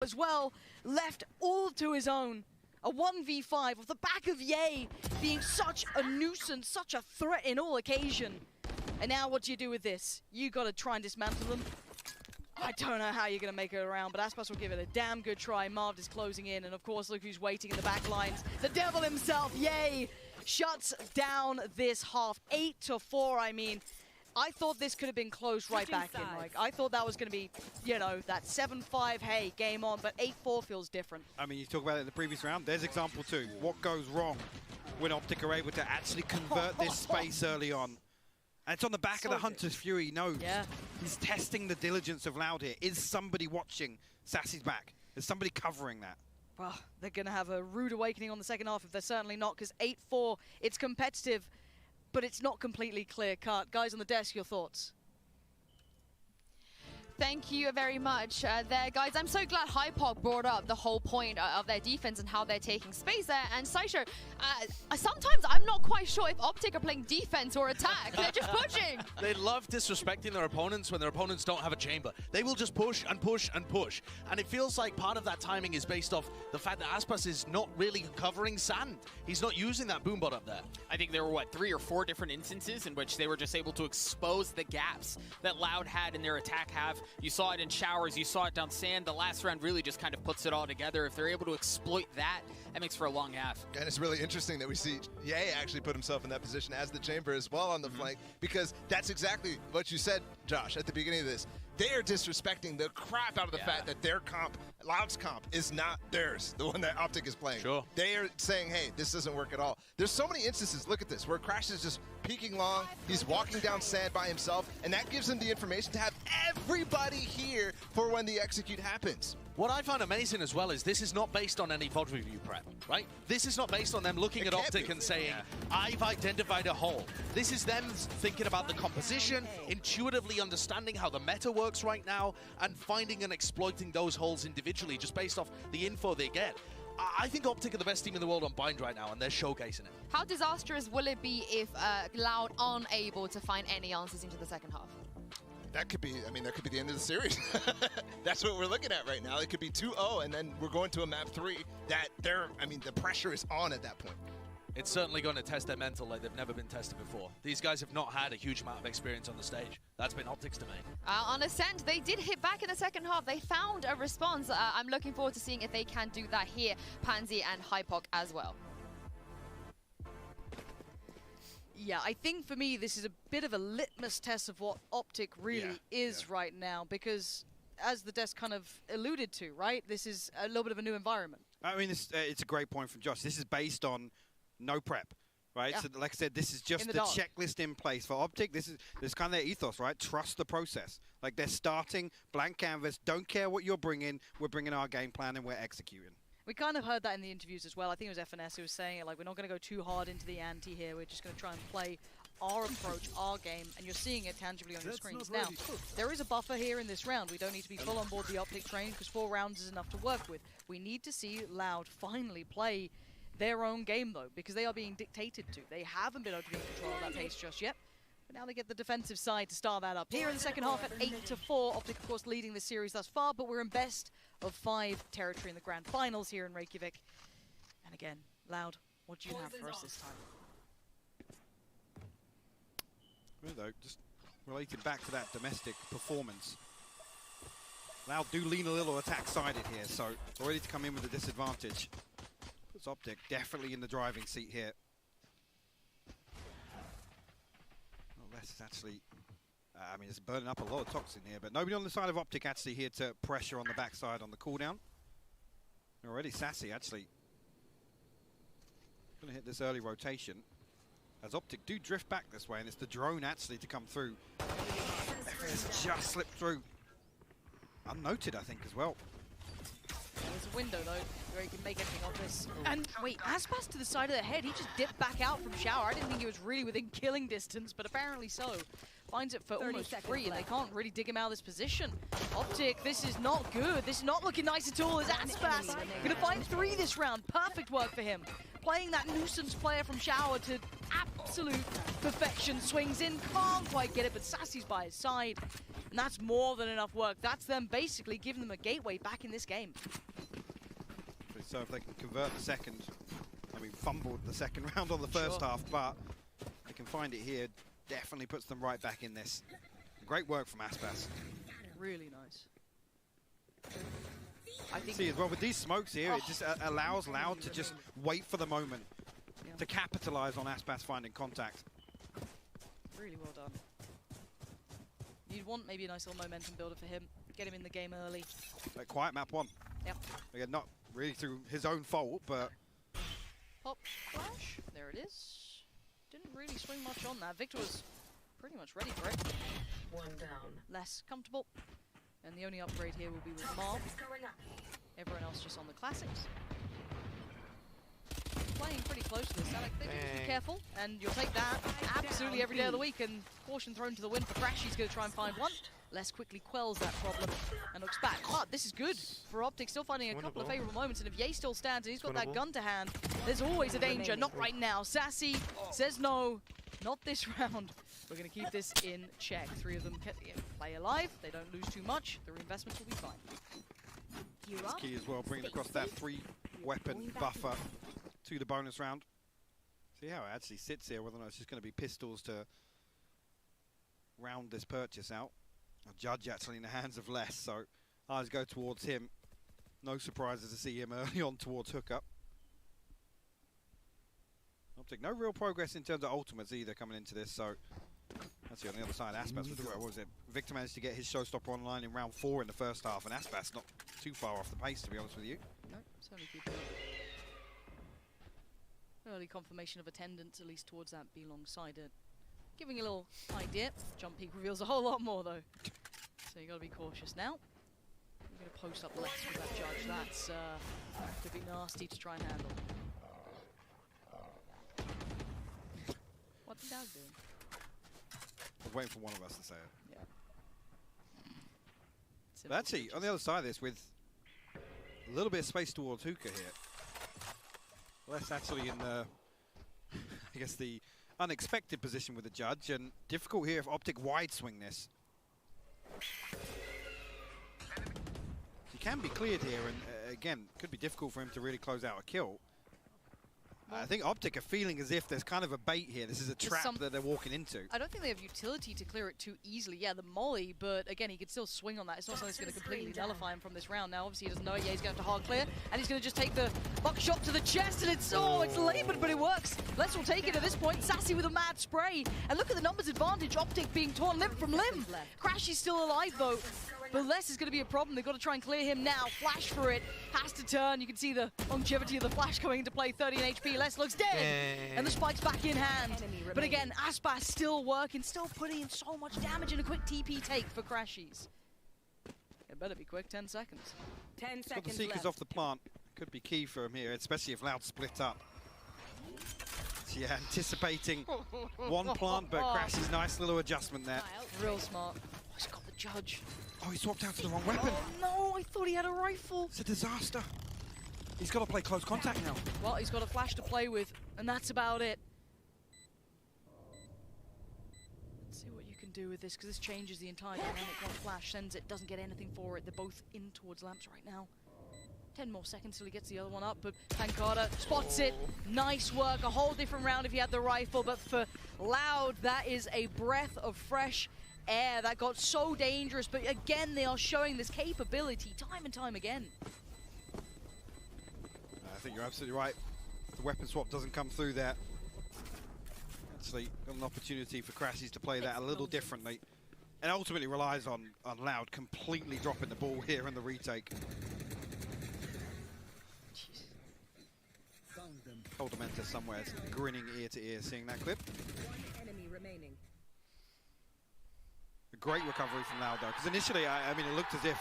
as well, left all to his own. A 1v5 off the back of Ye being such a nuisance, such a threat in all occasion. And now what do you do with this? You gotta try and dismantle them. I don't know how you're gonna make it around, but Aspas will give it a damn good try. Marv is closing in, and of course, look who's waiting in the back lines. The devil himself, Ye, shuts down this half. 8-4, I mean. I thought this could have been closed right back in. Like, I thought that was going to be, you know, that 7-5, hey, game on, but 8-4 feels different. I mean, you talk about it in the previous round. There's example two. What goes wrong when Optic are able to actually convert this space early on? And it's on the back of the Hunter's Fury. He knows. Yeah. He's testing the diligence of Loud here. Is somebody watching Sassy's back? Is somebody covering that? Well, they're going to have a rude awakening on the second half if they're certainly not, because 8-4, it's competitive. But it's not completely clear-cut. Guys on the desk, your thoughts? Thank you very much there, guys. I'm so glad Hypok brought up the whole point of their defense and how they're taking space there. And Saisho, sometimes I'm not quite sure if Optic are playing defense or attack. They're just pushing. They love disrespecting their opponents when their opponents don't have a chamber. They will just push and push and push. And it feels like part of that timing is based off the fact that Aspas is not really covering sand. He's not using that boombot up there. I think there were, what, 3 or 4 different instances in which they were just able to expose the gaps that Loud had in their attack half. You saw it in showers, you saw it down sand. The last round really just kind of puts it all together. If they're able to exploit that, that makes for a long half. And it's really interesting that we see Ye actually put himself in that position as the chamber as well on the flank, because that's exactly what you said, Josh, at the beginning of this. They are disrespecting the crap out of the fact that their comp, Loud's comp, is not theirs, the one that Optic is playing. Sure. They are saying, hey, this doesn't work at all. There's so many instances, look at this, where Crash is just peeking long, he's walking down sand by himself, and that gives him the information to have everybody here for when the execute happens. What I find amazing as well is this is not based on any VOD review prep, right? This is not based on them looking at Optic and saying, I've identified a hole. This is them thinking about the composition, intuitively understanding how the meta works right now, and finding and exploiting those holes individually just based off the info they get. I think Optic are the best team in the world on Bind right now, and they're showcasing it. How disastrous will it be if Loud aren't able to find any answers into the second half? That could be, I mean, that could be the end of the series. That's what we're looking at right now. It could be 2-0, and then we're going to a map 3 that I mean, the pressure is on at that point. It's certainly going to test their mental like they've never been tested before. These guys have not had a huge amount of experience on the stage. That's been Optic's domain. On Ascent, they did hit back in the second half. They found a response. I'm looking forward to seeing if they can do that here, Pansy and Hypok as well. Yeah, I think for me this is a bit of a litmus test of what Optic really is right now, because as the desk kind of alluded to, right, this is a little bit of a new environment. I mean, it's a great point from Josh. This is based on no prep, right? Yeah. So like I said, this is just the checklist in place for Optic. This is kind of their ethos, right? Trust the process. Like, they're starting blank canvas, don't care what you're bringing, we're bringing our game plan and we're executing. We kind of heard that in the interviews as well. I think it was FNS who was saying it, like, we're not going to go too hard into the ante here. We're just going to try and play our approach, our game, and you're seeing it tangibly on your screens. Now, there is a buffer here in this round. We don't need to be full on board the Optic train because 4 rounds is enough to work with. We need to see Loud finally play their own game, though, because they are being dictated to. They haven't been able to be in control of that pace just yet. But now they get the defensive side to start that up. Here in the second half at 8-4, Optic, of course, leading the series thus far, but we're in best of 5 territory in the grand finals here in Reykjavik. And again, Loud, what do you have for us this time? Well, though, just relating back to that domestic performance, Loud do lean a little attack-sided here, so already to come in with a disadvantage. Puts Optic definitely in the driving seat here. It's actually, I mean, it's burning up a lot of toxin here, but nobody on the side of Optic actually here to pressure on the backside on the cooldown. Already Sassy actually going to hit this early rotation as Optic do drift back this way, and it's the drone actually to come through. It's just slipped through. Unnoted, I think, as well. There's a window, though, where he can make anything of this. And wait, Aspas to the side of the head, he just dipped back out from shower. I didn't think he was really within killing distance, but apparently so. finds it for almost free, and they can't really dig him out of this position. Optic, this is not good. This is not looking nice at all. Is Aspas gonna find 3 this round? Perfect work for him. Playing that nuisance player from Shower to absolute perfection. Swings in, can't quite get it, but Sassy's by his side. And that's more than enough work. That's them basically giving them a gateway back in this game. So if they can convert the second, I mean, fumbled the second round on the first half, but they can find it here, definitely puts them right back in this. Great work from Aspas. Really nice. I think see as well with these smokes here, it just allows Loud to just wait for the moment to capitalize on Aspas finding contact. Really well done. You'd want maybe a nice little momentum builder for him. Get him in the game early. Like quiet map 1. Yep. Again, not really through his own fault, but pop flash. There it is. Didn't really swing much on that. Victor was pretty much ready for it. 1 down. Less comfortable. And the only upgrade here will be with Marv. Everyone else just on the classics. Playing pretty close to this, Alec. They do just be careful, and you'll take that absolutely every day of the week. And caution thrown to the wind for Crash. He's going to try and find one. Less quickly quells that problem and looks back. But this is good for Optic, still finding a couple of favourable moments. And if Ye still stands and he's got that gun to hand, there's always a danger. Not right now. Sassy says no, not this round. We're going to keep this in check. 3 of them play alive. They don't lose too much. The reinvestments will be fine. It's key as well, bringing across that 3-weapon buffer to the bonus round. See how it actually sits here, whether or not it's just going to be pistols to round this purchase out. A Judge actually in the hands of Less, so eyes go towards him. No surprises to see him early on towards hookup. Optic, no real progress in terms of ultimates either coming into this, so actually on the other side, Aspas was, what was it? Victor managed to get his showstopper online in round 4 in the first half, and Aspas not too far off the pace, to be honest with you. No, certainly keeping up. Early confirmation of attendance, at least towards that B long side. Giving a little idea. Jump peak reveals a whole lot more, though. So you got to be cautious now. You're going to post up less with that Judge. That's could be nasty to try and handle. What's Dad doing? I was waiting for one of us to say it. Yeah. But actually, on the other side of this, with a little bit of space towards Hookah here, Less actually in the, I guess, the unexpected position with the Judge, and difficult here if Optic wide swing this. He can be cleared here, and again, could be difficult for him to really close out a kill. I think Optic are feeling as if there's kind of a bait here. This is a trap that they're walking into. I don't think they have utility to clear it too easily. Yeah, the molly, but again, he could still swing on that. It's not something that's going to completely nullify him from this round. Now, obviously, he doesn't know it yet. He's going to have to hard clear, and he's going to just take the buckshot to the chest, and it's laboured, but it works. Let's all take it at this point. Sassy with a mad spray, and look at the numbers advantage. Optic being torn limb from limb. Crash is still alive, though. But Less is going to be a problem. They've got to try and clear him now. Flash for it. Has to turn. You can see the longevity of the flash coming into play. 13 HP. Less looks dead. And the spike's back in hand. But again, Aspas still working, still putting in so much damage, and a quick TP take for Crashies. It better be quick. 10 seconds. 10 seconds got the Seekers off the plant. Could be key for him here, especially if Loud split up. So yeah, anticipating one plant, but Crashy's nice little adjustment there. Real smart. Oh, he's got the Judge. Oh, he swapped out to the wrong weapon. Oh no, I thought he had a rifle. It's a disaster. He's got to play close contact now. Well, he's got a flash to play with, and that's about it. Let's see what you can do with this, because this changes the entire dynamic. One flash sends it, doesn't get anything for it. They're both in towards lamps right now. 10 more seconds till he gets the other one up, but Pancada spots it. Nice work. A whole different round if he had the rifle, but for Loud, that is a breath of fresh air. That got so dangerous, but again, they are showing this capability time and time again. I think you're absolutely right. The weapon swap doesn't come through there. Actually, got an opportunity for Crashies to play that a little differently. And ultimately relies on Loud completely dropping the ball here in the retake. Holdamenta somewhere is grinning ear to ear seeing that clip. One enemy remaining. A great recovery from Loud though, because initially, I mean, it looked as if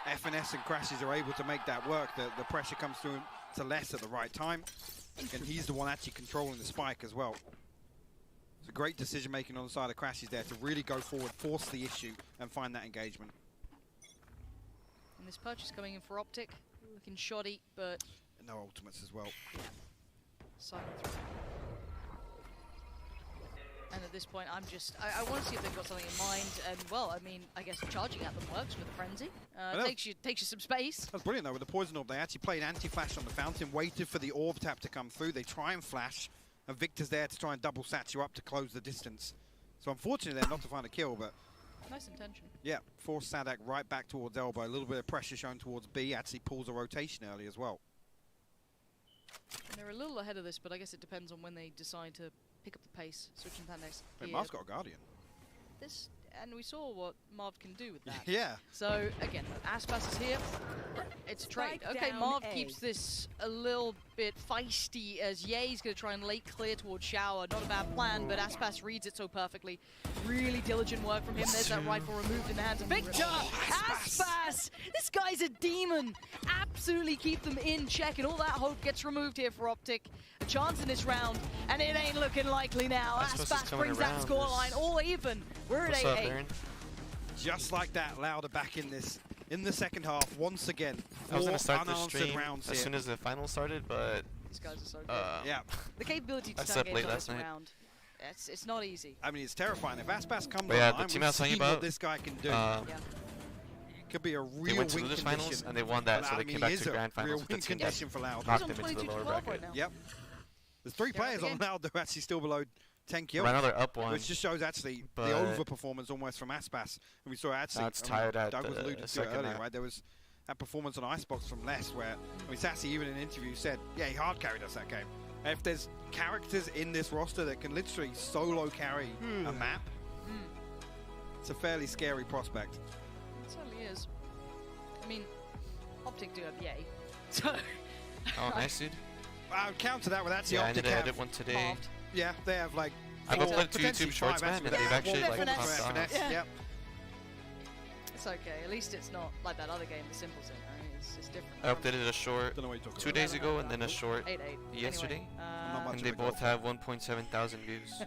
FNS and Crashies are able to make that work. The pressure comes through to Less at the right time, and he's the one actually controlling the spike as well. It's a great decision making on the side of Crashes there to really go forward, force the issue, and find that engagement. And this purchase coming in for Optic, looking shoddy, but No ultimates as well. silent through. And at this point, I want to see if they've got something in mind. And well, I mean, I guess charging at them works with the frenzy. Takes you some space. That's brilliant though with the poison orb. They actually played anti-flash on the fountain, waited for the orb tap to come through. They try and flash, and Victor's there to try and double sat you up to close the distance. So unfortunately, they're not to find a kill, but Nice intention. yeah, force Sadak right back towards elbow. A little bit of pressure shown towards B. Actually pulls a rotation early as well. And they're a little ahead of this, but I guess it depends on when they decide to pick up the pace, switching to that next Wait, gear. Marv's got a Guardian. And we saw what Marv can do with that. Yeah. So again, Aspas is here. It's a trade. Strike Okay, down Marv A. keeps this a little bit feisty as Ye's going to try and late clear towards Shower. Not a bad plan, but Aspas reads it so perfectly. Really diligent work from him. There's that rifle removed in the hands of Victor. Aspas! This guy's a demon. Absolutely keep them in check, and all that hope gets removed here for Optic. A chance in this round, and it ain't looking likely now. Aspas brings that scoreline all even. We're at 8-8. Just like that, Lauda back in this in the second half once again. I was gonna start the unanswered stream rounds as here. soon as the final started, but These guys are so good. Yeah, The capability to I turn slept games late on last this night. round, it's not easy. I mean it's terrifying. If Aspas comes But yeah, online, the team we I was talking see what about, this guy can do. Yeah. It could be a they real went to win losers condition. finals and they won that, But so I they mean, came back it is to a grand real finals with win the team that condition for Loud. knocked He's them on into the 22 to lower 12 bracket. right now. Yep. There's 3 They're players up on again. Loud that are actually still below 10 kills. Ran another up one. Which just shows actually the but overperformance almost from Aspas. And we saw actually, Now it's tied at Doug was the alluded to it second earlier, half. right? There was that performance on Icebox from Les where, I mean, Sassy even in an interview said, yeah, he hard carried us that game. And if there's characters in this roster that can literally solo carry a map, it's a fairly scary prospect. It certainly is. I mean, Optic do have Yay. So, Oh, nice, dude. I would counter that with actually Yeah, I Optic need to have, edit one today. halved. yeah, they have like I've four, uploaded to potentially YouTube Shorts, 5 man, and actually. they've actually Yeah, like finesse. popped off. Finesse, Yeah. yep. It's okay. At least it's not like that other game, the Simples in. I mean, it's different. I updated a short Don't know what you're talking 2 days ago and then a short 8-8. yesterday. Anyway, Not much and of they a goal. both have 1.7 thousand views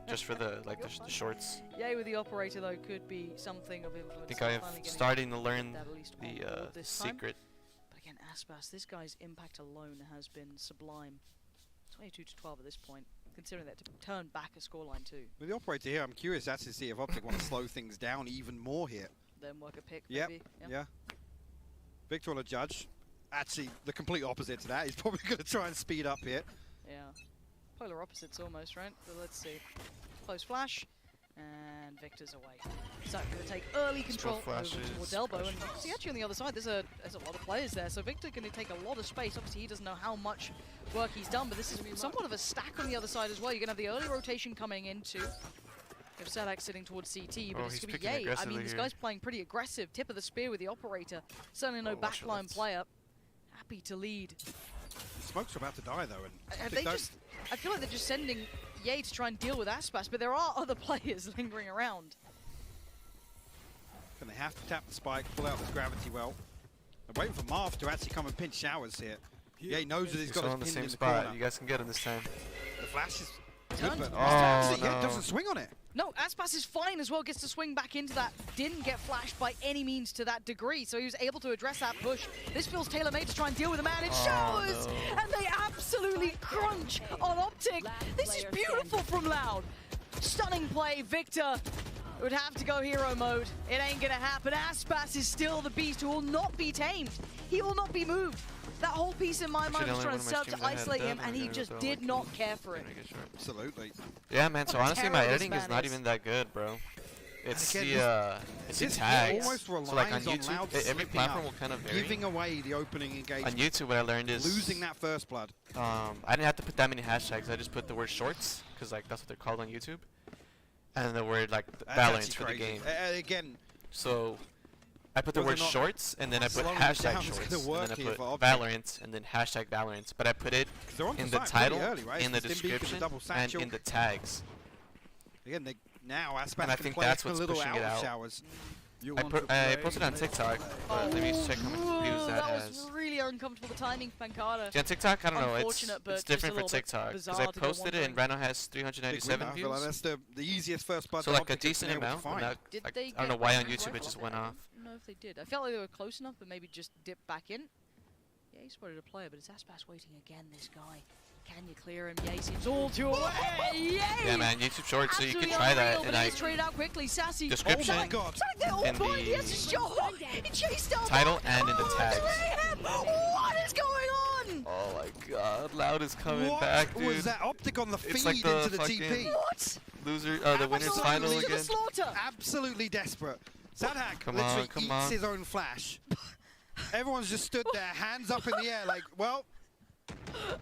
just for the the shorts. Yay with the operator though could be something of influence. I think They're I'm finally getting starting to learn that at least on the board this time. secret. But again, Aspas, this guy's impact alone has been sublime. 22 to 12 at this point, considering that to turn back a scoreline too. With the operator here, I'm curious actually to see if Optic want to slow things down even more here. Then work a pick, Yep. maybe. Yeah. Victor on a judge. Actually, the complete opposite to that. He's probably going to try and speed up here. Yeah. Polar opposites almost, right? But let's see. Close flash. And Victor's away. So going to take early control over flashes, towards elbow. And flashes. see, actually on the other side, there's a lot of players there. So Victor going to take a lot of space. Obviously, he doesn't know how much work he's done, but this is somewhat of a stack on the other side as well. You're going to have the early rotation coming into. If Sadak sitting towards CT, but Oh, it's he's going to be picking Yay. I aggressively mean, this here. guy's playing pretty aggressive. Tip of the spear with the operator. Certainly no Oh, watch it, backline let's- player. Happy to lead. Smokes are about to die though. And Have Optic they don't- just? I feel like they're just sending Ye to try and deal with Aspas, but there are other players lingering around. And they have to tap the spike, pull out this gravity well. They're waiting for Marv to actually come and pinch Showers here. Yeah, he knows that he's He's got all in the his pin same in the spot. corner. You guys can get him this time. The flash is good, Turns but to Oh, yeah, no. doesn't swing on it. No, Aspas is fine as well, gets to swing back into that. Didn't get flashed by any means to that degree, so he was able to address that push. This feels tailor-made to try and deal with the man. It Showers! no. And they absolutely crunch on Optic. This is beautiful from Loud. Stunning play, Victor. Would have to go hero mode. It ain't gonna happen. Aspas is still the beast who will not be tamed. He will not be moved. That whole piece in my mind Actually, was the trying only to one of serve my to streams I had isolate done, him, and I'm he gonna just throw, did like, not care for it. Gonna get short. Absolutely. Yeah, man. So What a honestly, terror my this editing man is not is. even that good, bro. It's again, it's the this tags. almost So like on relies on YouTube, Loud every slipping platform up, will kind of vary. giving away the opening On engagement. YouTube, what I learned is Losing that first blood. I didn't have to put that many hashtags. I just put the word shorts because like that's what they're called on YouTube, and the word like That's balance actually for the crazy. game. Again, So I put the Whether word or not shorts and then I put slowing it hashtag down is shorts gonna and work then I here put for Optic. Valorant and then hashtag Valorant. But I put it 'cause they're on in the the site pretty title, early, right? in the It's Stimbeak and the description, double and satchel. in the tags. Again, now Aspas And I can think play that's a what's little pushing out it of out. Showers. I posted on TikTok, but let me check how many views that that has. was really uncomfortable timing for Pancada. Yeah, TikTok, I don't know. Unfortunate, but It's just a different for little bit TikTok because bizarre I to go posted it and wandering. Reno has 397 I feel like views. that's the easiest first blood. So that like a Optic has decent been able to amount. find. But not, Did like, they I don't get know why on back YouTube right it just off went it? off. I don't know if they did. I felt like they were close enough, but maybe just dipped back in. Yeah, he spotted a player, but it's Aspas waiting again, this guy. Can you clear him? Yay seems all too away. Yay! Yeah, man, YouTube Shorts, so you Absolutely can try that. unreal, And but I he's traded out quickly. Sassy. description Oh my god. in Point. He has a the shot. He chased down title that. and in the Oh, tags. mayhem. What is going on? Oh my god, Loud is coming What back, dude. was that Optic on the feed It's like the into the fucking- TP? What? Loser, the winner's Absolutely final to the To the again. slaughter. Absolutely desperate. Sadhak Come literally on, come eats on. his own flash. Everyone's just stood there, hands up in the air, like, well,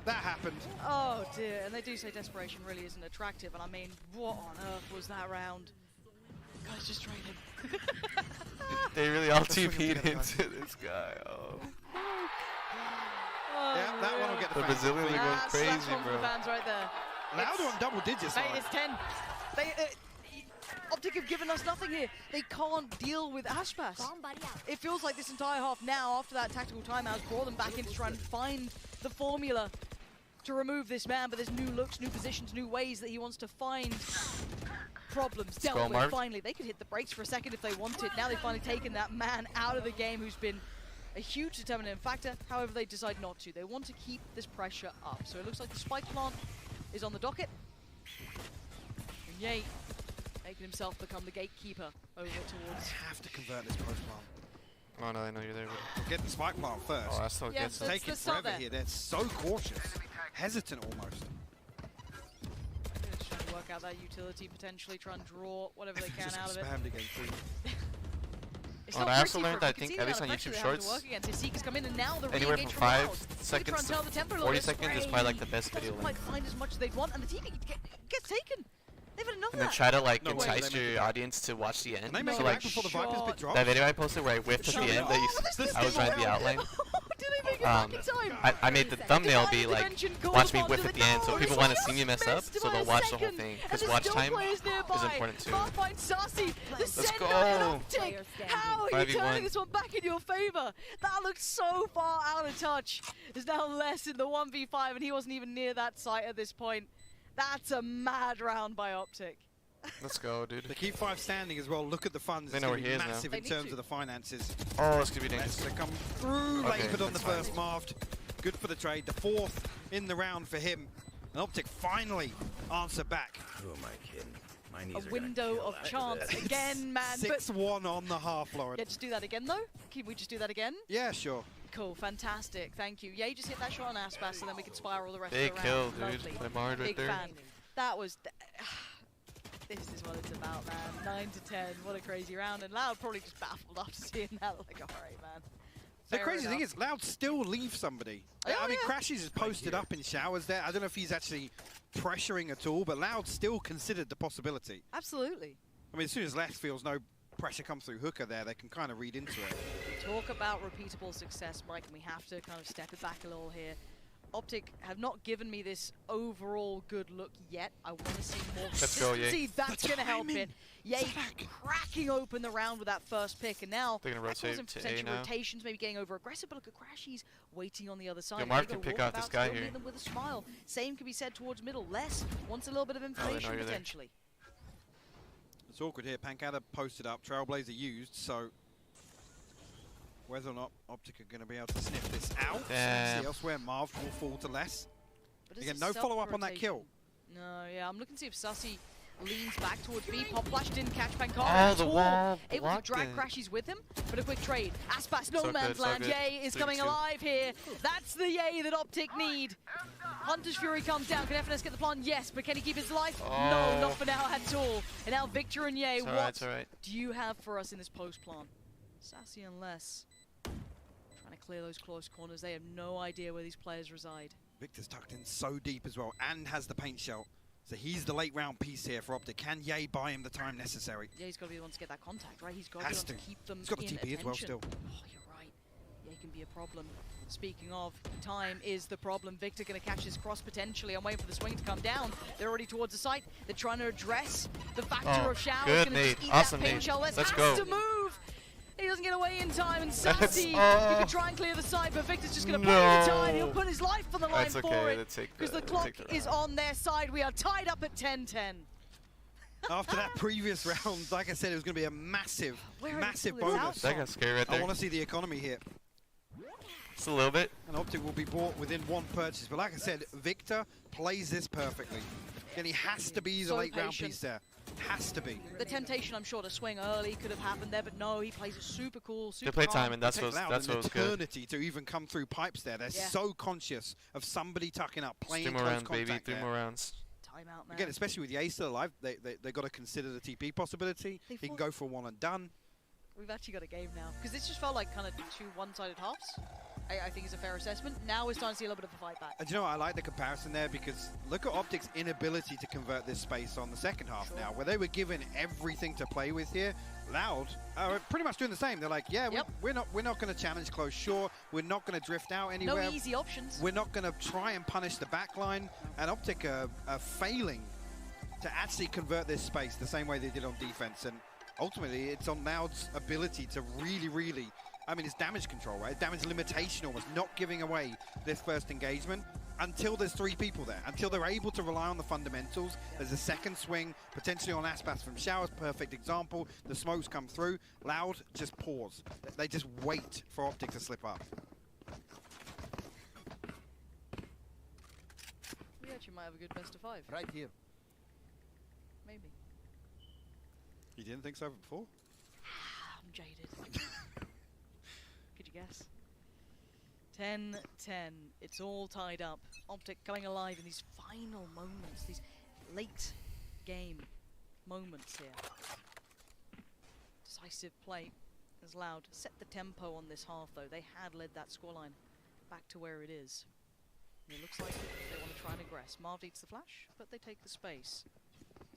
that happened. Oh dear, and they do say desperation really isn't attractive, and I mean, what on earth was that round? Guys, just trade him. They really all Let's swing 'em TP'd together, into this guy. Oh. Yeah, that one will get the The fans. Brazilian league goes That's crazy, one for the bro. fans right there. Loud on double digits. Mate, though. it's 10. They, Optic have given us nothing here. They can't deal with Aspas. It feels like this entire half now, after that tactical timeout, has brought them back in to try and find the formula to remove this man, but there's new looks, new positions, new ways that he wants to find problems dealt go, with. Marv. Finally, they could hit the brakes for a second if they wanted. Now they've finally taken that man out of the game who's been a huge determinant factor. However, they decide not to. They want to keep this pressure up. So it looks like the spike plant is on the docket. And Yay making himself become the gatekeeper over towards... Have to convert this post plant. Oh no, I know you're there. But Get the spike plant first. oh, I still Yeah, get so some. Taking let's start forever there. here. They're so cautious. Hesitant almost. They're just trying to work out that utility, potentially try and draw whatever they can Just out of it. spammed again too. It's Oh, not and I also pretty learned for him. that I You can think see at the least on amount of YouTube pressure they have to Shorts, work against. His Seekers come in and now they're anywhere re-engaged from from 5 Loud. They seconds try and tell the tempo a to little 40 bit. seconds is probably like the best video Doesn't length. quite find as much as they'd want, and the TP gets taken. They've had enough And of then that. try to like No way, entice they make your it back. audience to watch the end. And they make So it like back before the Viper's been dropped. that video I posted where I whiffed at the end that I was trying the outline. Did they make it back in time? I made the thumbnail be Divided like, dimension calls watch me upon whiff to at the the end, so door. people It's want to just see me mess up, missed so by they'll a watch the whole second. thing. And Because there's watch still time players is nearby. important too. Marv finds Sassy. The send go. on Optic. How are you 5v1. turning this one back in your favor? That looked so far out of touch. There's now less in the 1v5, and he wasn't even near that site at this point. That's a mad round by Optic. Let's go, dude. They keep 5 standing as well. Look at the funds. They It's know going to where be he is now. massive They in need terms to. of the finances. Oh, this could be dangerous. They come through Okay, Lapid on the that's fine. first Marved. Good for the trade. The 4th in the round for him. And Optic finally answer back. Who am I kidding? My knees A are gonna window kill of after chance this. again, man. But 6-1 on the half, Lauren. yeah, just do that again, though. Can we just do that again? Yeah, sure. Cool, fantastic, thank you. Yeah, you just hit that shot on Aspas, and then we can spiral the rest Big of the kill, round. dude. Lovely. By Mard right Big there. fan. That was... This is what it's about, man. 9 to 10. What a crazy round. And Loud probably just baffled after seeing that. Like, all right, man. The Fair crazy thing enough. is, Loud still leaves somebody. Oh, I mean, yeah. Crashies is posted up in showers there. I don't know if he's actually pressuring at all, but Loud still considered the possibility. Absolutely. I mean, as soon as Les feels no pressure comes through Hooker there, they can kind of read into it. Talk about repeatable success, Mike, and we have to kind of step it back a little here. Optic have not given me this overall good look yet. I want to see more Let's go, Ye. consistency. That's going to help timing. it. Yay, cracking open the round with that first pick, and now They're gonna that calls rotate in to A potential now. rotations, maybe getting over aggressive. But look at Crashies waiting on the other side. Marv They can go pick out this walkabout, guy still here. meet them with a smile. Same can be said towards middle. Les wants a little bit of know information you're there. potentially. It's awkward here. Pancada posted up, Trailblazer used, so whether or not Optic are going to be able to sniff this out. Damn. See elsewhere, Marv will fall to less. But it's Again, a no follow-up on that self-rotation. kill. No, yeah, I'm looking to see if Sussy leans back towards B. Pop Flash didn't catch Pancada Oh, at the all. wall Able to blocked drag it. Crashies with him, but a quick trade. Aspas, no So man's good, so land. good. Yay is 3-2. coming alive here. That's the Yay that Optic need. Hunter's Fury comes down. Can FNS get the plant? Yes, but can he keep his life? No, Oh. not for now at all. And now Victor and Yay, It's what alright, it's alright. do you have for us in this post plant? Sassy and Les trying to clear those close corners. They have no idea where these players reside. Victor's tucked in so deep as well and has the paint shell. So he's the late round piece here for Optic. Can Ye buy him the time necessary? Yeah, he's got to be the one to get that contact, right? He's got to be Has the one to. to keep them He's got the in TP as well attention. still. Oh, you're right. Yeah, it can be a problem. Speaking of, time is the problem. Victor going to catch this cross potentially. I'm waiting for the swing to come down. They're already towards the site. They're trying to address the factor Oh, of Shao. good Going to nade. just eat Awesome that paint nade. shell. Let's has go. to move. He doesn't get away in time, and Sassy, you oh. can try and clear the side, but Victor's just going to No. play the time. He'll put his life on the line That's for okay, it, take because the the- clock take the is on their side. We are tied up at 10-10. After that previous round, like I said, it was going to be a massive, Where massive is it out bonus. That got scary right I there. want to see the economy here. Just a little bit. And Optic will be bought within one purchase. But like I said, Victor plays this perfectly. And he has to be the So late round patient. piece there. Has to be. The temptation, I'm sure, to swing early could have happened there, but no, he plays it super cool, super Good play calm. time, and that's It what takes Loud that's an what was good. eternity to even come through pipes there. They're Yeah. so conscious of somebody tucking up, playing 3 more close rounds, baby. contact 3 there. more rounds. Timeout, man. Again, especially with the ace still alive, they got to consider the TP possibility. They He can fought- go for one and done. We've actually got a game now, because this just felt like kind of two one-sided halves. I think is a fair assessment. Now we're starting to see a little bit of a fight back. And you know what, I like the comparison there because look at Optic's inability to convert this space on the second half now, where they were given everything to play with here. Loud are pretty much doing the same. They're like, yeah, Yep. we're not going to challenge close shore. We're not going to drift out anywhere. No easy options. We're not going to try and punish the back line. And Optic are failing to actually convert this space the same way they did on defense. And ultimately, it's on Loud's ability to really, I mean, it's damage control, right? Damage limitation almost, not giving away this first engagement until there's 3 people there, until they're able to rely on the fundamentals. There's a second swing, potentially on Aspas from Showers, perfect example. The smokes come through. Loud just pause. They just wait for Optic to slip up. We actually might have a good best of 5. Right here. Maybe. You didn't think so before? I'm jaded. Could you guess? 10-10. It's all tied up. Optic coming alive in these final moments, these late game moments here. Decisive play is Loud. Set the tempo on this half though. They had led that scoreline back to where it is. And it looks like they want to try and aggress. Marv eats the flash, but they take the space.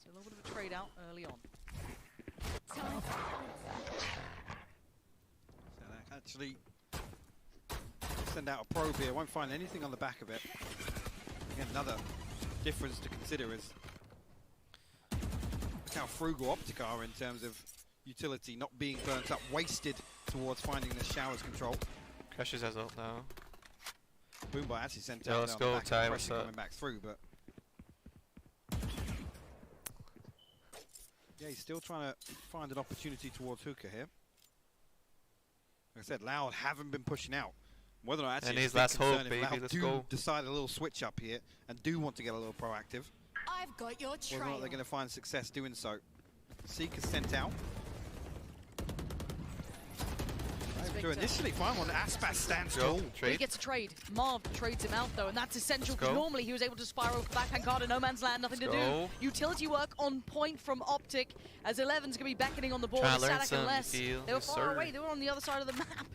So a little bit of a trade out early on. So that actually send out a probe here. Won't find anything on the back of it. Again, another difference to consider is look how frugal Optic are in terms of utility, not being burnt up, wasted towards finding the Showers control. Crashes has ult now. Boombot actually sent Yeah, out let's on the go, back, Ty, pressure what's up? coming back through, but yeah, he's still trying to find an opportunity towards Hookah here. Like I said, Loud haven't been pushing out. Whether or not actually And it's his a big last hope, concern if baby, Loud let's do go. decide a little switch up here and do want to get a little proactive. I've got your Whether or trail. not they're going to find success doing so. Seek is sent out. To initially find one, Aspas stands Go, tall. He trade. gets a trade. Marv trades him out though, and that's essential because go. normally he was able to spiral with the backhand card in no man's land, nothing to do. go. Utility work on point from Optic as 11's gonna be beckoning on the board. Trying to learn Sadak and some, less. you feel? They were Yes, far sir. away. They were on the other side of the map.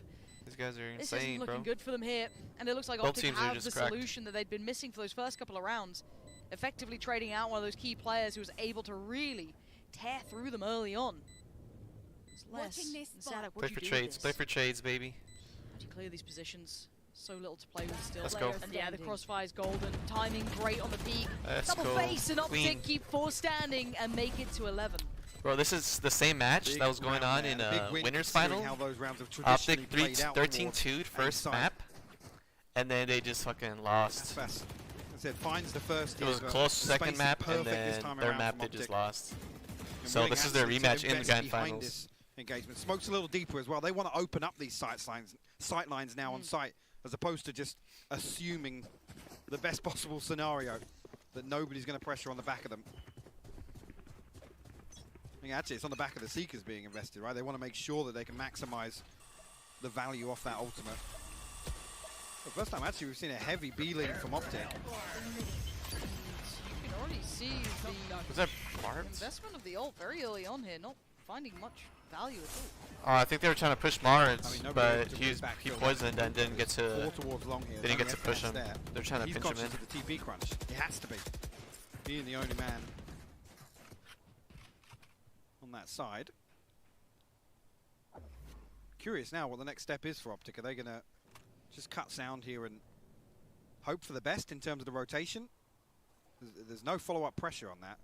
These guys are This insane, isn't looking bro. good for them here, and it looks like Both Optic teams are have just the cracked. solution that they'd been missing for those first couple of rounds. Effectively trading out one of those key players who was able to really tear through them early on. It's Les Watching this and spot. Sadak, what Play do for you do with trades. this? Play for trades, baby. How do you clear these positions? So little to play with still. Let's go. And yeah, the crossfire's golden. Timing great on the peak. Let's Double go. face and Optic Clean. keep 4 standing and make it to 11. Bro, this is the same match Big that was going round on there, in and a big win winners considering final. how those rounds have traditionally Optic played out 13-2 first side. map, and then they just fucking lost. Aspas, as I said, finds the first It was a here, but close the second space is map, and perfect this then time their around map from they just Optic. lost. And So willing this is their actually to rematch in the invest grand behind finals. this engagement. Smoke's a little deeper as well. They want to open up these sight lines now on site, as opposed to just assuming the best possible scenario that nobody's going to pressure on the back of them. I think actually it's on the back of the Seekers being invested, right? They want to make sure that they can maximize the value off that ultimate. The first time actually we've seen a heavy B-link from Optic. You can already see the Was that Bart? investment of the ult very early on here, not finding much value at all. I think they were trying to push Mards, I mean, nobody but wants to he win back he field. poisoned and didn't get to Four towards long here. didn't get Only to push FNS him. there. They're trying to He's pinch him conscious in. of the TP crunch. He has to be. Being the only man on that side. Curious now what the next step is for Optic. Are they going to just cut sound here and hope for the best in terms of the rotation? There's no follow-up pressure on that.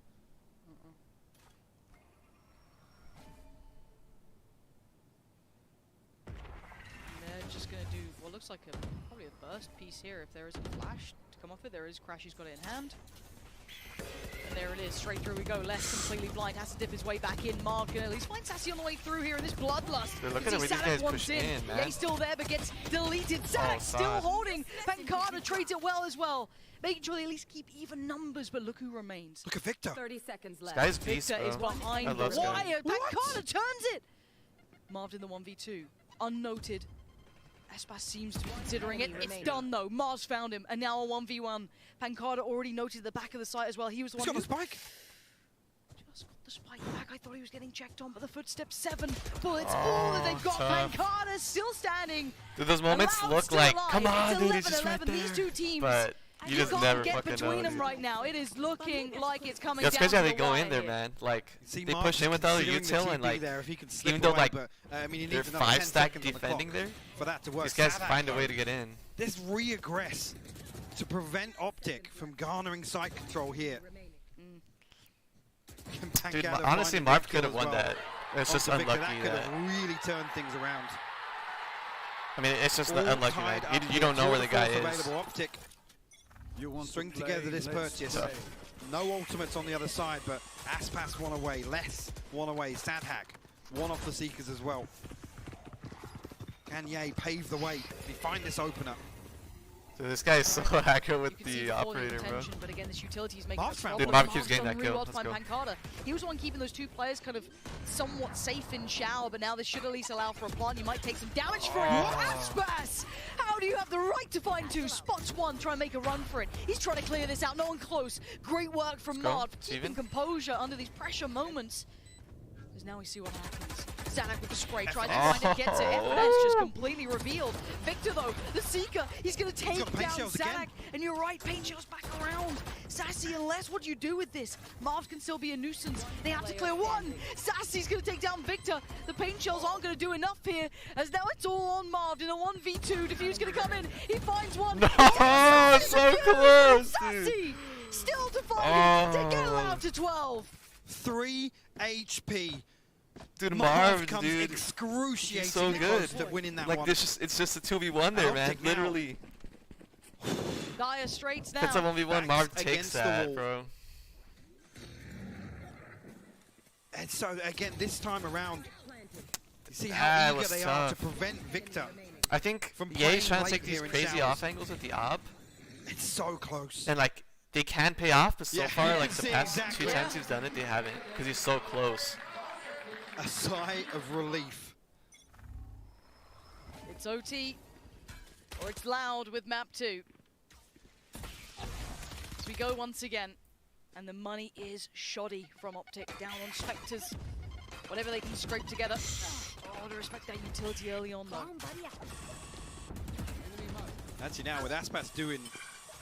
just going to do what looks like probably a burst piece here if there is a flash to come off it. There is Crash, he's got it in hand. And there it is, straight through we go. Less completely blind, has to dip his way back in. Marv can at least find Sassy on the way through here in this bloodlust. Dude, look at the way these guys push in, man. Yeah, he's still there, but gets deleted. Sadak still holding. Pancada trades it well as well. Making sure they at least keep even numbers, but look who remains. Look at Victor. 30 seconds left. This guy's beast, Victor bro. is behind I the love this guy. wire. Pancada turns it. Marv in the 1v2. Unnoted. Espas seems to be considering it. It's done though. Mars found him, and now a 1v1. Pancada already noted the back of the site as well. He was the one He's got who the spike. just got the spike back. I thought he was getting checked on, but the footsteps 7 bullets. All that they've got. Tough. Pancada still standing. Dude, those moments Allowed look still like, alive. come on, It's dude, he's just 11-11. right there. These two teams. But you just can't never get fucking between know. them Dude. right now. It is looking like it's coming That's down crazy how to they the go wire in there, here. man. Like, See, they Marv push in without a considering the util, and TP like, there if he can slip even though away, like but, I mean, he they're needs another 10 5-stack seconds on the defending clock there, for that to work. these guys Sadak, find a though, way to get in. This re-aggress to prevent Optic from garnering site control here. Can Dude, Pancada honestly, find a Marv big could have kill as won well that. It's off just the Victor? unlucky That could that. have really turned things around. I mean, it's just All unlucky, man. tied up You here, don't know where the guy quarter is. available. Optic string together this purchase. Tough. No ultimates on the other side, but Aspas one away, Less one away, Sadhack one off the Seekers as well. Can Ye pave the way? Can he find this opener? Dude, this guy is so accurate with You can see the before operator, bro. intention, but again, this utility is making Marv's a found problem. Dude, Marv keeps Marv's getting done that really kill. well to Let's find Pancada. He was the one keeping those two players kind of somewhat safe in shower, but now this should at least allow for a plant. You might take some damage from Aspas! How do you have the right to find two? Spots one, try and make a run for it. He's trying to clear this out, no one close. Great work from go. Marv, It's keeping even. composure under these pressure moments. Because now we see what happens. Zanak with the spray, tries to find it, gets it. FNS just completely revealed. Victor though, the Seeker, he's going to take got paint down shells again. Zanak. And you're right, paint shells back around. Sassy and Less, what do you do with this? Marv can still be a nuisance. They have to clear one. Sassy's going to take down Victor. The paint shells aren't going to do enough here, as now it's all on Marv in a 1v2. Diffuse going to come in. He finds one. No, Sassy so to kill close, Sassy still to find it to get allowed to 12. 3 HP. Dude, Marv Marv, comes dude, excruciating he's so close good. to winning that Like, one. it's just a 2v1 there, man. Optic now. Literally. Dire straights now. If it's a 1v1, Backs Marv takes against the that, wall. bro. And so again, this time around, you see That how eager was they are to tough. prevent Victor. I think From playing Ye's trying to late take these here in crazy showers. off angles with the op, It's so close. and like, they can pay off, but so Yeah, far, you like, can the see past exactly. 2 times he's done it, they haven't, because he's so close. A sigh of relief. It's OT, or it's loud with map 2. As we go once again, and the money is shoddy from Optic, down on Spectres. Whatever they can scrape together. Oh, to respect that utility early on though. Actually now with Aspas doing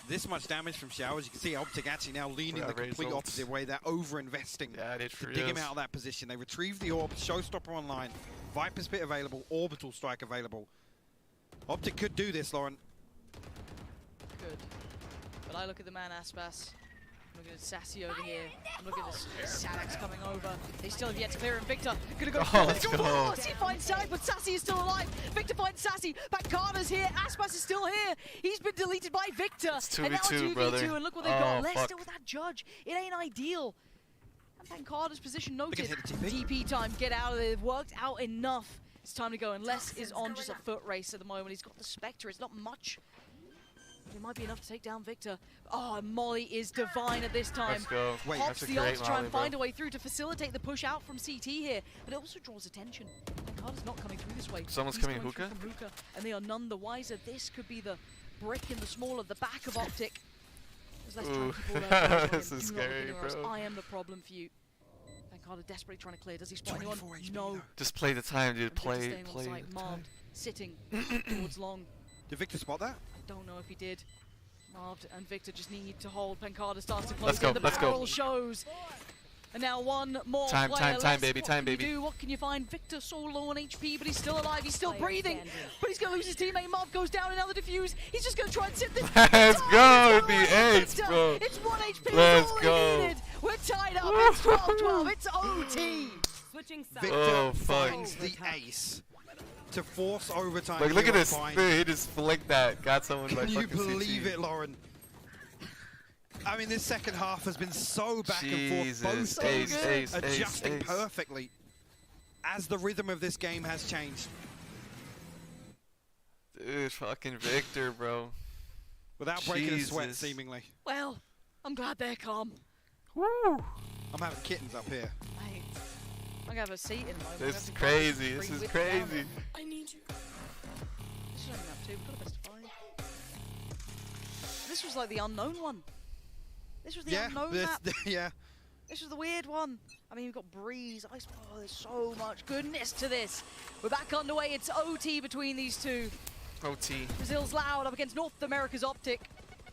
this much damage from showers, you can see Optic actually now leaning Yeah, the complete results. opposite way. They're over-investing Yeah, it is to for dig him reals. out of that position. They retrieve the orb, Showstopper online, Viper's Pit available, Orbital Strike available. Optic could do this, Lauren. Good. But I look at the man Aspas. I'm looking at Sassy over here. I'm looking at this Sadak's coming over. They still have yet to clear him. Victor gonna go. Oh, let's go. He finds Sadak, but Sassy is still alive. Victor finds Sassy. Pancada's here. Aspas is still here. He's been deleted by Victor. It's and now 2v2, 2v2, brother. and look what they've Oh, got. Less fuck. still with that judge. It ain't ideal. And Pancada's position noted. hit the TP. TP time. Get out of there. They've worked out enough. It's time to go. And Less is on just a foot race at the moment. He's got the Spectre. It's not much. It might be enough to take down Victor. Oh, and Molly is divine at this time. Let's go. Wait, Hops that's a the ult great to try and Molly, bro. find a way through to facilitate the push out from CT here, but it also draws attention. Pancada's not coming through this way. Someone's He's coming going through hookah? from hookah, and they are none the wiser. This could be the brick in the small of the back of Optic. Let's try and Ooh, keep all that pressure on this him. is Do not look scary, anywhere else. bro. I am the problem for you. Pancada desperately trying to clear. Does he spot anyone? 24 HP No. though. Just play the time, dude. And Victor Play staying on the site. time. Marved, sitting towards long. Did Victor spot that? I don't know if he did. Marved and Victor just need to hold. Pancada starts to close Let's go, in. The let's go. barrel shows. And now one more Time, player time, left. baby, What time, can you baby. do? What can you find? Victor so low on HP, but he's still alive. He's still Player breathing. standing. But he's going to lose his teammate. Marv goes down. Another defuse. He's just going to try and sit this. Let's Oh, go, it's the all right, eights, Victor. bro. It's 1 HP. Let's all go. he needed. We're tied up. It's 12-12. It's OT. Switching sides. Victor Oh, fuck. finds the ace to force overtime. Like, look here at on this. Bind. Dude, he just flicked that. Got someone by Can you fucking believe CT. it, Lauren? I mean, this second half has been so back and forth. Both Jesus, teams ace, adjusting ace. perfectly as the rhythm of this game has changed. Dude, fucking Victor, bro. Without breaking a sweat, Jesus. seemingly. Well, I'm glad they're calm. Woo! I'm having kittens up here. Mate, I'm gonna have a seat in my This is crazy. This is crazy. I need you. This is only map 2, we've got a best of 5. This was like the unknown one. This was the unknown map. Yeah. This was the weird one. I mean, we've got Breeze, Ice. Oh, there's so much goodness to this. We're back underway. It's OT between these two. OT. Brazil's Loud up against North America's Optic.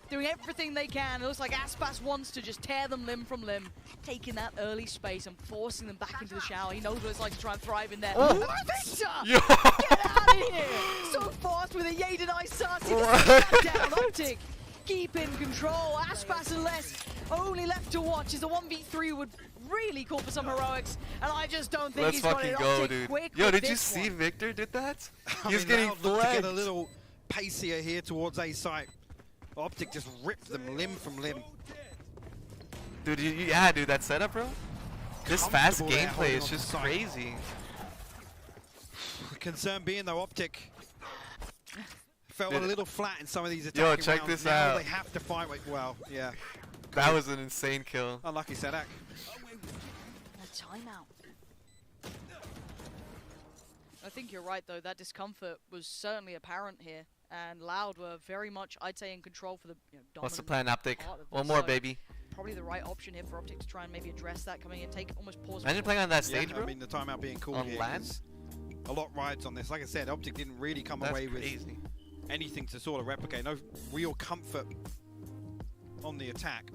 Doing everything they can. It looks like Aspas wants to just tear them limb from limb. Taking that early space and forcing them back into the shower. He knows what it's like to try and thrive in there. Oh. Victor! Yo. Get out of here! So fast with a Yay Ice Sarty. Down Optic. Keep in control. Aspas and Les only left to watch as the 1v3 would really call for some heroics. And I just don't think Let's he's got fucking it. go, Optic dude. quick Yo, with did you this see one. Victor did that? I He's mean, getting Loud looked to get a flagged. little pacier here towards A site. Optic just ripped them limb from limb. Dude, yeah, dude, that setup, bro. This fast Comfortable there, gameplay holding is on to just site. crazy. The concern being though, Optic felt Dude. a little flat in some of these Yo, attacking check rounds. this Now out. they have to fight. Well, yeah. That was an insane kill. Unlucky Sadak. A timeout. I think you're right, though. That discomfort was certainly apparent here. And Loud were very much, I'd say, in control for the What's the dominant plan, Optic? part of One this. more, So baby. Probably the right option here for Optic to try and maybe address that coming in, take almost pause. Imagine playing on that stage, Yeah, bro. I mean, the timeout being called On here land? is a lot rides on this. Like I said, Optic didn't really come That's away crazy. with anything to sort of replicate. No real comfort on the attack.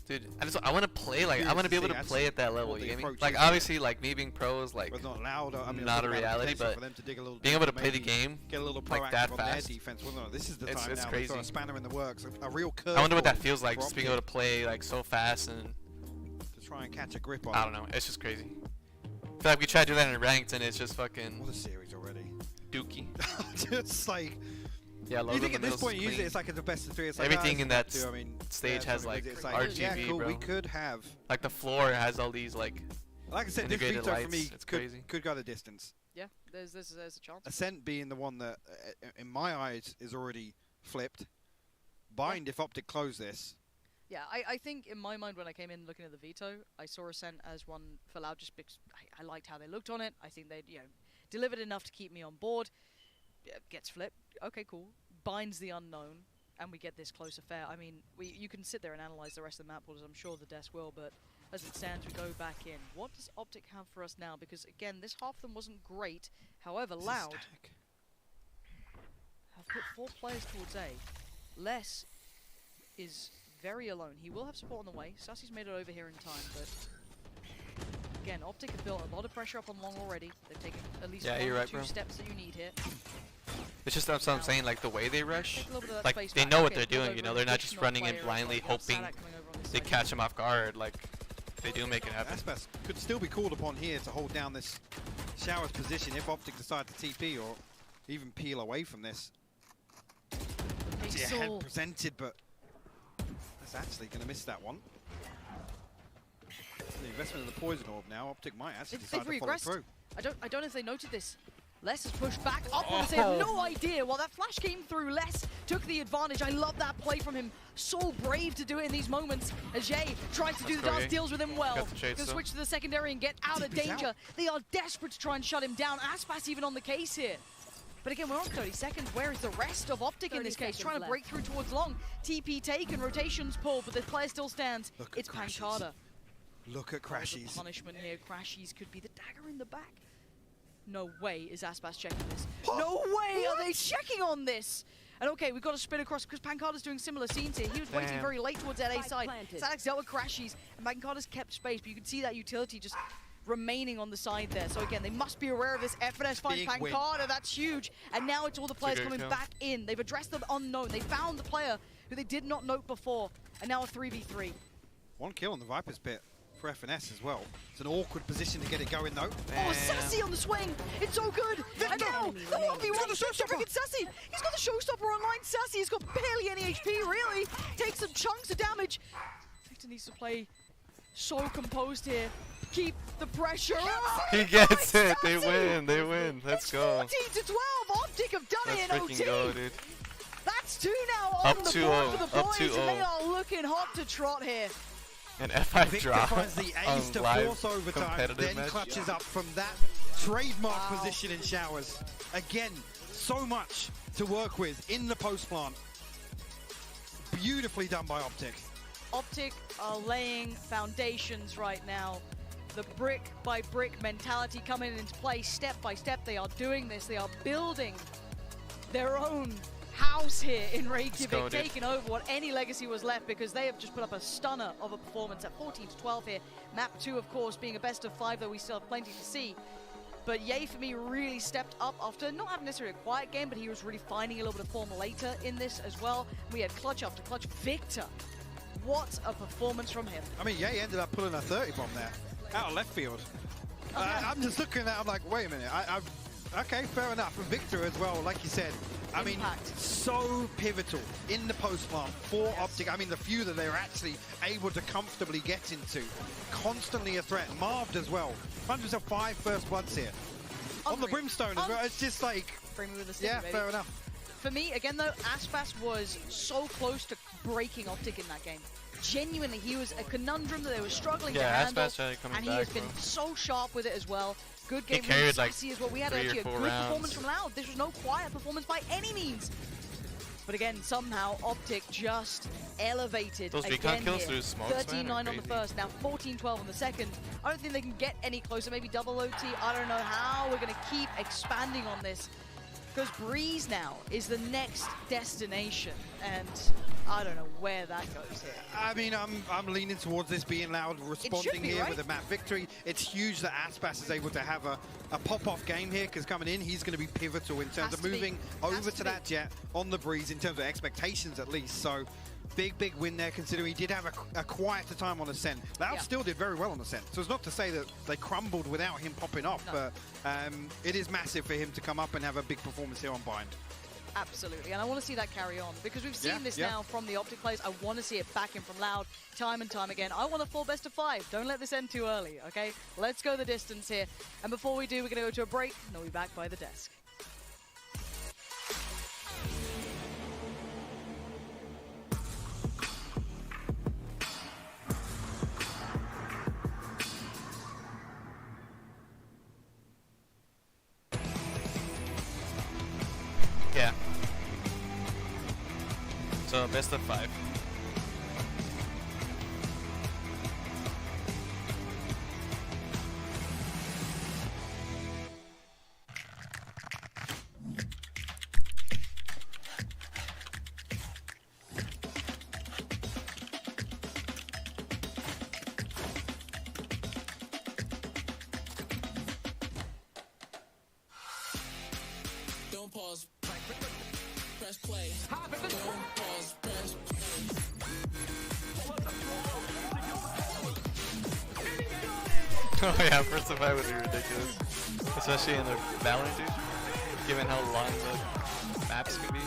Dude, I want to play like I want to be able to That's play at that level. what You the get me? approach Like is. obviously, like me being pro is like But not allowed. I mean, not I'm a talking about reality, potential but for them to dig a little being able to deeper, play the maybe game get a little like proactive that on fast. their defense. Well, no, this is the It's time now. They crazy. throw a spanner in the works. A real curve. I wonder what that feels like, just being able to play like so fast and to try and catch a grip on. I don't know. It's just crazy. I feel like we try to do that in ranked and it's just fucking What a series already. dookie. Just like. Yeah, You think at this point, usually it's like a best of 3. It's like, everything it's in that two. I mean, stage yeah, has something like it's RGB, yeah, cool. bro. We could have. Like the floor has all these like Like I said, this integrated veto for lights. me It's crazy. could go the distance. Yeah, there's a chance. Ascent being the one that, in my eyes, is already flipped. Bind if Optic close this. Yeah, I think in my mind when I came in looking at the veto, I saw Ascent as one for Loud just because I liked how they looked on it. I think they delivered enough to keep me on board. Gets flipped. Okay, cool. Binds the unknown, and we get this close affair. I mean, you can sit there and analyze the rest of the map board, as I'm sure the desk will, but as it stands, we go back in. What does Optic have for us now? Because again, this half of them wasn't great. However, Loud have put 4 players towards A. Les is very alone. He will have support on the way. Sassy's made it over here in time, but again, Optic have built a lot of pressure up on long already. They've taken at least Yeah, one you're or right, 2 bro. steps that you need here. It's just that's what I'm saying, like the way they rush, Take a little bit of that like space they back. know what Okay, they're pulled doing, over you know, an they're not just additional running in player, blindly like, hoping Sadak coming over on this they side. catch them off guard, like they do make it happen. Aspas could still be called upon here to hold down this Shower's position if Optic decide to TP or even peel away from this. Yeah, head Hazel. presented, but that's actually going to miss that one. The investment of the poison orb now. Optic might actually decide to follow regressed. through. I don't know if they noted this. Les has pushed back upwards. They have no idea. While that flash came through, Les took the advantage. I love that play from him. So brave to do it in these moments. As Jay tries to do the go, dance, Jay. deals with him well. Got the shades, Gonna though. switch to the secondary and get out of Deep is danger. out. They are desperate to try and shut him down. Aspas even on the case here. But again, we're on 30 seconds. Where is the rest of Optic in 30 this case? seconds Trying to left. break through towards long. TP taken, rotations pulled, but the player still stands. Look at It's Crashies. Pancada. Look at Oh, the Crashies. punishment here. Crashies could be the dagger in the back. No way is Aspas checking this. No way are they checking on this. And okay, we've got to spin across because Pancada's doing similar scenes here. He was waiting Damn. very late towards that A Spike side. planted. Sadak's dealt with Crashies, and Pancada's kept space, but you can see that utility just remaining on the side there. So again, they must be aware of this. FNS finds Big win. Pancada, that's huge. And now it's all the players good coming kill. back in. They've addressed the unknown. They found the player who they did not note before. And now a 3v3. One kill on the Viper's pit. for FNS as well. It's an awkward position to get it going though. Oh, Sassy on the swing! It's so good! And now, the 1v1 is freaking Sassy! He's got the showstopper online. Sassy has got barely any HP, really. Takes some chunks of damage. Victor needs to play so composed here. Keep the pressure up! He gets it. They Sassy! win. They win. Let's go. 14 to 12. Optic have done Let's it in freaking OT. go, dude. That's 2 now on Up the 2-0, board for the up boys, 2-0. and they are looking hot to trot here. An F5 Victor drop finds the ace on to live force overtime, competitive then match. clutches up from that trademark position in showers. Again, so much to work with in the post plant. Beautifully done by Optic. Optic are laying foundations right now. The brick by brick mentality coming into play step by step. They are doing this. They are building their own house here in Reykjavik, taking over what any legacy was left, because they have just put up a stunner of a performance at 14 to 12 here. Map 2, of course, being a best of 5, though we still have plenty to see. But Yay, for me, really stepped up after not having necessarily a quiet game, but he was really finding a little bit of form later in this as well. We had clutch after clutch. Victor, what a performance from him. I mean, Yay ended up pulling a 30 bomb there, out of left field. I'm just looking at it, I'm like, wait a minute, okay, fair enough. And Victor as well, like you said, I mean, so pivotal in the post plant for Optic. I mean, the few that they're actually able to comfortably get into. Constantly a threat. Marved as well. Finds himself 5 first bloods here. On the Brimstone as well. It's just like, Bring me with the stick, yeah, baby. fair enough. For me, again though, Aspas was so close to breaking Optic in that game. Genuinely, he was a conundrum that they were struggling to handle, Aspas started coming and he back, has been so sharp with it as well. Good game from carried, like, Sassy as well. We had 3 or actually a 4 good rounds. performance from Loud. This was no quiet performance by any means. But again, somehow Optic just elevated Those again recon kills here. through smokes, man, 13-9 are on the crazy. first, now 14-12 on the second. I don't think they can get any closer. Maybe double OT. I don't know how we're going to keep expanding on this, because Breeze now is the next destination, and I don't know where that goes here. I mean, I'm leaning towards this being Loud responding be, here right? with a map victory. It's huge that Aspas is able to have a pop-off game here, because coming in, he's going to be pivotal in terms of moving over to that jet on the Breeze, in terms of expectations at least. So big win there, considering he did have a quieter time on Ascent. Loud still did very well on Ascent, so it's not to say that they crumbled without him popping off, but it is massive for him to come up and have a big performance here on Bind. Absolutely, and I want to see that carry on, because we've seen this now from the Optic players. I want to see it back in from Loud time and time again. I want a full best of 5. Don't let this end too early, okay? Let's go the distance here. And before we do, we're going to go to a break, and we'll be back by the desk. Yeah. So best of 5. Don't pause. Press play. Don't pause. Press Oh yeah, first of 5 would be ridiculous. Especially in the Valorant, dude. Given how long the maps can be.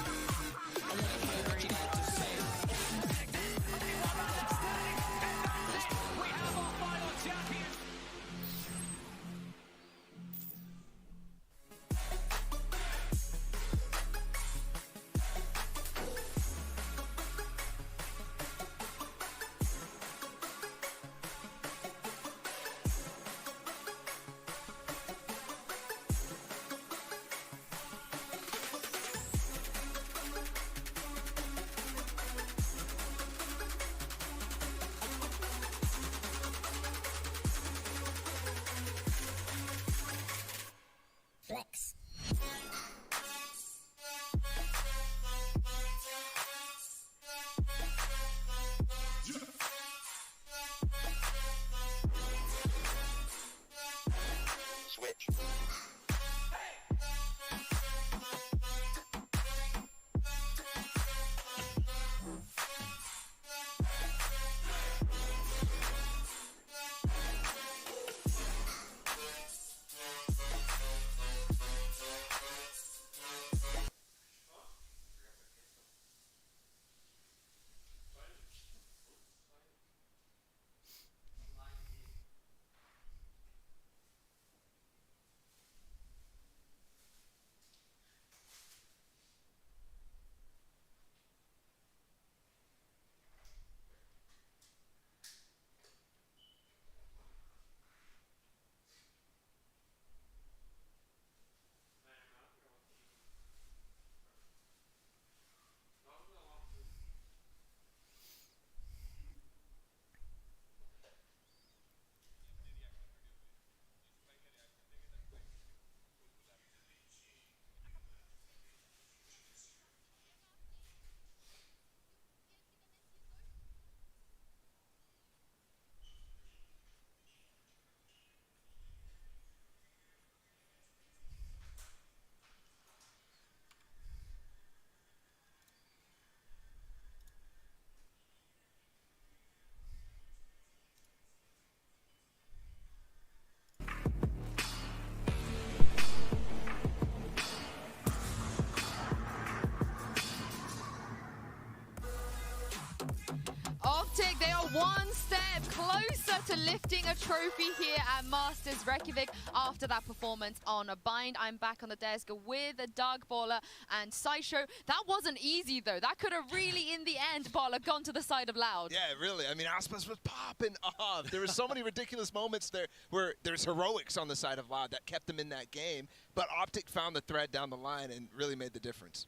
one step closer to lifting a trophy here at Masters Reykjavik after that performance on a bind. I'm back on the desk with Doug, Baller, and Sideshow. That wasn't easy, though. That could have really, in the end, Baller, gone to the side of Loud. Yeah, really. I mean, Aspas was popping off. There were so many ridiculous moments there where there's heroics on the side of Loud that kept them in that game, but Optic found the thread down the line and really made the difference.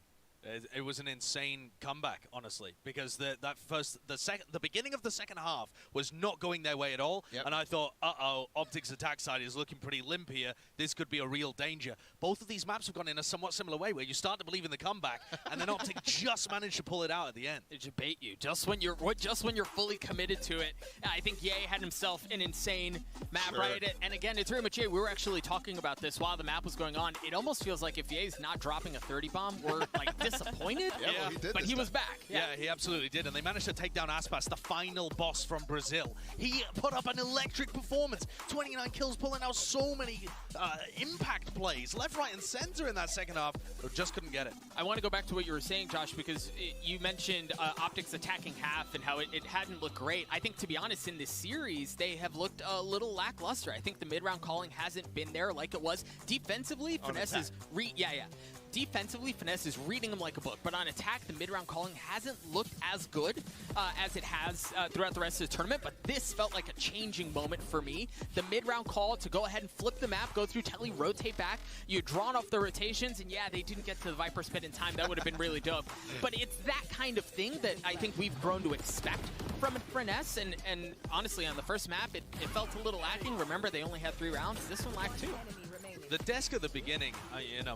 It was an insane comeback, honestly, because the beginning of the second half was not going their way at all, and I thought, uh-oh, Optic's attack side is looking pretty limp here. This could be a real danger. Both of these maps have gone in a somewhat similar way, where you start to believe in the comeback, and then Optic just managed to pull it out at the end. It should bait you just when you're fully committed to it. I think Ye had himself an insane map, right? And again, it's very much Ye. We were actually talking about this while the map was going on. It almost feels like if Ye's not dropping a 30 bomb, we're like disappointed. Well, but he was back. Yeah, he absolutely did. And they managed to take down Aspas, the final boss from Brazil. He put up an electric performance. 29 kills, pulling out so many impact plays, left, right, and center in that second half. But just couldn't get it. I want to go back to what you were saying, Josh, because you mentioned Optic's attacking half and how it hadn't looked great. I think, to be honest, in this series, they have looked a little lackluster. I think the mid-round calling hasn't been there like it was. Defensively, Finesse is Defensively, Finesse is reading them like a book, but on attack, the mid-round calling hasn't looked as good as it has throughout the rest of the tournament, but this felt like a changing moment for me. The mid-round call to go ahead and flip the map, go through telly, rotate back. You drawn off the rotations, and yeah, they didn't get to the Viper Spit in time. That would have been really dope. But it's that kind of thing that I think we've grown to expect from Finesse, and honestly, on the first map, it felt a little lacking. Remember, they only had 3 rounds. This one lacked 2. The desk at the beginning,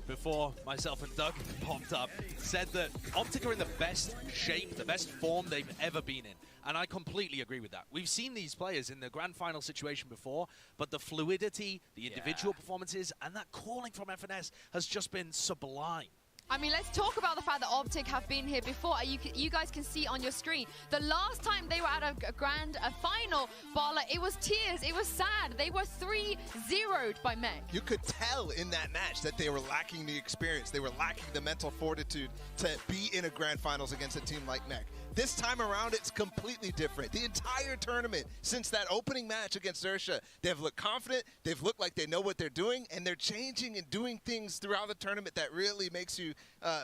before myself and Doug popped up, said that Optic are in the best shape, the best form they've ever been in. And I completely agree with that. We've seen these players in the grand final situation before, but the fluidity, the individual performances, and that calling from FNS has just been sublime. I mean, let's talk about the fact that Optic have been here before. You guys can see on your screen, the last time they were at a grand final, Baller, it was tears, it was sad. They were 3-0'd by Meg. You could tell in that match that they were lacking the experience. They were lacking the mental fortitude to be in a grand finals against a team like Meg. This time around, it's completely different. The entire tournament, since that opening match against Xtrfy, they've looked confident, they've looked like they know what they're doing, and they're changing and doing things throughout the tournament that really makes you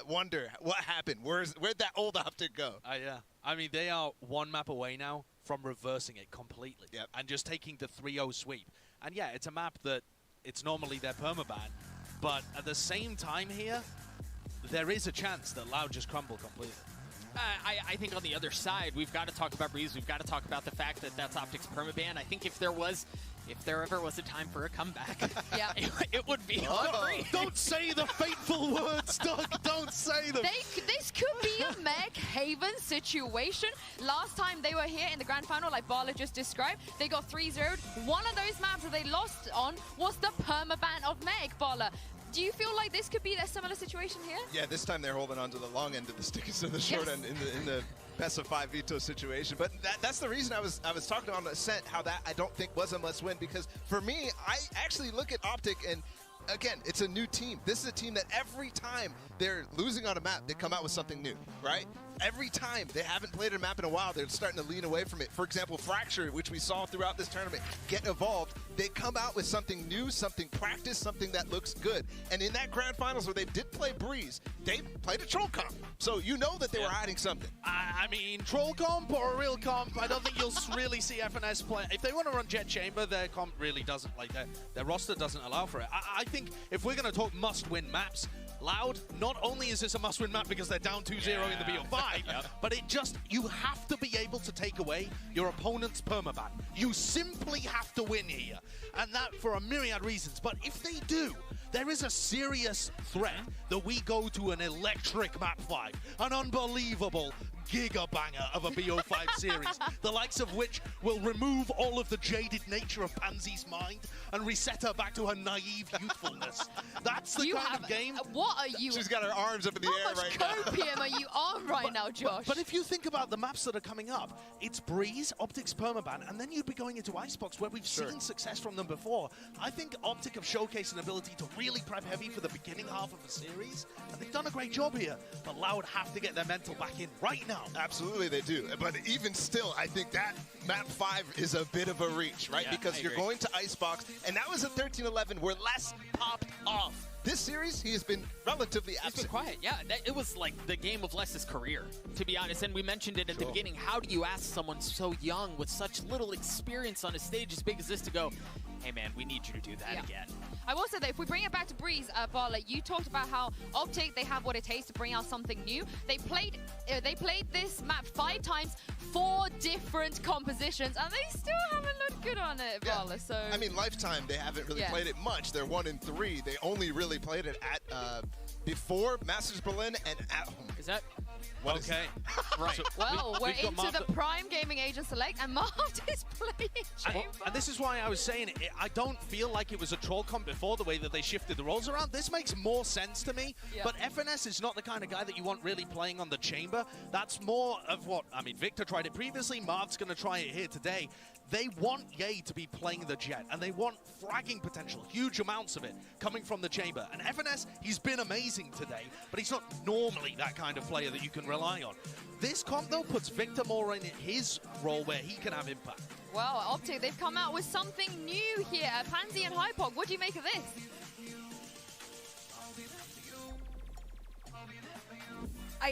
wonder what happened. Where'd that old Optic go? Yeah. I mean, they are one map away now from reversing it completely and just taking the 3-0 sweep. And yeah, it's a map that it's normally their permaban, but at the same time here, there is a chance that Loud just crumble completely. I think on the other side, we've got to talk about Breeze. We've got to talk about the fact that that's Optic's permaban. I think if there ever was a time for a comeback, it would be Breeze. Don't say the fateful words, Doug. Don't say them. This could be a Meg Haven situation. Last time they were here in the grand final, like Baller just described, they got 3-0'd. One of those maps that they lost on was the permaban of Meg, Baller. Do you feel like this could be a similar situation here? Yeah, this time they're holding on to the long end of the stick instead of the short end in the best of 5 veto situation. But that's the reason I was talking on Ascent, how that I don't think was a must win, because for me, I actually look at Optic and again, it's a new team. This is a team that every time they're losing on a map, they come out with something new, right? Every time they haven't played a map in a while, they're starting to lean away from it. For example, Fracture, which we saw throughout this tournament, get evolved. They come out with something new, something practiced, something that looks good. And in that grand finals where they did play Breeze, they played a troll comp. So you know that they were hiding something. I mean, troll comp or a real comp, I don't think you'll really see FNS play. If they want to run Jet Chamber, their comp really doesn't, like their roster doesn't allow for it. I think if we're going to talk must-win maps, Loud, not only is this a must-win map because they're down 2-0 in the BO5, but you have to be able to take away your opponent's permaban. You simply have to win here, and that for a myriad reasons. But if they do, there is a serious threat that we go to an electric map 5, an unbelievable giga-banger of a BO5 series, the likes of which will remove all of the jaded nature of Pansy's mind and reset her back to her naive youthfulness. That's the kind of game. What are you? She's got her arms up in the air right now. How much copium are you on right now, Josh? But if you think about the maps that are coming up, it's Breeze, Optic's permaban, and then you'd be going into Icebox, where we've seen success from them before. I think Optic have showcased an ability to really prep heavy for the beginning half of the series, and they've done a great job here. But Loud have to get their mental back in right now. Absolutely they do. But even still, I think that map 5 is a bit of a reach, right? Yeah, because I you're agree. going to Icebox, and that was a 13-11 where Les popped off. This series, he has been relatively He's been absent. quiet, yeah. It was like the game of Les's career, to be honest. And we mentioned it at the beginning. How do you ask someone so young with such little experience on a stage as big as this to go, hey man, we need you to do that again? I will say that if we bring it back to Breeze, Bala, you talked about how Optic, they have what it takes to bring out something new. They played this map 5 times, 4 different compositions, and they still haven't looked good on it, Bala. So I mean, Lifetime, they haven't really played it much. They're 1-3. They only really played it at before Masters Berlin and at home. Is that? What is Okay. Right. well, we're we've got into Marv the Prime Gaming Agent Select, and Marv is playing Chamber. And this is why I was saying I don't feel like it was a troll comp before, the way that they shifted the roles around. This makes more sense to me. Yeah. But FNS is not the kind of guy that you want really playing on the chamber. That's more of what, I mean, Victor tried it previously. Marv's going to try it here today. They want Ye to be playing the Jet, and they want fragging potential, huge amounts of it, coming from the chamber. And FNS, he's been amazing today, but he's not normally that kind of player that you can rely on. This comp, though, puts Victor more in his role where he can have impact. Well, Optic, they've come out with something new here. Pansy and Hypog, what do you make of this?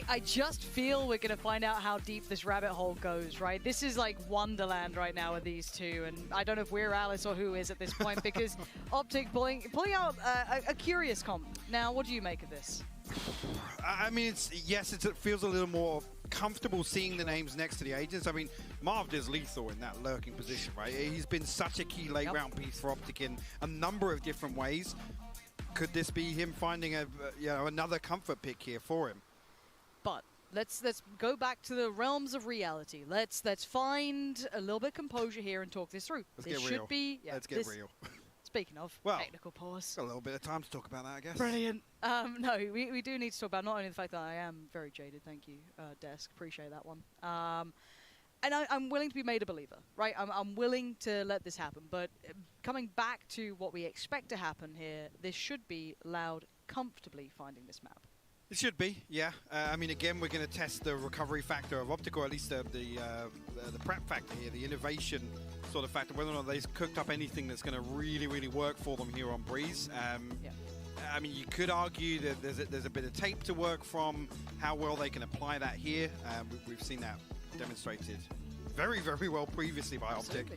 I just feel we're going to find out how deep this rabbit hole goes, right? This is like Wonderland right now with these two, and I don't know if we're Alice or who is at this point, because Optic pulling out a curious comp. Now, what do you make of this? I mean, it feels a little more comfortable seeing the names next to the agents. I mean, Marv is lethal in that lurking position, right? He's been such a key late round piece for Optic in a number of different ways. Could this be him finding another comfort pick here for him? But let's go back to the realms of reality. Let's find a little bit of composure here and talk this through. Let's this get should real. be Let's get real. Speaking of technical pause. Got a little bit of time to talk about that, I guess. Brilliant. No, we do need to talk about not only the fact that I am very jaded, thank you, Desk, appreciate that one. And I'm willing to be made a believer, right? I'm willing to let this happen, but coming back to what we expect to happen here, this should be Loud comfortably finding this map. It should be, yeah. I mean, again, we're going to test the recovery factor of Optic, or at least the prep factor here, the innovation sort of factor, whether or not they've cooked up anything that's going to really, really work for them here on Breeze. I mean, you could argue that there's a bit of tape to work from, how well they can apply that here. We've seen that demonstrated very, very well previously by Optic.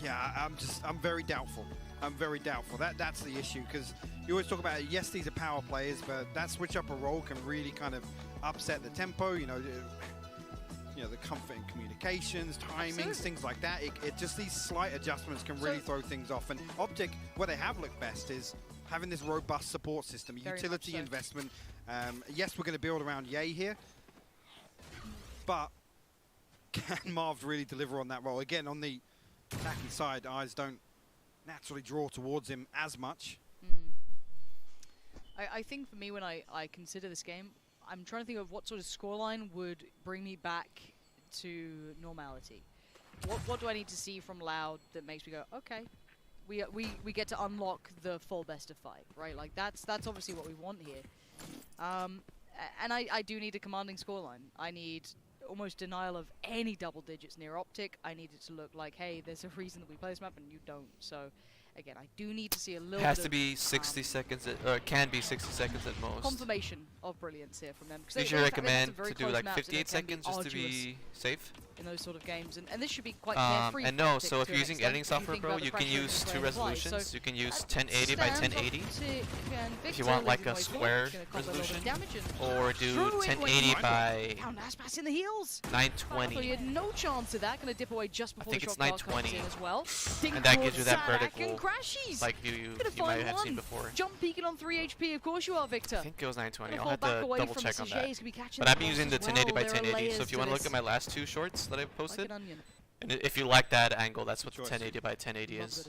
Yeah, I'm very doubtful. I'm very doubtful. That's the issue, because you always talk about, yes, these are power players, but that switch up a role can really kind of upset the tempo, you know, the comfort in communications, timings, things like that. It just, these slight adjustments can really throw things off. And Optic, where they have looked best is having this robust support system, utility investment. Yes, we're going to build around Ye here, but can Marv really deliver on that role? Again, on the attacking side, eyes don't naturally draw towards him as much. I think for me, when I consider this game, I'm trying to think of what sort of scoreline would bring me back to normality. What do I need to see from Loud that makes me go, okay, we get to unlock the full best of 5, right? Like that's obviously what we want here. And I do need a commanding scoreline. I need almost denial of any double digits near Optic. I need it to look like, hey, there's a reason that we play this map and you don't. So again, I do need to see a little bit has to be 60 seconds, or can be 60 seconds at most. confirmation of brilliance here from them. You should recommend to do like 58 seconds just to be safe. In those sort of games, and this should be quite carefree. And no, so if you're using editing software pro, you can use 2 resolutions. So you can use 1080 by 1080 if you want like a square resolution, or do 1080 by in the heels. 920. You had no chance of that. Going to dip away just before I think the it's shot clock comes 920, in as well. and that gives you that vertical, crashes. like you might have seen before. Jump peeking on 3 HP. Of course you are, Victor. I think it was 920. I'll have to double check on that. But But I've been using the 1080 by 1080, so if you want to look at my last 2 shorts that I've posted, like an onion. and if you like that angle, that's what the 1080 by 1080 is.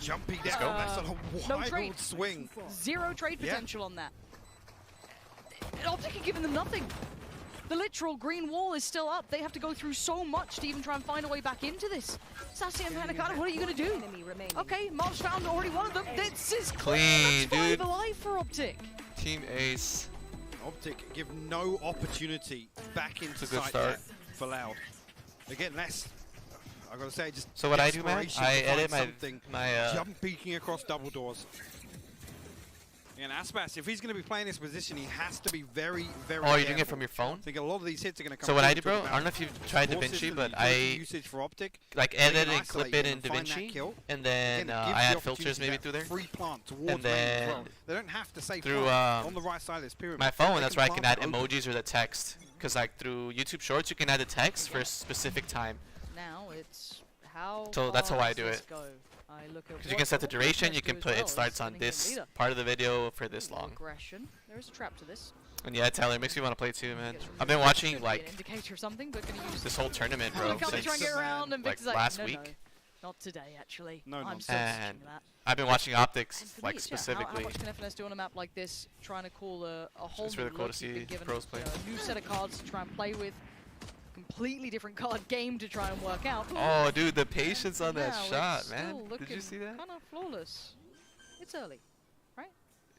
Jumping Let's down, go. that's on a wild swing. 0 trade potential on that. And Optic are giving them nothing. The literal green wall is still up. They have to go through so much to even try and find a way back into this. Sassy and Panakata, what are you going to do? Okay, Mobs found already one of them. This is clean, dude. Alive for Optic. Team Ace. Optic give no opportunity back into a good sight start for Loud. Again, less. I gotta say, just so what I do, man, I edit my jump peeking across double doors. And Aspas, if he's going to be playing this position, he has to be very, very Oh, you're doing it from your phone? I think a lot of these hits are going to come. So what I do, bro, I don't know if you've tried DaVinci, but I usage for Optic, like edit and clip it in DaVinci, and then I add filters maybe through there. Free plant towards and then they don't have to say through on the right side of this pyramid. My phone, that's where I can add emojis or the text. Because like through YouTube Shorts, you can add the text for a specific time. Now it's how. So that's how I do it. Because you can set the duration, you can put it starts on this part of the video for this long. Aggression. There is a trap to this. And yeah, Tyler, it makes me want to play too, man. I've been watching like indicator or something, but this whole tournament, bro, since like last week. Not today, actually. No, I'm so and that. I've been watching Optics like specifically. How much can FNS do on a map like this, trying to call a whole it's really cool to see pros play. A new set of cards to try and play with. Completely different card game to try and work out. Oh, dude, the patience on that shot, man. Did you see that? Kind of flawless. It's early, right?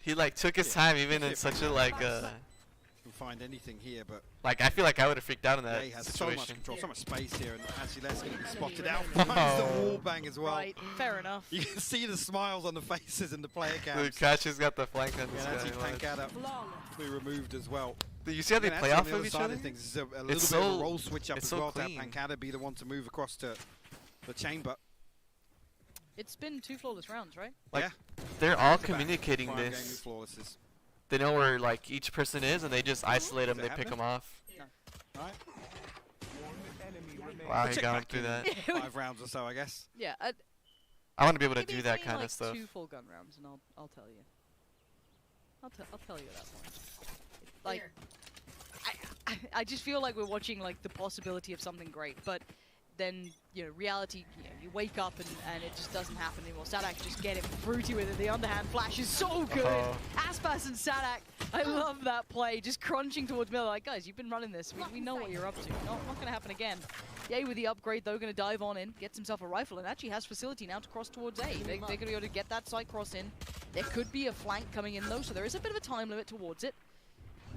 He like took his time, even in such a like. Can find anything here, but like I feel like I would have freaked out in that he has situation. So much control, so much space here, and actually that's going to be spotted out. Finds the wall bang as well. Right, fair enough. You can see the smiles on the faces in the player cams. Dude, Kachi's got the flank on this guy. Pancada be removed as well. You see how they play off of each other? It's a little bit of a roll switch up as well to have Pancada be the one to move across to the chamber. It's been 2 flawless rounds, right? Like, yeah. They're all communicating this. They know where like each person is, and they just isolate them. They pick them off. No. Right. Wow, he got him through that. 5 rounds or so, I guess. Yeah. I want to be able to do that kind of stuff. 2 full gun rounds, and I'll tell you. I'll tell you at that point. Like, I just feel like we're watching like the possibility of something great, but then reality, you wake up and it just doesn't happen anymore. Sadak just getting fruity with it. The underhand flash is so good. Aspas and Sadak, I love that play. Just crunching towards middle, like guys, you've been running this. We know what you're up to. Not gonna happen again. Yay with the upgrade though, gonna dive on in, gets himself a rifle, and actually has facility now to cross towards A. They're gonna be able to get that side cross in. There could be a flank coming in though, so there is a bit of a time limit towards it.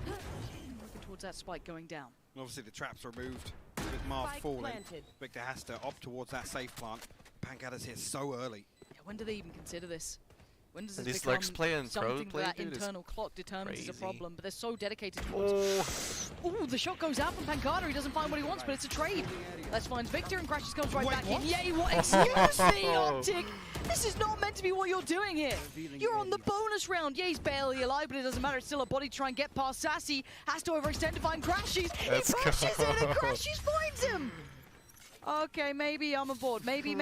Looking towards that spike going down. Obviously the trap's removed with Marv falling. Victor has to opt towards that safe plant. Pancada's here so early. Yeah, when do they even consider this? When does this these become Lurks play and something pro that internal clock determines is a problem? But they're so dedicated towards. Oh, the shot goes out from Pancada. He doesn't find what he wants, but it's a trade. Let's find Victor, and Crashes comes right back in. Yay! What? Excuse me, Optic. This is not meant to be what you're doing here. You're on the bonus round. Yeah, he's barely alive, but it doesn't matter. It's still a body to try and get past Sassy. Has to overextend to find Crashes. He pushes in, and Crashes finds him. Okay, maybe I'm aboard. Maybe.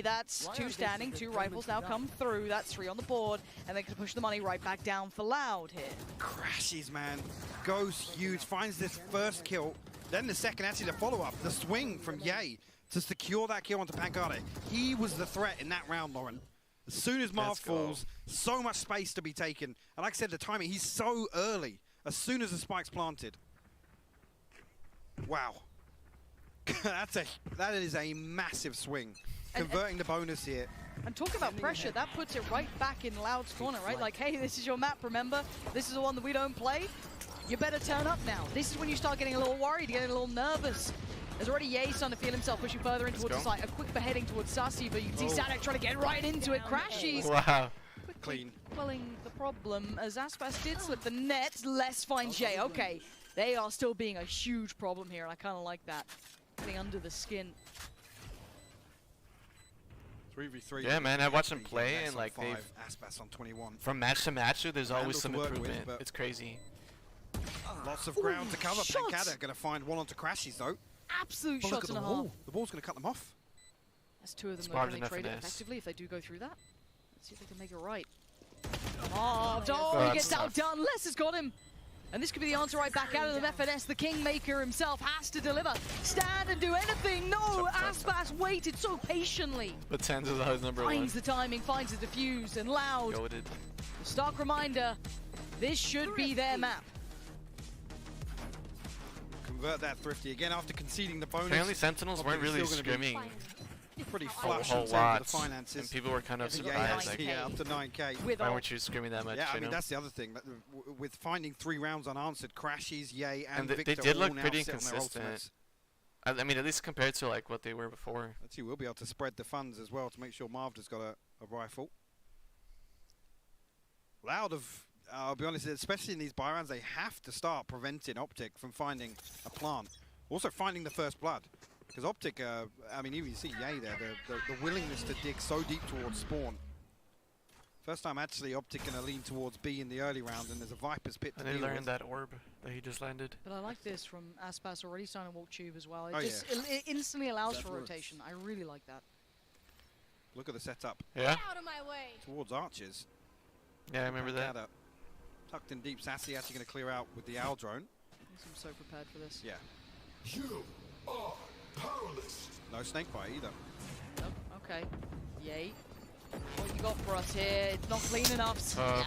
That's 2 standing, 2 rifles now come through. That's 3 on the board, and they can push the money right back down for Loud here. Crashes, man. Goes huge, finds this first kill. Then the second, actually the follow-up, the swing from Ye to secure that kill onto Pancada. He was the threat in that round, Lauren. As soon as Marv falls, so much space to be taken. And like I said, the timing, he's so early. As soon as the spike's planted. Wow. that is a massive swing. Converting the bonus here. And talking about pressure, that puts it right back in Loud's corner, right? Like, hey, this is your map, remember? This is the one that we don't play. You better turn up now. This is when you start getting a little worried, getting a little nervous. There's already Ye starting to feel himself pushing further in towards the site. A quick beheading towards Sassy, but you can see Sadak trying to get right into it. Crashes. Wow. Clean. Quelling the problem as Aspas did slip the net. Les finds Ye. Okay, they are still being a huge problem here, and I kind of like that. Getting under the skin. 3v3. Yeah, man, I watched them play, and like they've Aspas on 21. From match to match, there's always some improvement. It's crazy. Lots of ground to cover. Pancada going to find one onto Crashes though. Absolute shots and a half. The ball's going to cut them off. That's 2 of them that really trade it effectively if they do go through that. Let's see if they can make it right. Oh, he gets outdone. Les has got him. And this could be the answer right back out of the FNS. The Kingmaker himself has to deliver. Stand and do anything. No, Aspas waited so patiently. But Tens is always number 1. Finds the timing, finds the defuse, and Loud. Goated. Stark reminder, this should be their map. convert that Thrifty again after conceding the bonus. Apparently Sentinels weren't really scrimming pretty a flush whole in terms lot, of the finances. and people were kind of Yeah, surprised. Like, yeah, up to 9K. why weren't you scrimming that much? Yeah, I you mean, know? that's the other thing. With finding 3 rounds unanswered, Crashies, Yay, and they Victor did all look now pretty sit on their consistent. ultimates. I mean, at least compared to like what they were before. Actually, we'll be able to spread the funds as well to make sure Marvda's got a rifle. Loud I'll be honest, especially in these buy rounds, they have to start preventing Optic from finding a plant. Also finding the first blood. Because Optic, I mean, even you see Yay there, the willingness to dig so deep towards spawn. First time actually Optic going to lean towards B in the early round, and there's a Viper's pit to And they deal learned with. that orb that he just landed. But I like this from Aspas already starting to walk tube as well. It Oh, just it instantly allows for rotation. I really like that. Look at the setup. Yeah? Out of my way. Towards archers. Yeah, I remember that. Blackadder tucked in deep. Sassy actually going to clear out with the owl drone. I'm so prepared for this. Yeah. You are powerless. No snake bite either. Nope. Okay. Yay. What you got for us here? It's not clean enough. Yeah.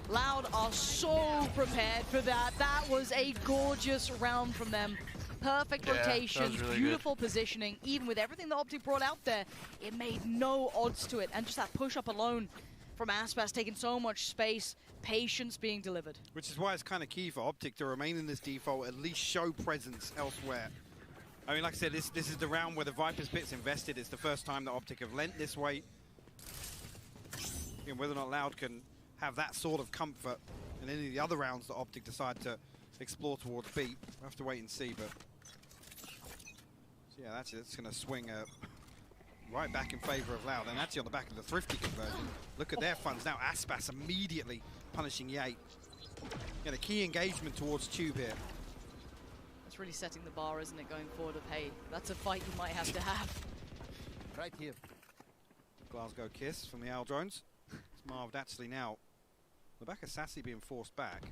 Loud are so prepared for that. That was a gorgeous round from them. Perfect rotation, really beautiful positioning. Even with everything that Optic brought out there, it made no odds to it. And just that push-up alone from Aspas taking so much space, patience being delivered. Which is why it's kind of key for Optic to remain in this default, at least show presence elsewhere. I mean, like I said, this is the round where the Viper's Pit's invested. It's the first time that Optic have lent this way. And whether or not Loud can have that sort of comfort in any of the other rounds that Optic decide to explore towards B, we'll have to wait and see. But so yeah, that's going to swing right back in favor of Loud, and actually on the back of the Thrifty conversion. Look at their funds now. Aspas immediately punishing Yay. Get a key engagement towards Tube here. It's really setting the bar, isn't it, going forward of, hey, that's a fight you might have to have. Right here. Glasgow kiss from the Owl drones. It's Marved actually now. The back of Sassy being forced back.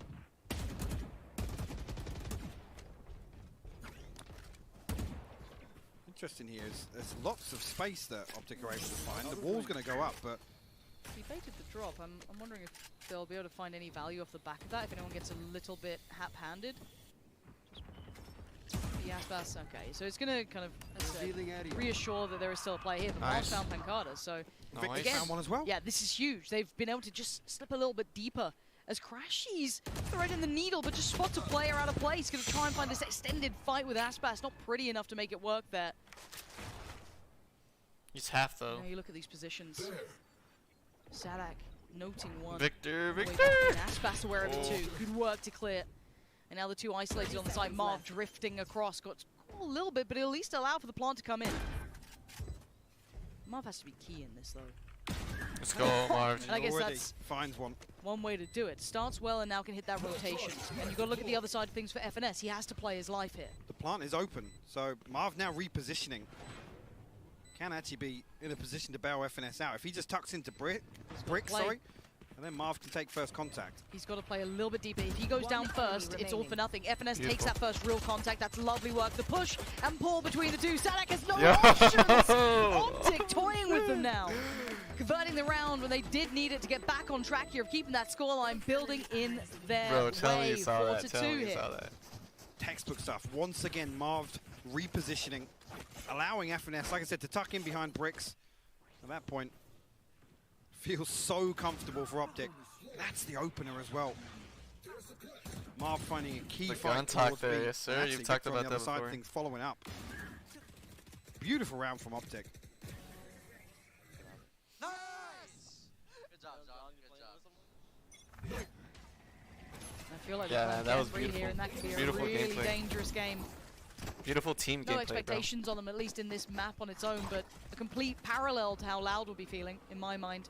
Interesting here is there's lots of space that Optic are able to find. The wall's going to go up, but He baited the drop. I'm wondering if they'll be able to find any value off the back of that, if anyone gets a little bit hap-handed. The Aspas, okay. So it's going to kind of reassure that there is still a play here. But Mars found Pancada, so Victor again, found one as well. yeah, this is huge. They've been able to just slip a little bit deeper as Crashies threading the needle, but just spots a player out of place. Going to try and find this extended fight with Aspas. Not pretty enough to make it work there. He's half though. Now you look at these positions. Sadak noting one. Victor. Aspas aware of it too. Good work to clear. And now the two isolated on the side. Marv drifting across. Got a little bit, but it'll at least allow for the plant to come in. Marv has to be key in this though. Let's go, Marv. And I guess Already that's finds one way to do it. Starts well and now can hit that rotation. And you've got to look at the other side of things for FNS. He has to play his life here. The plant is open, so Marv now repositioning. Can actually be in a position to bail FNS out. If he just tucks into brick, sorry, and then Marv can take first contact. He's got to play a little bit deeper. If he goes down first, it's all for nothing. FNS takes that first real contact. That's lovely work. The push and pull between the two. Sadak has no options. Optic toying with them now. Converting the round when they did need it to get back on track here of keeping that scoreline building in their Bro, tell me you way. saw that. 4-2 Tell me you here. saw that. Textbook stuff. Once again, Marv repositioning, allowing FNS, like I said, to tuck in behind bricks. At that point, feels so comfortable for Optic. That's the opener as well. Marv finding a key The fight gun talk towards there, B. yes, sir. And You've actually talked Victor on about the that other side, before. things following up. Beautiful round from Optic. I feel like Yeah, we're that was playing beautiful. here, and that could be Beautiful a really gameplay. dangerous game. Beautiful team No gameplay, expectations on them, at least in this map on its own, but a complete parallel to how Loud will be feeling, in my mind.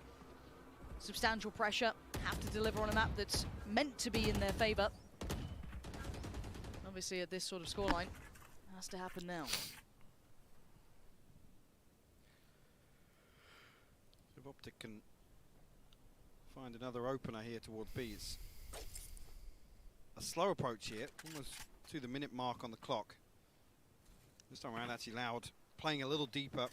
Substantial pressure, have to deliver on a map that's meant to be in their favor. Obviously, at this sort of scoreline, has to happen now. If Optic can find another opener here towards B, it's a slow approach here, almost to the minute mark on the clock. This time around, actually Loud, playing a little deeper.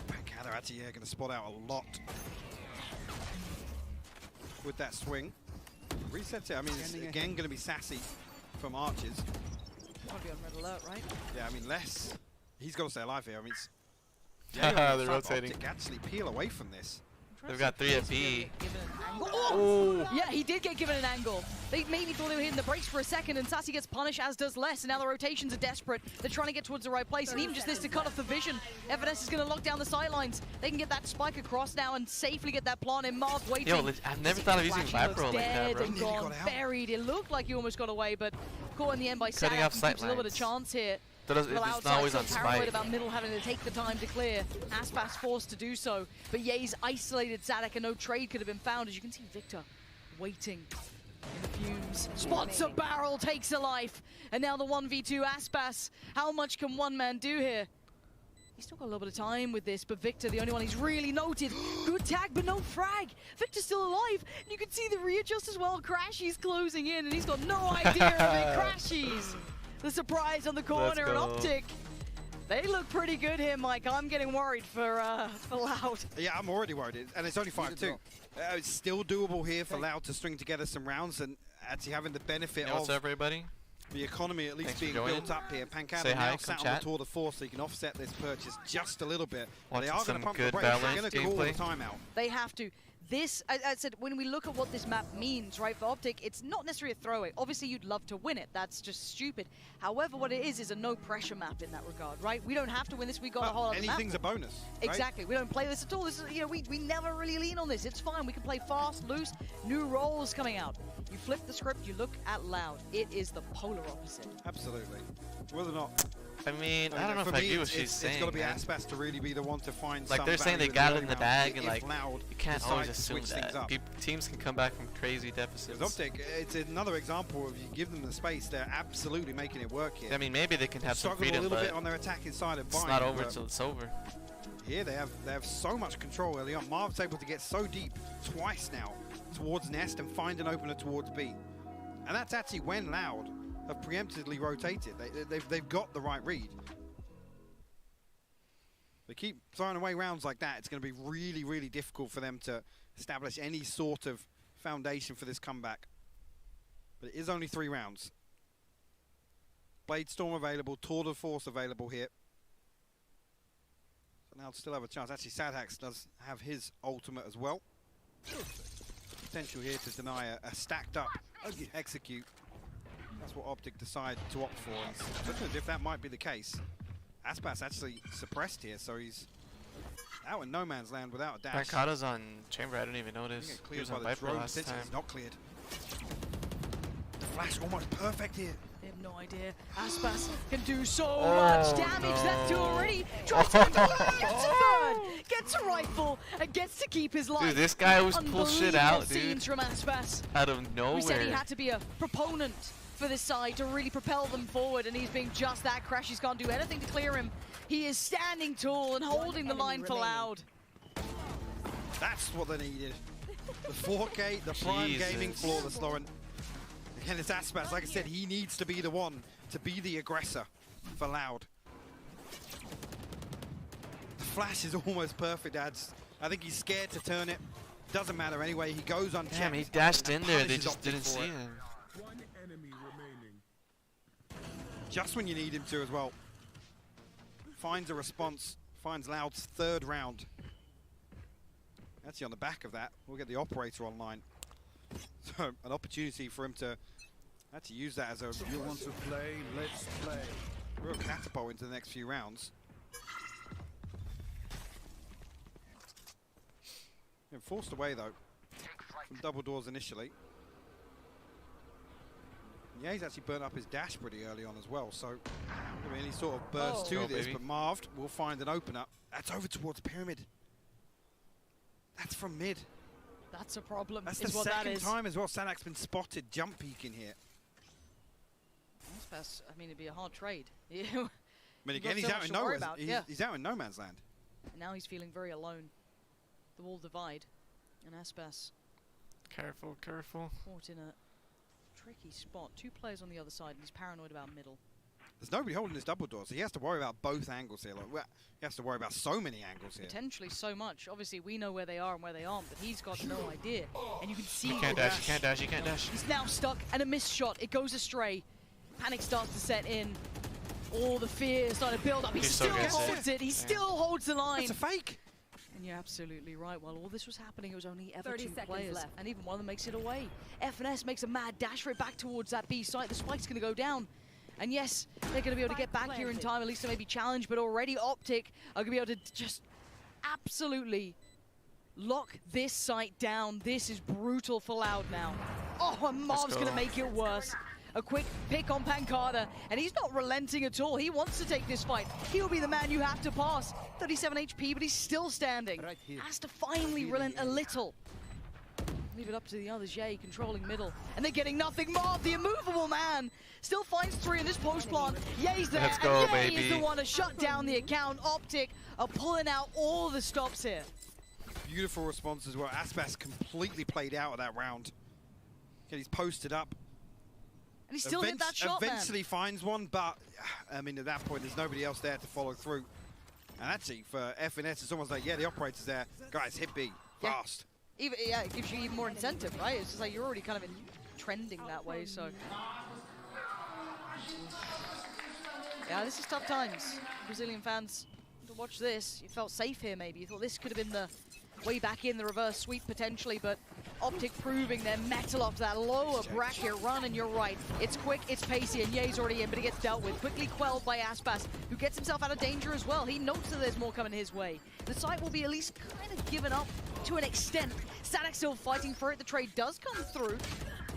Backhander actually going to spot out a lot with that swing. Resets it. I mean, it's again going to be sassy from Archers. Might be on red alert, right? Yeah, I mean, less. He's got to stay alive here. I mean, it's... They're rotating. Optic actually peel away from this. They've got 3 at B. Oh! Yeah, he did get given an angle. They maybe thought they were hitting the brakes for a second, and Sassy gets punished, as does Less. And now the rotations are desperate. They're trying to get towards the right place, and even just this to cut off the vision. FNS is going to lock down the sidelines. They can get that spike across now and safely get that plant in. Marv waiting. Yo, I've never thought of using Vibro like that, bro. And gone, buried. It looked like he almost got away, but caught in the end by Cutting Sadak. off sight Keeps a little bit of chance here. It's not always on paranoid spike. about middle having to take the time to clear. Aspas forced to do so, but Ye's isolated Zadok and no trade could have been found. As you can see, Victor waiting in the fumes. Spots a barrel, takes a life, and now the 1v2 Aspas. How much can one man do here? He's still got a little bit of time with this, but Victor, the only one he's really noted. Good tag, but no frag. Victor's still alive, and you can see the readjust as well. Crashy's closing in, and he's got no idea of it. Crashies. The surprise on the corner, and Optic. They look pretty good here, Mike. I'm getting worried for Loud. Yeah, I'm already worried, and it's only 5-2. It's still doable here for Loud to string together some rounds and actually having the benefit of what's up, everybody? The economy at least being built up here. Pancada now sat on the tour de force, so you can offset this purchase just a little bit. They are going to pump the brakes. They're going to call the timeout. They have to. This, I said, when we look at what this map means, right, for Optic, it's not necessarily a throwaway. Obviously, you'd love to win it. That's just stupid. However, what it is a no-pressure map in that regard, right? We don't have to win this. We got a whole other map. Anything's a bonus, right? Exactly. We don't play this at all. This is, you know, we never really lean on this. It's fine. We can play fast, loose, new roles coming out. You flip the script, you look at Loud. It is the polar opposite. Absolutely. Whether or not... I mean, I don't know if I agree what she's saying. It's got to be Aspas to really be the one to find like some they're saying they value got in it in the round bag, and if like Loud you can't always decide to assume switch things that. up. Teams can come back from crazy deficits. With Optic, it's another example of you give them the space, they're absolutely making it work here. I mean, maybe they can have some freedom, a little but bit on their attacking side of it's not over until it's over. Here they have so much control early on. Marv's able to get so deep twice now towards Nest and find an opener towards B. And that's actually when Loud have preemptively rotated. They've got the right read. They keep throwing away rounds like that, it's going to be really, really difficult for them to establish any sort of foundation for this comeback. But it is only 3 rounds. Blade Storm available, Tour de Force available here. So now still have a chance. Actually, Sadhax does have his ultimate as well. Potential here to deny a stacked up execute. That's what Optic decide to opt for. And looking as if that might be the case. Aspas actually suppressed here, so he's out in no man's land without a dash. Pancada's on Chamber, I didn't even notice. He was on Viper last time. It's not cleared. The flash almost perfect here. They have no idea. Aspas can do so much damage. No. That's 2 already. Tries to gets a third. Gets a rifle and gets to keep his life. Dude, this guy was pull shit out, dude. Scenes from Aspas. Out of nowhere. We said he had to be a proponent for this side to really propel them forward, and he's being just that. Crashies can't do anything to clear him. He is standing tall and holding the line for Loud. That's what they needed. The 4K, the prime gaming flawless, Lauren. Again, it's Aspas. Like I said, he needs to be the one to be the aggressor for Loud. The flash is almost perfect, Ads. I think he's scared to turn it. Doesn't matter anyway. He goes unchecked. Damn, he dashed in there. They just didn't see him. Just when you need him to as well. Finds a response, finds Loud's 3rd round. Actually on the back of that, we'll get the operator online. So an opportunity for him to actually use that as a You want to play? Let's play. real catapult into the next few rounds. Been forced away though from double doors initially. Yeah, he's actually burnt up his dash pretty early on as well, so I mean, any sort of burst to this, but Marv will find an opener. That's over towards Pyramid. That's from mid. That's a problem. That's the second time as well Sadak's been spotted jump peeking here. Aspas, I mean, it'd be a hard trade. I mean, again, he's out in nowhere. He's out in no man's land. And now he's feeling very alone. The wall divide, and Aspas. Careful, careful. Caught in a tricky spot. 2 players on the other side, and he's paranoid about middle. There's nobody holding this double door, so he has to worry about both angles here. Like, well, he has to worry about so many angles here. Potentially so much. Obviously, we know where they are and where they aren't, but he's got no idea. And you can see You can't dash, you can't dash, you can't dash. he's now stuck, and a missed shot. It goes astray. Panic starts to set in. All the fear starting to build up. He He's still so good, holds it. He still holds the line. It's a fake. And you're absolutely right. While all this was happening, it was only ever 30 two seconds players. left. And even one of them makes it away. FNS makes a mad dash for it back towards that B site. The spike's going to go down. And yes, they're going to be able to get back here in time, at least to maybe challenge. But already Optic are going to be able to just absolutely lock this site down. This is brutal for Loud now. Oh, and Mob's going to make it worse. A quick pick on Pancada, and he's not relenting at all. He wants to take this fight. He'll be the man you have to pass. 37 HP, but he's still standing. Right here. Has to finally relent a little. Leave it up to the others. Jay controlling middle, and they're getting nothing. Mob, the immovable man, still finds 3 in this post plant. Ye's there, Let's go, and Ye is baby. the one to shut down the account. Optic are pulling out all the stops here. Beautiful response as well. Aspas completely played out of that round. Okay, he's posted up. And he still hit that shot, Eventually finds one, but I mean, at that point, there's nobody else there to follow through. And actually, for FNS, it's almost like, yeah, the operator's there. Guys, hit B, fast. Even, yeah, it gives you even more incentive, right? It's just like you're already kind of trending that way, so. Yeah, this is tough times. Brazilian fans, to watch this, you felt safe here maybe. You thought this could have been the way back in, the reverse sweep potentially, but Optic proving their metal off that lower bracket run, and you're right. It's quick, it's pacey, and Ye's already in, but it gets dealt with. Quickly quelled by Aspas, who gets himself out of danger as well. He notes that there's more coming his way. The site will be at least kind of given up to an extent. Static still fighting for it. The trade does come through,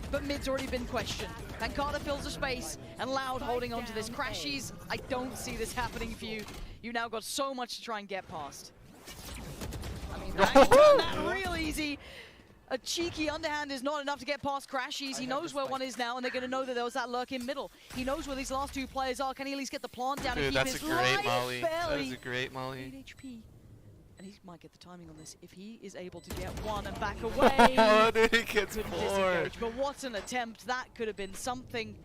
but mid's already been questioned. Pancada fills the space, and Loud holding on to this. Crashies, I don't see this happening for you. You now got so much to try and get past. I mean, that real easy. A cheeky underhand is not enough to get past Crashies. He knows where one is now, and they're going to know that there was that lurk in middle. He knows where these last 2 players are. Can he at least get the plant down and Dude, keep that's his a great life molly. That barely is a great molly. 8 HP. And he might get the timing on this if he is able to get one and back away. Oh, dude, he gets Couldn't 4. disengage, but what an attempt. That could have been something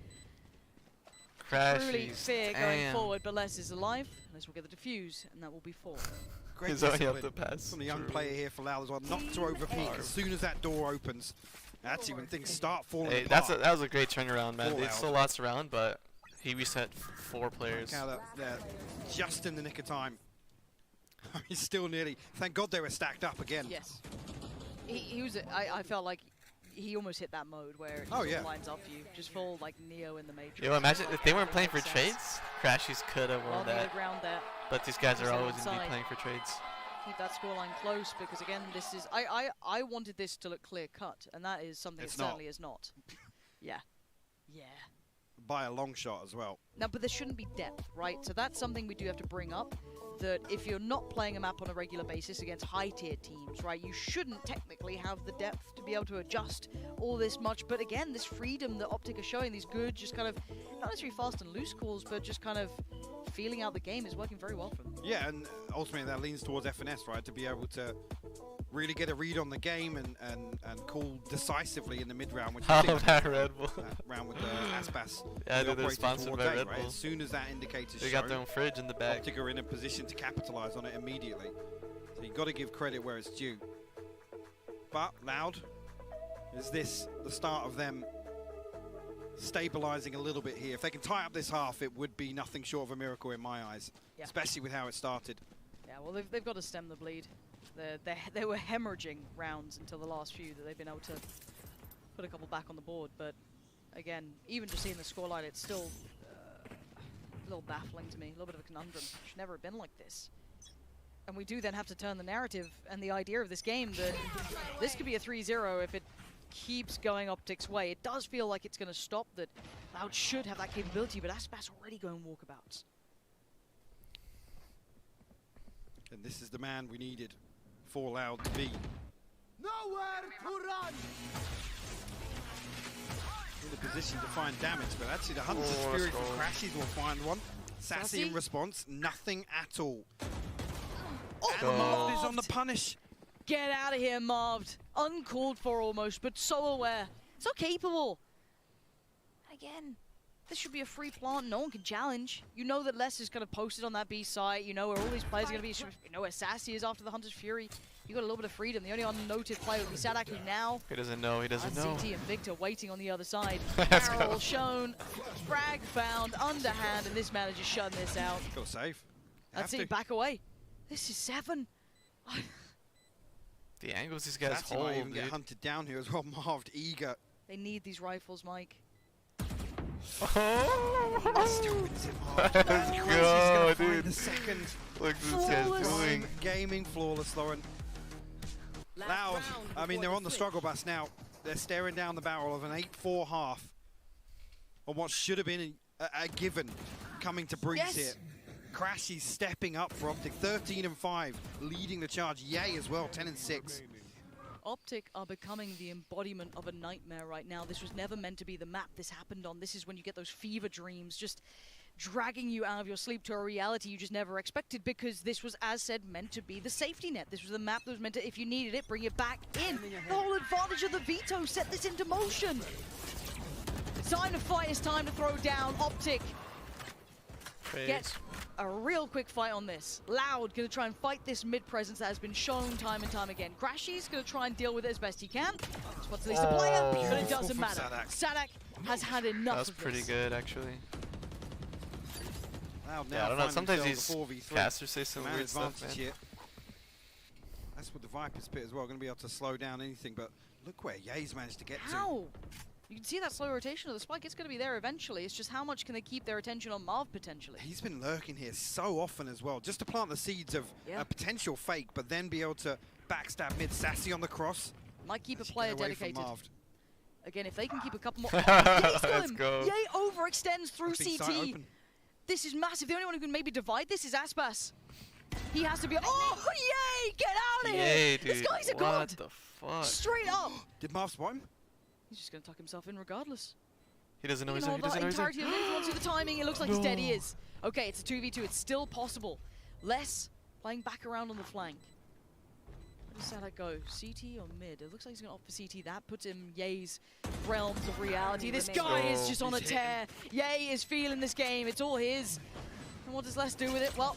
truly Crashies. fair going Damn. forward, but Les is alive. Les will get the defuse, and that will be 4. Great He's only discipline up to pass from the young through. player here for Loud as well. Not to overpeak as soon as that door opens. Actually, when things start falling Hey, apart. that was a great turnaround, man. Full It still lost a round, but he reset 4 players. Look how they're just in the nick of time. He's still nearly. Thank God they were stacked up again. Yes. He was. I felt like he almost hit that mode where it Oh, just yeah. lines up for you. Just full like Neo in the Matrix. Yo, imagine if they weren't playing for trades, Crashies could have On won the that. ground there. But these guys Just are always going to outside. be playing for trades. Keep that scoreline close because again, this is. I wanted this to look clear cut, and that is something It's it not. certainly is not. Yeah. Yeah. By a long shot as well. Now, but there shouldn't be depth, right? So that's something we do have to bring up, that if you're not playing a map on a regular basis against high-tier teams, right, you shouldn't technically have the depth to be able to adjust all this much. But again, this freedom that Optic are showing, these good, just kind of, not necessarily fast and loose calls, but just kind of feeling out the game is working very well for them. Yeah, and ultimately that leans towards FNS, right? To be able to really get a read on the game and call decisively in the mid-round. Which Oh, that Red Bull. that round with the Aspas. Yeah, the dude, they're operator sponsored towards by A, Red right? Bull. As soon as that indicator's They got shown, their own fridge in the back. Optic are in a position to capitalize on it immediately. So you've got to give credit where it's due. But Loud, is this the start of them stabilizing a little bit here? If they can tie up this half, it would be nothing short of a miracle in my eyes, Yeah. especially with how it started. Yeah, well, they've got to stem the bleed. They were hemorrhaging rounds until the last few that they've been able to put a couple back on the board. But again, even just seeing the scoreline, it's still a little baffling to me, a little bit of a conundrum. It should never have been like this. And we do then have to turn the narrative and the idea of this game that this could be a 3-0 if it keeps going Optic's way. It does feel like it's going to stop, that Loud should have that capability, but Aspas already going walkabouts. And this is the man we needed for Loud to be. Nowhere to run! In a position to find damage, but actually the Hunter's Oh, Fury let's from go. Crashies will find one. Sassy in Sassy? response, nothing at all. Oh, And Mob is on the punish. Get out of here, Marved. Uncalled for almost, but so aware. So capable. Again, this should be a free plant. No one can challenge. You know that Les is kind of posted on that B site. You know where all these players are going to be. You know where Sassy is after the Hunter's Fury. You got a little bit of freedom. The only unnoted player would be Sadak, who now. He doesn't know. He doesn't know. CT and Victor waiting on the other side. Barrel shown. Frag found. Underhand. And this manager's shutting this out. Got to save. That's it. Back away. This is 7. The angles these guys Sassy hold, might even dude. get hunted down here as well. Marved, eager. They need these rifles, Mike. Oh! Let's go, dude. The second. Look what this guy's doing. Gaming flawless, Lauren. Loud. I mean, they're on the struggle bus now. They're staring down the barrel of an 8-4 half on what should have been a given coming to Breeze here. Crashy's stepping up for Optic, 13-5, leading the charge. Yay as well, 10-6. Optic are becoming the embodiment of a nightmare right now. This was never meant to be the map this happened on. This is when you get those fever dreams just dragging you out of your sleep to a reality you just never expected, because this was, as said, meant to be the safety net. This was the map that was meant to, if you needed it, bring it back in. The whole advantage of the veto set this into motion. It's time to fight. It's time to throw down. Optic get a real quick fight on this. Loud gonna try and fight this mid presence that has been shown time and time again. Crashy's gonna try and deal with it as best he can. Spots at least a player, but it doesn't matter. Sadak has had enough That was of pretty this. good, actually. Loud Yeah, I don't know. Sometimes these 4v3. casters say some Man weird stuff, advantage man. here. That's with the Viper's Pit as well. Going to be able to slow down anything, but look where Ye's managed to get to. How? You can see that slow rotation of the spike. It's going to be there eventually. It's just how much can they keep their attention on Marv potentially. He's been lurking here so often as well, just to plant the seeds of a potential fake, but then be able to backstab mid. Sassy on the cross. Might keep a player dedicated. Again, if they can keep a couple more. Let's go. Yay overextends through Big CT. site open. This is massive. The only one who can maybe divide this is Aspas. He has to be. Oh, yay! Get out of Yay, here! dude. This guy's a god. What the fuck? Straight up. Did Marv spot him? He's just going to tuck himself in regardless. He doesn't know He he's there. He doesn't know he's there. entirety of it. If you want to see the timing, it looks like he's dead. He is. Okay, it's a 2v2. It's still possible. Les playing back around on the flank. Where does Sadak go? CT or mid? It looks like he's going to opt for CT. That puts him Ye's realms of reality. This guy is just on a tear. Ye is feeling this game. It's all his. And what does Les do with it? Well,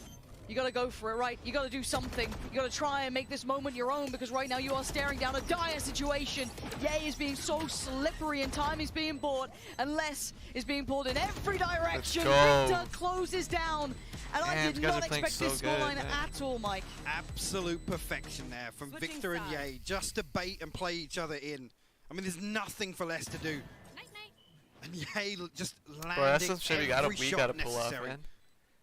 you gotta go for it, right? You gotta do something. You gotta try and make this moment your own, because right now you are staring down a dire situation. Ye is being so slippery and time is being bought, and Les is being pulled in every direction. Victor closes down, and I did not expect this scoreline at all, Mike. Absolute perfection there from Victor and Ye, just to bait and play each other in. I mean, there's nothing for Les to do. And Ye just landing every shot necessary. Man.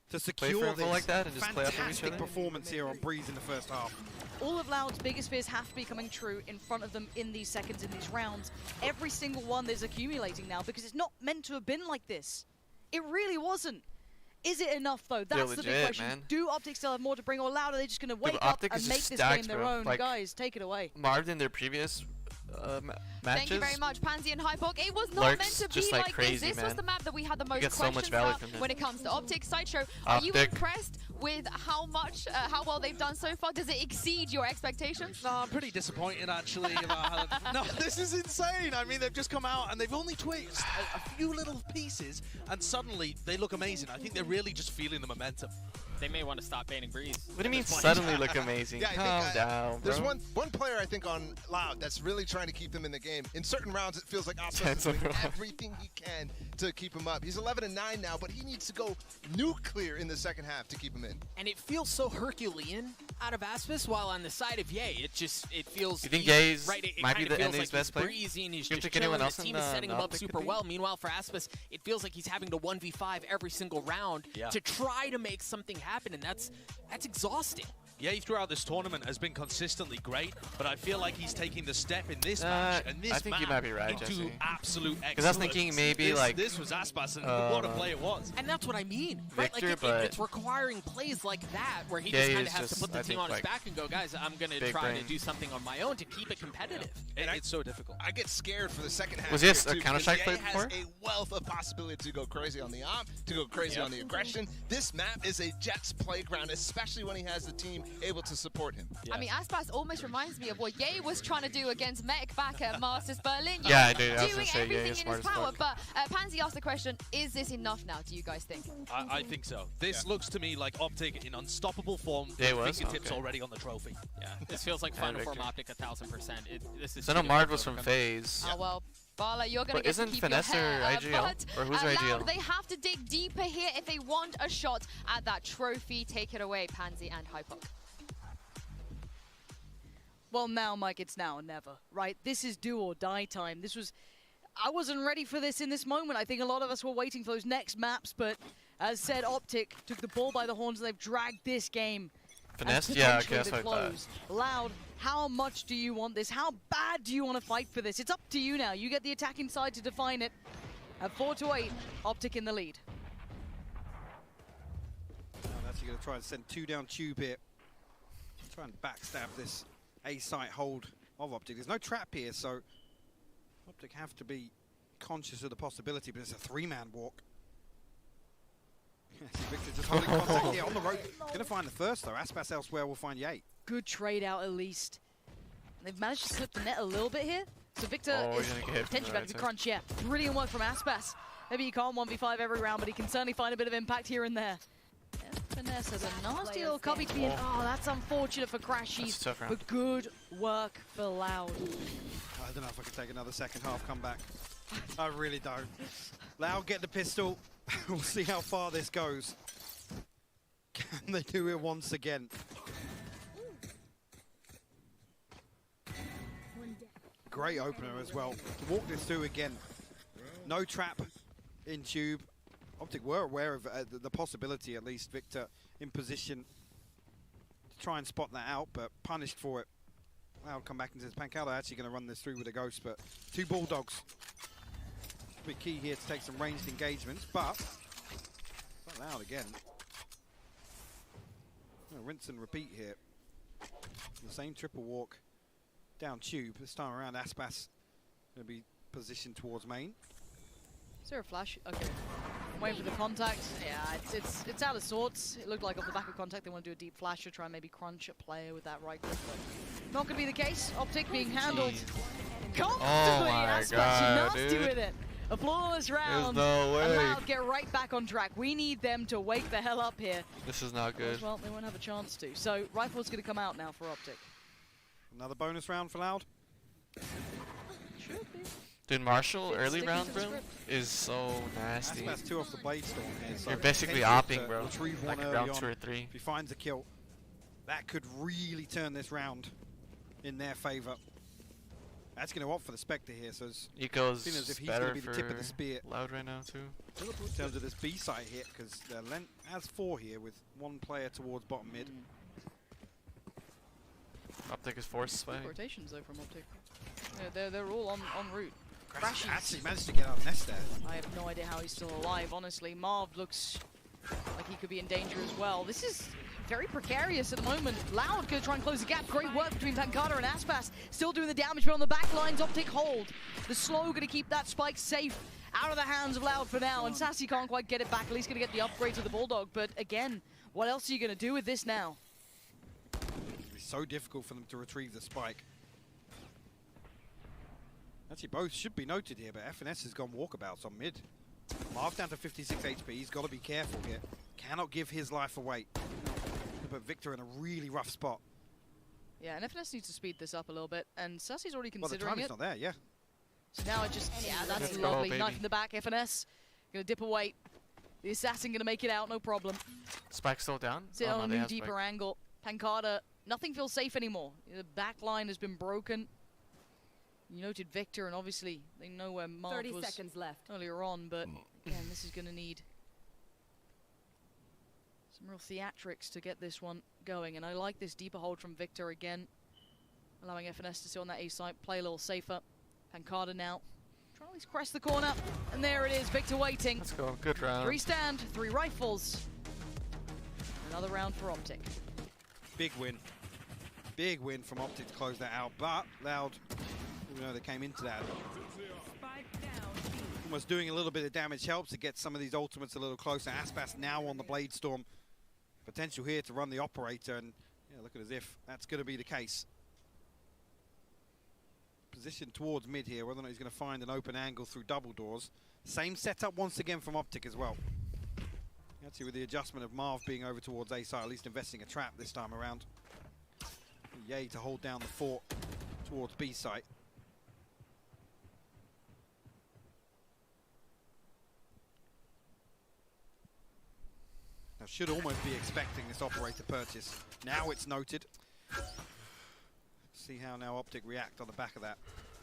To secure this like that and just play off of each other. Performance here on Breeze in the first half. All of Loud's biggest fears have to be coming true in front of them in these seconds, in these rounds. Every single one is accumulating now, because it's not meant to have been like this. It really wasn't. Is it enough, though? That's the big question. Man. Do Optic still have more to bring, or Loud are they just going to wake up and make this game their own? Like, guys, take it away. Marved in their previous matches. Thank you very much, Pansy and Hypok. It was not meant to be like this. This was the map that we had the most questions about when it comes to Optic. Sideshow, are you impressed with how well they've done so far? Does it exceed your expectations? No, I'm pretty disappointed actually about how. No, this is insane. I mean, they've just come out and they've only tweaked a few little pieces, and suddenly they look amazing. I think they're really just feeling the momentum. They may want to stop banning Breeze. What do you mean suddenly look amazing? Calm down, bro. There's one player I think on Loud that's really trying to keep them in the game. In certain rounds, it feels like Aspas is doing everything he can to keep him up. He's 11-9 now, but he needs to go nuclear in the second half to keep him in. And it feels so Herculean out of Aspas, while on the side of Ye, it feels. You think Ye's might be the NVIDIA's best player? Breezy and he's just chilling. The team is setting him up super well. Meanwhile, for Aspas, it feels like he's having to 1v5 every single round to try to make something happen, and that's exhausting. Ye throughout this tournament has been consistently great, but I feel like he's taking the step in this match and this I think you might be right, into Jesse. absolute excellence. Because I was thinking maybe this was Aspas, and what a play it was. And that's what I mean, right? Victor, like it's requiring plays like that where he just kind of has to put the team on his back and go, guys, I'm going to try to do something on my own to keep it competitive. And it's so difficult. I get scared for the second half. Was this a Counter-Strike play before? Has a wealth of possibility to go crazy on the op, to go crazy on the aggression. This map is a Jets playground, especially when he has the team able to support him. I mean, Aspas almost reminds me of what Ye was trying to do against Mech back at Masters Berlin. Yeah, I do. I was Doing gonna say, everything Ye in is his smart as power. fuck. But Pansy asked the question, is this enough now, do you guys think? I think so. This looks to me like Optic in unstoppable form. They was? Fingertips Okay. already on the trophy. Yeah, this feels like Final Form Victor. Optic 1000%. This is. So no, Mard was from FaZe. Oh, well. Bala, you're going to But get to isn't keep your Finesse hair. IGL? But Or who's Loud, IGL? they have to dig deeper here if they want a shot at that trophy. Take it away, Pansy and Hypok. Well, now, Mike, it's now or never, right? This is do or die time. I wasn't ready for this in this moment. I think a lot of us were waiting for those next maps, but as said, Optic took the ball by the horns and they've dragged this game. Finesse? as Yeah, potentially okay, that's the what I thought. close. Loud, how much do you want this? How bad do you want to fight for this? It's up to you now. You get the attacking side to define it. At 4-8, Optic in the lead. Now they're actually going to try and send 2 down tube here. Try and backstab this A-site hold of Optic. There's no trap here, so Optic have to be conscious of the possibility, but it's a 3-man walk. Victor just holding contact here on the road. Going to find the first, though. Aspas elsewhere will find Ye. Good trade out, at least. They've managed to slip the net a little bit here. So Victor is you're gonna get hit from potentially the back right to side. crunch, yeah. Brilliant work from Aspas. Maybe he can't 1v5 every round, but he can certainly find a bit of impact here and there. Yeah, Finesse has a nasty little cubby to be in. Oh, that's unfortunate for Crashies. That's a tough round. But good work for Loud. I don't know if I can take another second half comeback. I really don't. Loud get the pistol. We'll see how far this goes. Can they do it once again? Great opener as well. Walk this through again. No trap in tube. Optic were aware of the possibility, at least. Victor in position to try and spot that out, but punished for it. Loud come back and says Pancala actually going to run this through with a ghost, but 2 Bulldogs. Be key here to take some ranged engagements, but not Loud again. Rinse and repeat here. The same triple walk down tube. This time around, Aspas going to be positioned towards main. Is there a flash? Okay. I'm waiting for the contact. Yeah, it's out of sorts. It looked like off the back of contact they want to do a deep flash to try and maybe crunch a player with that right click, but not going to be the case. Optic being handled comfortably. my Aspas God, nasty dude. with it. A flawless round. no way. And Loud get right back on track. We need them to wake the hell up here. This is not good. Well, they won't have a chance to. So Rifle's going to come out now for Optic. Another bonus round for Loud. Should be. Dude, Marshall, It's early sticking round, to the bro, script. is so nasty. Aspas 2 off the blade storm here. So You're basically potential opping, to bro. retrieve Like one early round on. 2 or 3. If he finds a kill, that could really turn this round in their favor. That's going to opt for the Spectre here, so it's Eco's feeling as if he's going to better be the for tip of the spear Loud right now, too. in terms of this B site hit, because Lent has 4 here with 1 player towards bottom mid. Optic is forced by. Rotations though from Optic. Yeah, they're all on route. Crashies Crashies. actually managed to get out of nest there. I have no idea how he's still alive, honestly. Marv looks like he could be in danger as well. This is very precarious at the moment. Loud gonna try and close the gap. Great work between Pancada and Aspas. Still doing the damage, but on the back lines, Optic hold. The slow gonna keep that spike safe out of the hands of Loud for now, and Sassy can't quite get it back. At least gonna get the upgrade to the Bulldog, but again, what else are you gonna do with this now? It'll be so difficult for them to retrieve the spike. Actually, both should be noted here, but FNS has gone walkabouts on mid. Marv down to 56 HP. He's got to be careful here. Cannot give his life away. But Victor in a really rough spot. Yeah, and FNS needs to speed this up a little bit, and Sassy's already Well, the considering timing's it. not there, yeah. So now it just, yeah, that's Let's go, lovely. baby. Knife in the back, FNS. Gonna dip away. The assassin gonna make it out, no problem. Spike still down? Sit Oh, on no, a they new have deeper spike. angle. Pancada, nothing feels safe anymore. The back line has been broken. You noted Victor, and obviously they know where Marv 30 was seconds left. earlier on, but again, this is gonna need some real theatrics to get this one going, and I like this deeper hold from Victor again, allowing FNS to sit on that A site, play a little safer. Pancada now, trying to at least crest the corner, and there it is, Victor waiting. Let's go. Good round. 3 stand, 3 rifles. Another round for Optic. Big win. Big win from Optic to close that out, but Loud, even though they came into that, almost doing a little bit of damage helps to get some of these ultimates a little closer. Aspas now on the Blade Storm. Potential here to run the operator, and Yeah, looking as if that's going to be the case. Position towards mid here, whether or not he's going to find an open angle through double doors. Same setup once again from Optic as well. Actually, with the adjustment of Marv being over towards A side, at least investing a trap this time around. Yay to hold down the fort towards B site. Now should almost be expecting this operator purchase. Now it's noted. See how now Optic react on the back of that.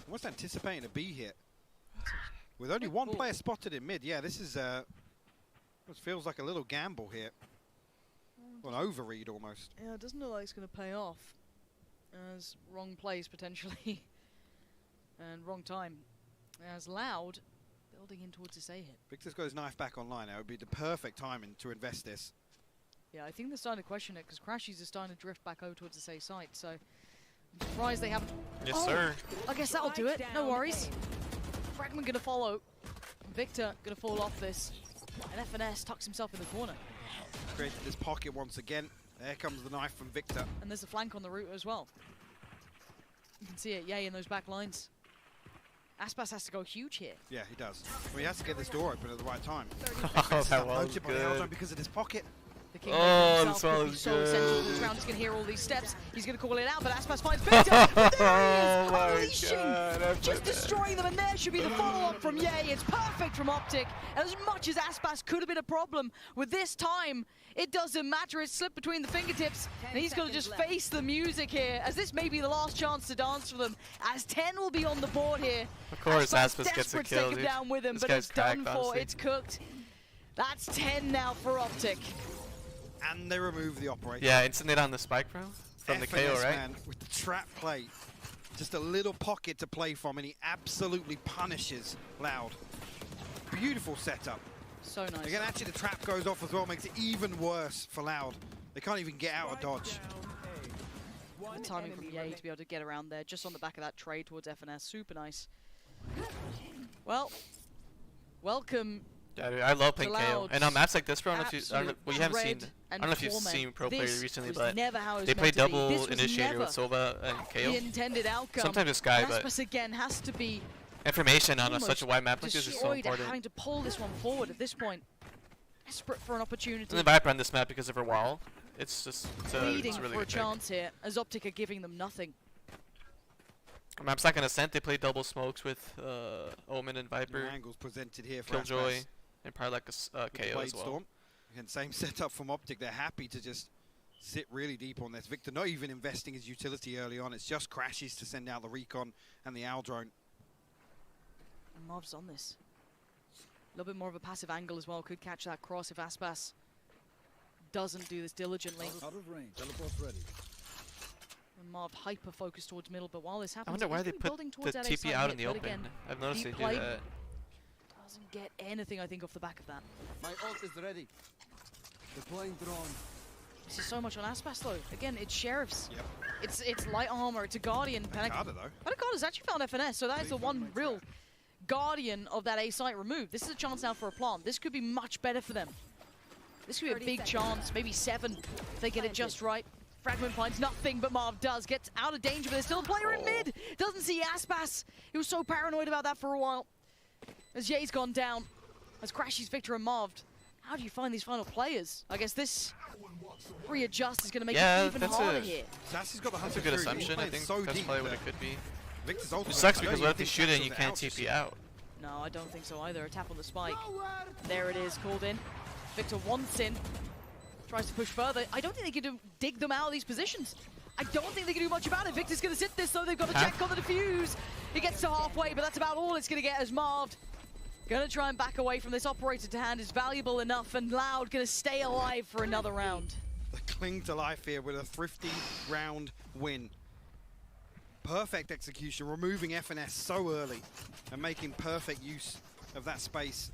Almost anticipating a B hit. With only one player spotted in mid. Yeah, this is it feels like a little gamble here. Well, an overread almost. Yeah, it doesn't look like it's going to pay off. As wrong plays potentially. And wrong time. As Loud building in towards this A hit. Victor's got his knife back online now. It would be the perfect timing to invest this. Yeah, I think they're starting to question it because Crashies are starting to drift back over towards this A site. So I'm surprised they haven't. Yes, sir. I guess that'll do it. No worries. Fragment going to follow. Victor going to fall off this. And FNS tucks himself in the corner. Created this pocket once again. There comes the knife from Victor. And there's a flank on the route as well. You can see it, yay, in those back lines. Aspas has to go huge here. Yeah, he does. Well, he has to get this door open at the right time. Oh, that was good. Because of this pocket. The King this could be was so essential to this round. He's going to hear all these steps. He's going to call it out, but Aspas finds Victor. But there he is, unleashing, just destroying them. And there should be the follow-up from Yay. It's perfect from Optic. As much as Aspas could have been a problem, with this time, it doesn't matter. It's slipped between the fingertips, and he's going to just face the music here, as this may be the last chance to dance for them, as 10 will be on the board here. Of course, Aspas gets a kill, dude. Down with him, this but guy's it's done cracked, for. honestly. It's cooked. That's 10 now for Optic. And they remove the operator. Yeah, instant it on the spike, bro. From the KO, right? Man, with the trap play. Just a little pocket to play from, and he absolutely punishes Loud. Beautiful setup. So nice. Again, actually, the trap goes off as well, makes it even worse for Loud. They can't even get out of dodge. The timing from Yay to be able to get around there, just on the back of that trade towards FNS. Super nice. Well, welcome. Yeah, dude, I love playing KO. Loud. And on maps like this, bro, I don't know if you, well, you haven't seen, Dread I don't know if you've and seen pro players This recently, was but never how it was they play meant to be. double This was initiator never with Sova and KO. the intended outcome. Sometimes it's Sky, but Aspas again has to be information on such a wide map like this is so destroyed at important. having to pull this one forward at this point. Desperate for an opportunity. And the Viper on this map because of her wall. It's just Leading it's really for a good pick. chance here, as Optic are giving them nothing. Maps like an Ascent, they play double smokes with Omen and Viper, No angles presented here for Killjoy, Aspas. and probably like a KO as well. Storm. Again, same setup from Optic. They're happy to just sit really deep on this. Victor not even investing his utility early on. It's just Crashies to send out the recon and the owl drone. And Mob's on this. A little bit more of a passive angle as well. Could catch that cross if Aspas doesn't do this diligently. Out of range. Teleport ready. And Marv hyper focused towards middle, but while this happens, I wonder why he's they been put building the towards that TP A out side in the hit, but open. again, I've noticed they deep do play that. doesn't get anything, I think, off the back of that. My ult is ready. Deploying drone. This is so much on Aspas though. Again, it's Sheriffs. Yep. It's light armor, it's a Guardian. Carter though. Carter's actually found FNS, so that is the one real Guardian of that A site removed. This is a chance now for a plant. This could be much better for them. This could be a big chance, maybe 7 if they get it just right. Fragment finds nothing, but Marv does. Gets out of danger, but there's still a player in mid. Doesn't see Aspas. He was so paranoid about that for a while. As Ye's gone down, as Crashies, Victor, and Marv. How do you find these final players? I guess this readjust is going to make it even harder here. Sassy's got the That's a good assumption. I think so that's deep probably what there. it could be. Victor's It sucks because what if they shoot it and you can't TP out? No, I don't think so either. A tap on the spike. There it is, called in. Victor wants in. Tries to push further. I don't think they can dig them out of these positions. I don't think they can do much about it. Victor's going to sit this, though. They've got to check on the defuse. He gets to halfway, but that's about all it's going to get as Marv. Going to try and back away from this operator to hand is valuable enough, and Loud going to stay alive for another round. They cling to life here with a thrifty round win. Perfect execution, removing FNS so early and making perfect use of that space.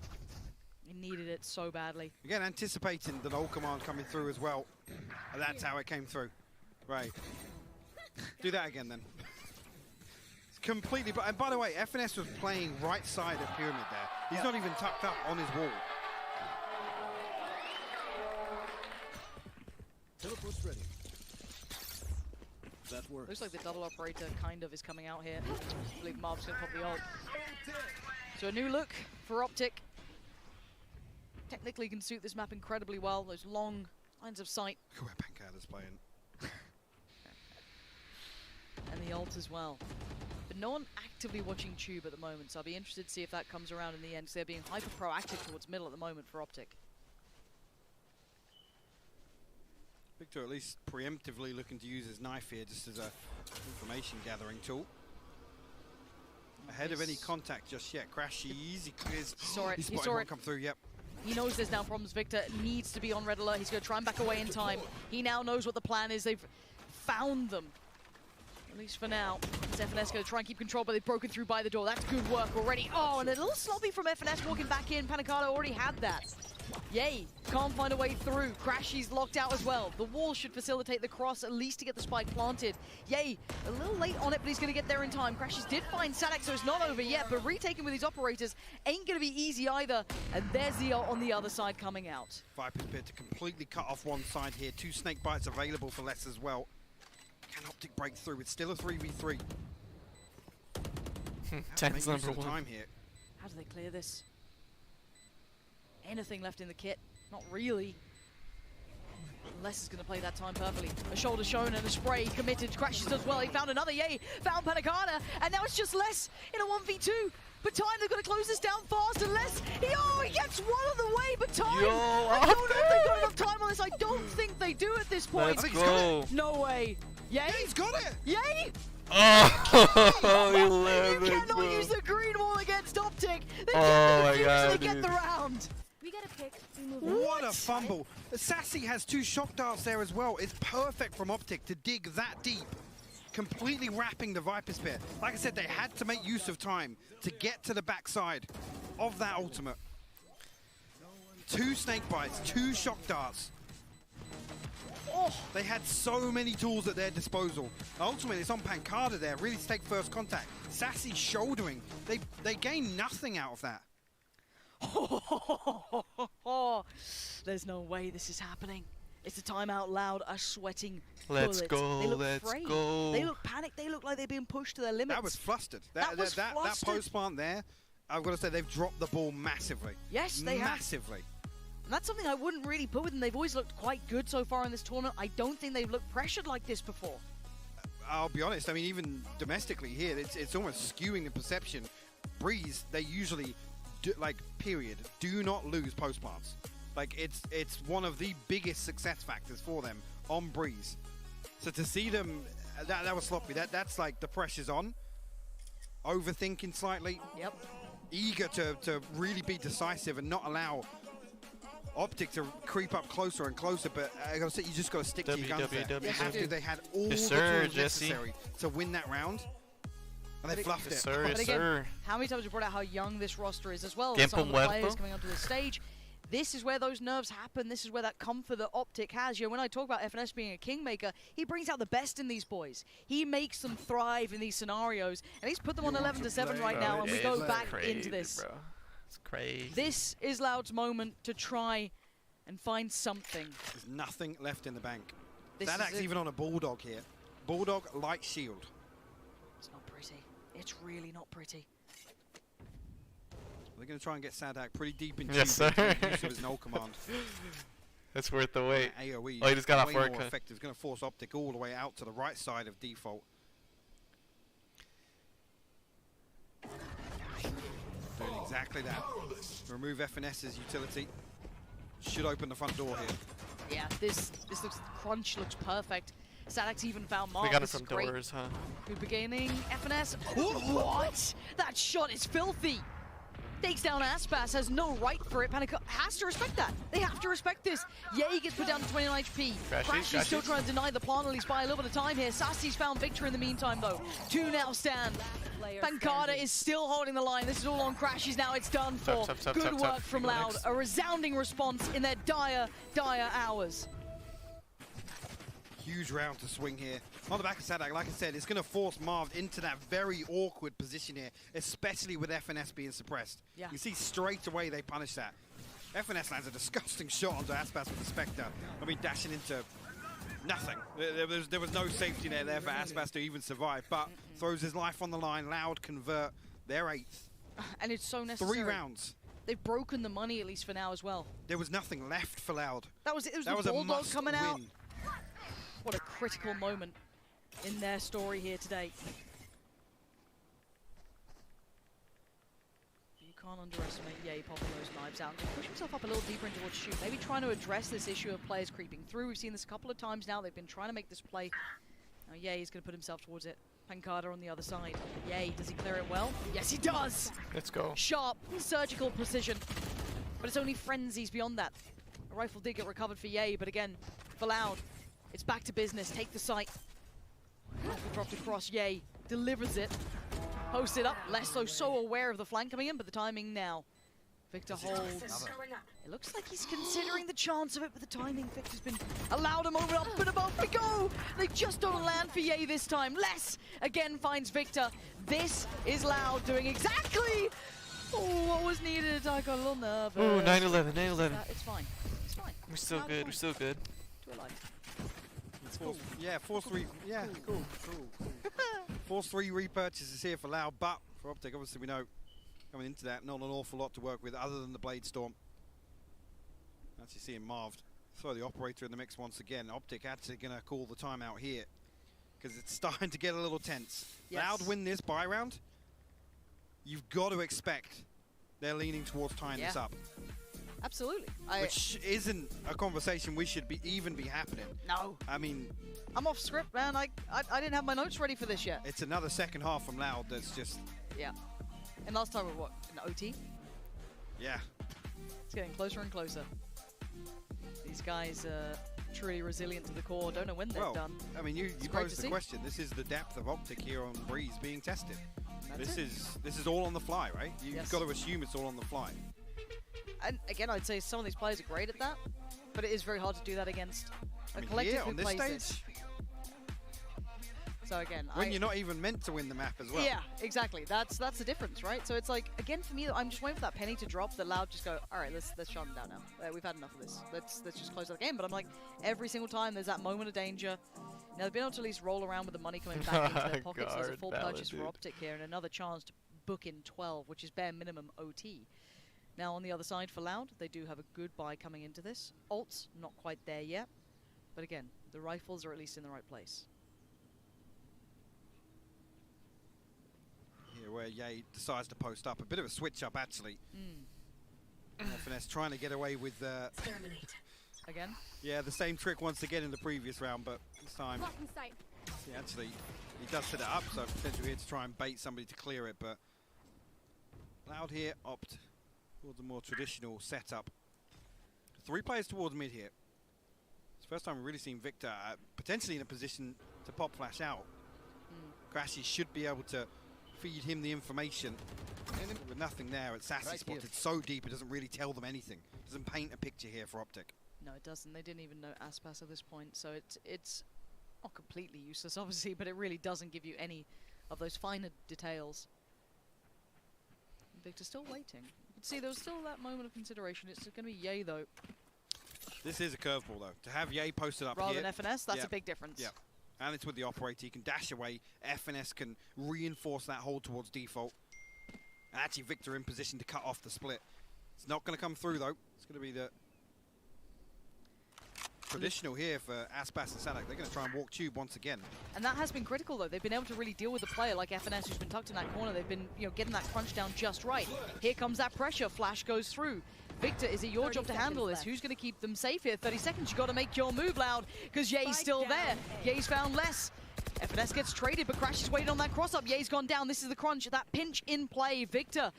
He needed it so badly. Again, anticipating the null command coming through as well. And that's how it came through. Right. Do that again then. It's completely, and by the way, FNS was playing right side of Pyramid there. He's not even tucked up on his wall. Teleport's ready. That works. Looks like the double operator kind of is coming out here. I believe Marv's going to pop the ult. So a new look for Optic. Technically can suit this map incredibly well. Those long lines of sight. Where Pancada's playing. And the ult as well. But no one actively watching Tube at the moment, so I'll be interested to see if that comes around in the end, because they're being hyper proactive towards middle at the moment for Optic. Victor at least preemptively looking to use his knife here just as a information gathering tool. Ahead of any contact just yet. Crashy, easy clears. He saw it. Come through, yep. He knows there's now problems. Victor needs to be on red alert. He's going to try and back away in time. He now knows what the plan is. They've found them. At least for now. FNS going to try and keep control, but they've broken through by the door. That's good work already. Oh, and a little sloppy from FNS walking back in. Panicada already had that. Yay, can't find a way through. Crashy's locked out as well. The wall should facilitate the cross, at least to get the spike planted. Yay, a little late on it, but he's going to get there in time. Crashies did find Sadek, so it's not over yet, but retaking with these operators ain't going to be easy either. And there's the ult on the other side coming out. Viper's bit to completely cut off one side here. 2 snake bites available for less as well. Can Optic break through? It's still a 3v3. 10's number 1. Time here. How do they clear this? Anything left in the kit? Not really. Les is going to play that time perfectly. A shoulder shown and a spray committed. Crashes as well. He found another Yay. Found Panicada. And now it's just Les in a 1v2. But time, they've got to close this down fast. And Les, he gets one of the way. But time, I don't know if they've got enough time on this. I don't think they do at this point. Let's go. No way. Yay. Yeah, he's got it. Yay. Oh, you cannot use the green wall against Optic. They get the round. We get a pick. What a fumble. Sassy has 2 shock darts there as well. It's perfect from Optic to dig that deep. Completely wrapping the Viper Spear. Like I said, they had to make use of time to get to the backside of that ultimate. 2 snake bites, 2 shock darts. Oh, they had so many tools at their disposal. Ultimately, it's on Pancada there, really to take first contact. Sassy shouldering. They gain nothing out of that. There's no way this is happening. It's a time out loud, a sweating Let's bullet. go, They look let's afraid. go. They look panicked. They look like they've been pushed to their limits. That was flustered. That flustered. post plant there, I've got to say, they've dropped the ball massively. Yes, they have. Massively. And that's something I wouldn't really put with them. They've always looked quite good so far in this tournament. I don't think they've looked pressured like this before. I'll be honest, I mean, even domestically here, it's almost skewing the perception. Breeze, they usually, do not lose post plants. Like, it's one of the biggest success factors for them on Breeze. So to see them, that was sloppy. That's like the pressure's on. Overthinking slightly. Yep. Eager to really be decisive and not allow Optic to creep up closer and closer, but I gotta say, you just gotta stick to your guns there. You have to. They had all the tools necessary to win that round, and they fluffed it. But again, how many times we brought out how young this roster is as well? Game Some of the from players coming onto the stage. This is where those nerves happen. This is where that comfort that Optic has. You know, when I talk about FNS being a kingmaker, he brings out the best in these boys. He makes them thrive in these scenarios, and he's put them on 11-7 right now, and we go back into this. Bro. It's crazy. This is Loud's moment to try and find something. There's nothing left in the bank. This Sadak's even on a Bulldog here. Bulldog, light shield. It's not pretty. It's really not pretty. They're going to try and get Sadak pretty deep into yes, sir. use of his null command. That's worth the wait. AoE, oh, he just got off way work. More effective. It's going to force Optic all the way out to the right side of default. Doing exactly that. Remove FNS's utility. Should open the front door here. Yeah, this looks, crunch looks perfect. Sadak's even found Mark. We got it from doors, huh? Good beginning, FNS. What? That shot is filthy. Takes down Aspas, has no right for it. Panic has to respect that. They have to respect this. Yay gets put down to 29 HP. Crash is still trying to deny the plant, at least by a little bit of time here. Sassy's found Victor in the meantime, though. 2 now stand. Pancada is still holding the line. This is all on Crashes now. It's done for. Good work from Loud. A resounding response in their dire hours. Huge round to swing here. On the back of Sadak, like I said, it's going to force Marv into that very awkward position here, especially with FNS being suppressed. Yeah. You see straight away they punish that. FNS lands a disgusting shot onto Aspas with the Spectre. I mean, dashing into nothing. There was no safety net there for Aspas to even survive, but throws his life on the line. Loud convert their 8th. And it's so necessary. 3 rounds. They've broken the money, at least for now, as well. There was nothing left for Loud. That was it. It That was was the a Bulldog coming out. must-win. What a critical moment in their story here today. You can't underestimate Ye popping those knives out and just push himself up a little deeper into towards shoot. Maybe trying to address this issue of players creeping through. We've seen this a couple of times now. They've been trying to make this play. Now Ye is going to put himself towards it. Pancada on the other side. Ye, does he clear it well? Yes, he does! Let's go. Sharp, surgical precision. But it's only frenzies beyond that. A rifle did get recovered for Ye, but again, for Loud, it's back to business. Take the site. Rifle dropped across. Ye delivers it. Posts it up. Lesso so aware of the flank coming in, but the timing now. Victor holds. It looks like he's considering the chance of it, but the timing. Victor's been allowed a moment up and above we go. They just don't land for Ye this time. Less again finds Victor. This is Loud doing exactly what was needed. I got a little nervous. Ooh, 9-11, 9-11. It's fine. It's fine. We're still Loud's good, fine. we're still good. Do it live. Yeah, 4-3. Yeah, cool. 4-3 repurchases here for Loud, but for Optic, obviously we know coming into that, not an awful lot to work with other than the Blade Storm. Actually seeing Marv throw the operator in the mix once again. Optic actually going to call the timeout here because it's starting to get a little tense. Yes. Loud win this buy round. You've got to expect they're leaning towards tying this up. Absolutely. Which isn't a conversation we should even be happening. No. I mean, I'm off script, man. I didn't have my notes ready for this yet. it's another second half from Loud that's just, Yeah. And last time we were what? An OT? yeah. It's getting closer and closer. These guys are truly resilient to the core. Don't know when they're Well, done. I mean, you great to posed the see. question. This is the depth of Optic here on Breeze being tested. That's This is all on the fly, right? You've Yes. got to assume it's all on the fly. And again, I'd say some of these players are great at that, but it is very hard to do that against a I mean, collective here who on this plays stage, this. So again, when you're not even meant to win the map as well. Yeah, exactly. That's the difference, right? So it's like, again, for me, I'm just waiting for that penny to drop. That Loud just go, all right, let's shut them down now. We've had enough of this. Let's just close out the game. But I'm like, every single time there's that moment of danger. Now they've been able to at least roll around with the money coming back into their pockets. There's a Guard full ballad, purchase for dude. Optic here and another chance to book in 12, which is bare minimum OT. Now on the other side for Loud, they do have a good buy coming into this. Ults, not quite there yet. But again, the rifles are at least in the right place. Here where Ye decides to post up. A bit of a switch up, actually. Finesse trying to get away with, Again? yeah, the same trick once again in the previous round, but this time, yeah, actually, he does set it up, so potentially here to try and bait somebody to clear it, but Loud here opt towards a more traditional setup. 3 players towards mid here. It's the first time we've really seen Victor potentially in a position to pop flash out. Crashy should be able to feed him the information. With nothing there, it's Sassy spotted so deep it doesn't really tell them anything. Doesn't paint a picture here for Optic. No, it doesn't. They didn't even know Aspas at this point, so it's not completely useless, obviously, but it really doesn't give you any of those finer details. Victor's still waiting. You can see there was still that moment of consideration. It's going to be Ye, though. This is a curveball, though. To have Ye posted up Rather here. than FNS, that's yeah, a big difference. Yeah. And it's with the operator. He can dash away. FNS can reinforce that hold towards default. And actually, Victor in position to cut off the split. It's not going to come through, though. It's going to be the traditional here for Aspas and Sadak. They're going to try and walk tube once again. And that has been critical, though. They've been able to really deal with the player like FNS, who's been tucked in that corner. They've been, getting that crunch down just right. Here comes that pressure. Flash goes through. Victor, is it your job to handle this? Who's going to keep them safe here? 30 seconds. You got to make your move, Loud, because Ye's still there. Ye's found less. FNS gets traded, but Crash is waiting on that cross-up. Ye's gone down. This is the crunch. That pinch in play. Victor.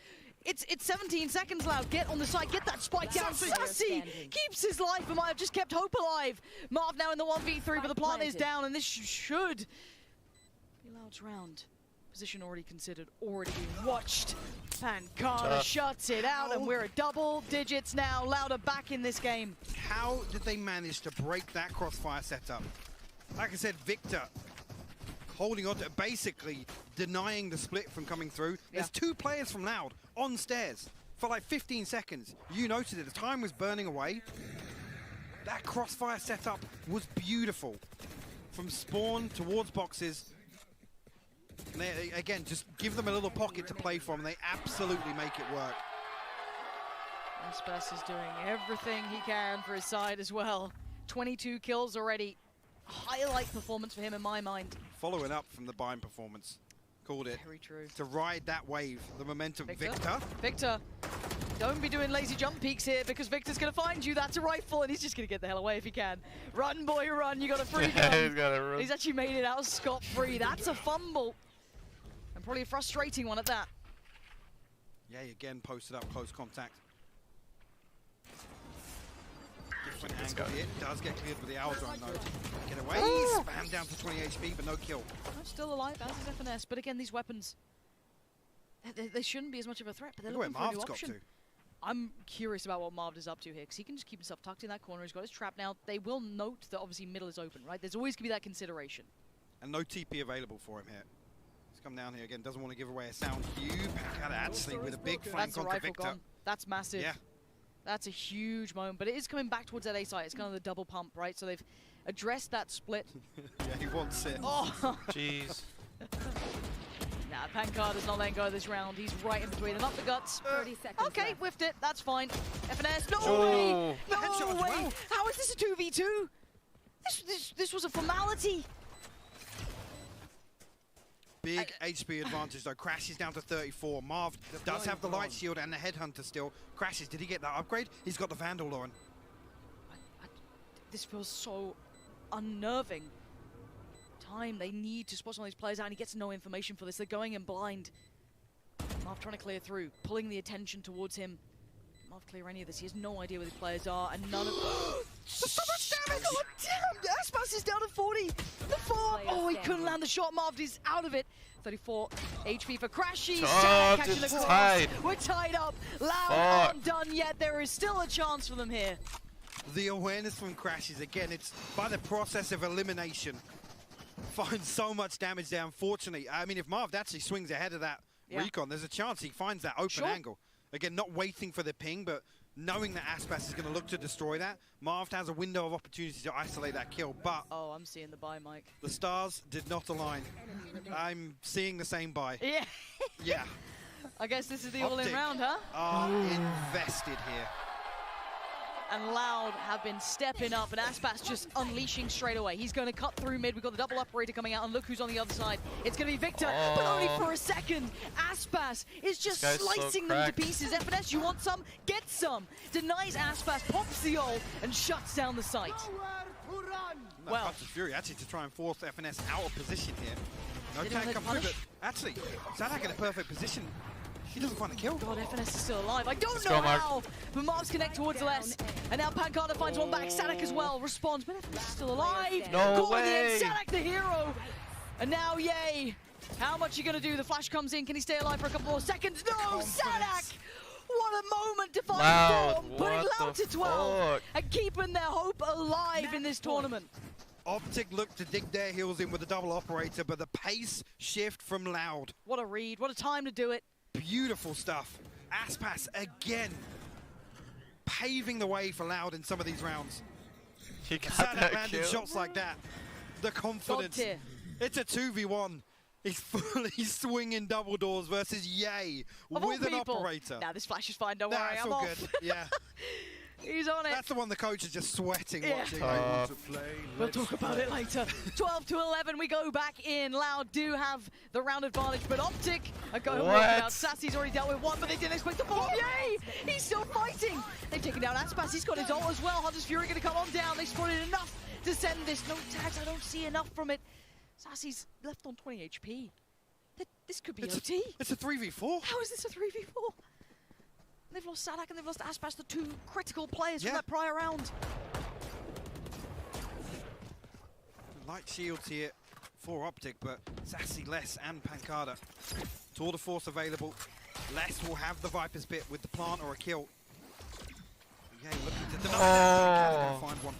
It's 17 seconds, Loud. Get on the side. Get that spike down. Sassy keeps his life, but might have just kept hope alive. Marv now in the 1v3, but the plant is down, and this should be Loud's round. Position already considered, already being watched. Pancada shuts it out, and we're at double digits now. Louder back in this game. How did they manage to break that crossfire setup? Like I said, Victor holding on to basically denying the split from coming through. There's 2 players from Loud on stairs for like 15 seconds. You noted it. The time was burning away. That crossfire setup was beautiful. From spawn towards boxes. And they, again, just give them a little pocket to play from. They absolutely make it work. Aspas is doing everything he can for his side as well. 22 kills already. Highlight performance for him in my mind. Following up from the Bind performance. Called it. Very true. To ride that wave, the momentum. Victor, don't be doing lazy jump peeks here because Victor's going to find you. That's a rifle and he's just going to get the hell away if he can. Run, boy, run. You got a free gun. He's got a run. He's actually made it out scot-free. That's a fumble. And probably a frustrating one at that. Yeah, again, posted up, close contact. Different angle here. Does get cleared with the owl drone though. Get away. Spam down to 20 HP, but no kill. I'm still alive, as is FNS. But again, these weapons, they shouldn't be as much of a threat, but they're looking for a new option. I'm curious about what Marv is up to here, because he can just keep himself tucked in that corner. He's got his trap now. They will note that obviously middle is open, right? There's always going to be that consideration. And no TP available for him here. He's come down here again, doesn't want to give away a sound cue. Pancada actually with a big flank onto Victor. Gone. That's massive. Yeah. That's a huge moment, but it is coming back towards that A site. It's kind of the double pump, right? So they've addressed that split. Yeah, he wants it. Oh! Jeez. Nah, Pancada's not letting go of this round. He's right in between them. Up the guts. 30 seconds Okay, left. whiffed it. That's fine. FNS. No Oh. way! No way! How is this a 2v2? This was a formality. Big HP advantage though. Crashes down to 34. Marv does have the light shield and the headhunter still. Crashes. Did he get that upgrade? He's got the Vandal, Lauren. This feels so unnerving. They need to spot some of these players out, and he gets no information for this. They're going in blind. Marv trying to clear through, pulling the attention towards him. Marv clear any of this. He has no idea where these players are, and none of so much damage! God damn! Aspas is down to 40. The farm. Oh, he couldn't land the shot. Marv is out of it. 34 HP for Crashy. Oh, catching the cross. tied. We're tied up. Loud aren't done yet. There is still a chance for them here. The awareness from Crashes again. It's by the process of elimination. Finds so much damage there, unfortunately. I mean, if Marv actually swings ahead of that recon, there's a chance he finds that open angle. Again, not waiting for the ping, but knowing that Aspas is going to look to destroy that. Marv has a window of opportunity to isolate that kill, but... Oh, I'm seeing the buy, Mike. The stars did not align. I'm seeing the same buy. Yeah. Yeah. I guess this is the all-in round, huh? Are invested here. And Loud have been stepping up, and Aspas just unleashing straight away. He's going to cut through mid. We've got the double operator coming out, and look who's on the other side. It's going to be Victor, but only for a second. Aspas is just slicing them to pieces. FNS, you want some? Get some. Denies Aspas, pops the ult, and shuts down the site. Well, Punch of Fury actually to try and force FNS out of position here. No tank come through, but actually, Zadak in a perfect position. He doesn't find a kill. God, FNS is still alive. I don't know how, but Mark's connect towards less. And now Pancada finds one back. Sadak as well responds, but FNS is still alive. No way. Sadak the hero. And now, yay. How much are you going to do? The flash comes in. Can he stay alive for a couple more seconds? No, Sadak. What a moment to find form. Putting Loud to 12 and keeping their hope alive in this tournament. Optic looked to dig their heels in with the double operator, but the pace shift from Loud. What a read. What a time to do it. Beautiful stuff. Aspas again paving the way for Loud in some of these rounds. He got Sadak landing shots like that. The confidence. It's a 2v1. He's fully swinging double doors versus Yay with an operator. Nah, this flash is fine. Don't worry. I'm all off. good. Yeah. He's on it. That's the one the coach is just sweating watching. We'll talk about it later. 12 to 11, we go back in. Loud do have the round advantage, but Optic are going to work it out. Sassy's already dealt with one, but they didn't expect the bomb. Yay! He's still fighting. They've taken down Aspas. He's got his ult as well. Hunter's Fury going to come on down. They spotted enough to send this. No tags. I don't see enough from it. Sassy's left on 20 HP. This could be OT. It's a 3v4. How is this a 3v4? They've lost Sadak and they've lost Aspas, the two critical players from that prior round. Light shields here for Optic, but Sassy, Les, and Pancada. Tour de force available. Les will have the Viper's Pit with the plant or a kill. Yeah, looking to deny that. Find one.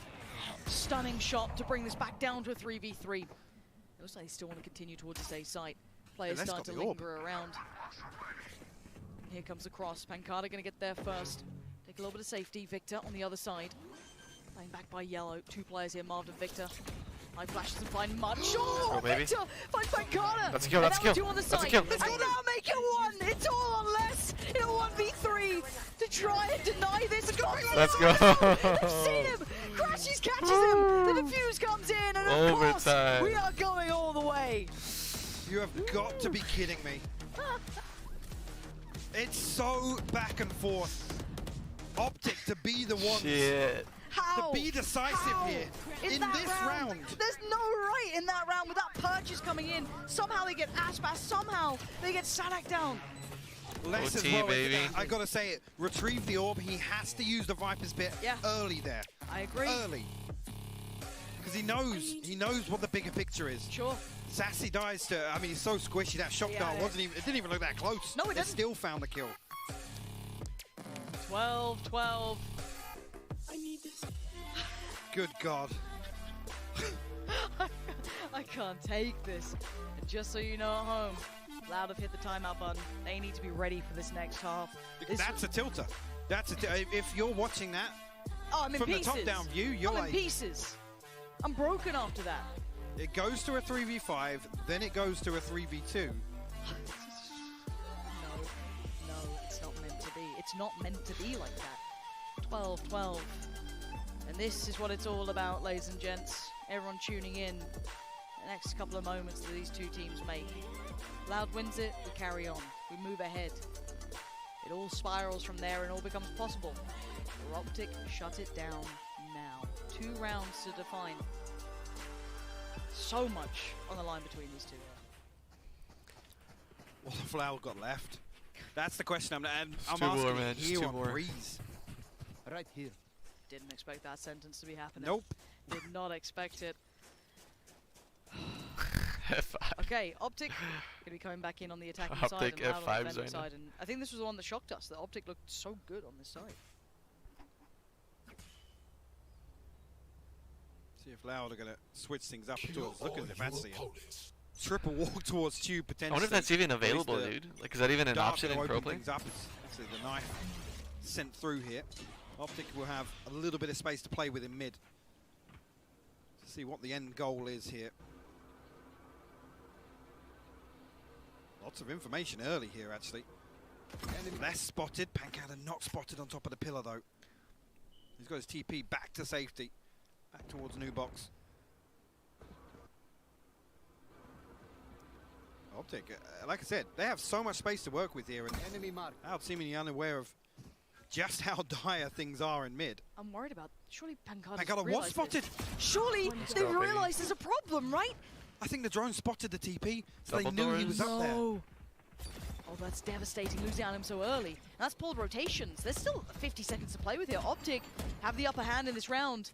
Stunning shot to bring this back down to a 3v3. It looks like they still want to continue towards this A site. Players starting to linger around. Here comes the cross. Pancada going to get there first. Take a little bit of safety. Victor on the other side. Laying back by yellow. 2 players here, Marv and Victor. High flash doesn't find much. Oh, Go, baby. Victor finds Pancada. Let's kill, let's kill. 2 on the Let's side. kill. And now make it 1. It's all on less in a 1v3 to try and deny this. Let's go. They've seen him. Crashes catches him. The defuse comes in, and of course, Overtime. we are going all the way. You have got to be kidding me. It's so back and forth. Optic to be the one Shit. How? to be decisive here in this round. There's no right in that round with that purchase coming in. Somehow they get Ashbass, somehow they get Sadak down. Less OT, as well. baby. I gotta say it. Retrieve the orb. He has to use the Viper's bit early there. I agree. Early. Because he knows what the bigger picture is. Sure. Sassy dies to, I mean, he's so squishy. That shot dart it didn't even look that close. No, it didn't. Still found the kill. 12-12. Good God. I can't take this. And just so you know at home, Loud have hit the timeout button. They need to be ready for this next half. That's a tilter. If you're watching that I'm in from pieces. the top-down view, you're I'm like... in pieces. I'm broken after that. It goes to a 3v5, then it goes to a 3v2. No, it's not meant to be. It's not meant to be like that. 12-12. And this is what it's all about, ladies and gents. Everyone tuning in. The next couple of moments that these two teams make. Loud wins it, we carry on. We move ahead. It all spirals from there and all becomes possible. For Optic, shut it down now. 2 rounds to define. So much on the line between these two. What have Loud got left? That's the question I'm Just asking more, man. Just here 2 on more. Breeze. Right here. Didn't expect that sentence to be happening. Nope. Did not expect it. F5. Okay, Optic going to be coming back in on the attacking side Optic and Loud on the F5 defending zone. side. And I think this was the one that shocked us, that Optic looked so good on this side. See if Loud are going to switch things up towards. Look at the fancy. Triple walk towards Tube potentially. I wonder if that's even available, dude. Like, is that even an option in pro play? Things up. It's actually the knife sent through here. Optic will have a little bit of space to play with in mid. To see what the end goal is here. Lots of information early here, actually. Less spotted. Pancada not spotted on top of the pillar, though. He's got his TP back to safety. Back towards new box. Optic, like I said, they have so much space to work with here, and Enemy mark. Loud seemingly unaware of just how dire things are in mid. I'm worried about, surely Pancada was spotted. Surely Let's they've go, baby. realized there's a problem, right? I think the drone spotted the TP, so Double they knew he doors. was up there. Oh, that's devastating, losing on him so early. That's pulled rotations. There's still 50 seconds to play with here. Optic have the upper hand in this round.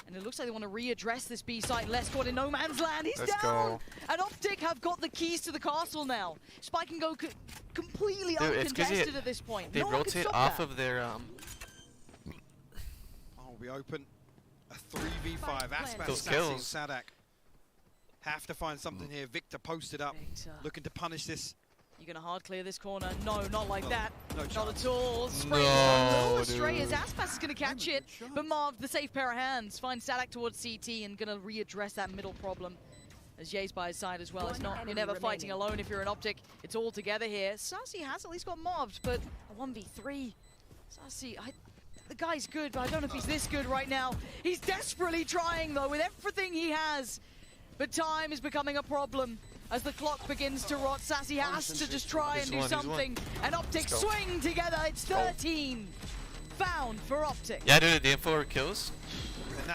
And it looks like they want to readdress this B site. Less caught in no man's land. He's Let's down. go. And Optic have got the keys to the castle now. Spike can go completely Dude, it's 'cause uncontested at this point. They No one can rotate stop off that. of their Oh, we open a 3v5. Aspas, Those Sassy, kills. Sadak have to find something here. Victor posted up, Victor. looking to punish this. You're going to hard clear this corner. No, not like that. No Not chance. at all. Spray No, astray as dude. Aspas is going to catch it. But Marv, the safe pair of hands, finds Sadak towards CT and going to readdress that middle problem. As Jay's by his side as well. It's not, you're never fighting alone if you're an Optic. It's all together here. Sassy has at least got mobbed, but a 1v3. Sassy, the guy's good, but I don't know if he's this good right now. He's desperately trying, though, with everything he has. But time is becoming a problem. As the clock begins to rot, Sassy has to just try and do something. And Optic swing together. It's 13. Found for Optic. Yeah, dude, the info kills.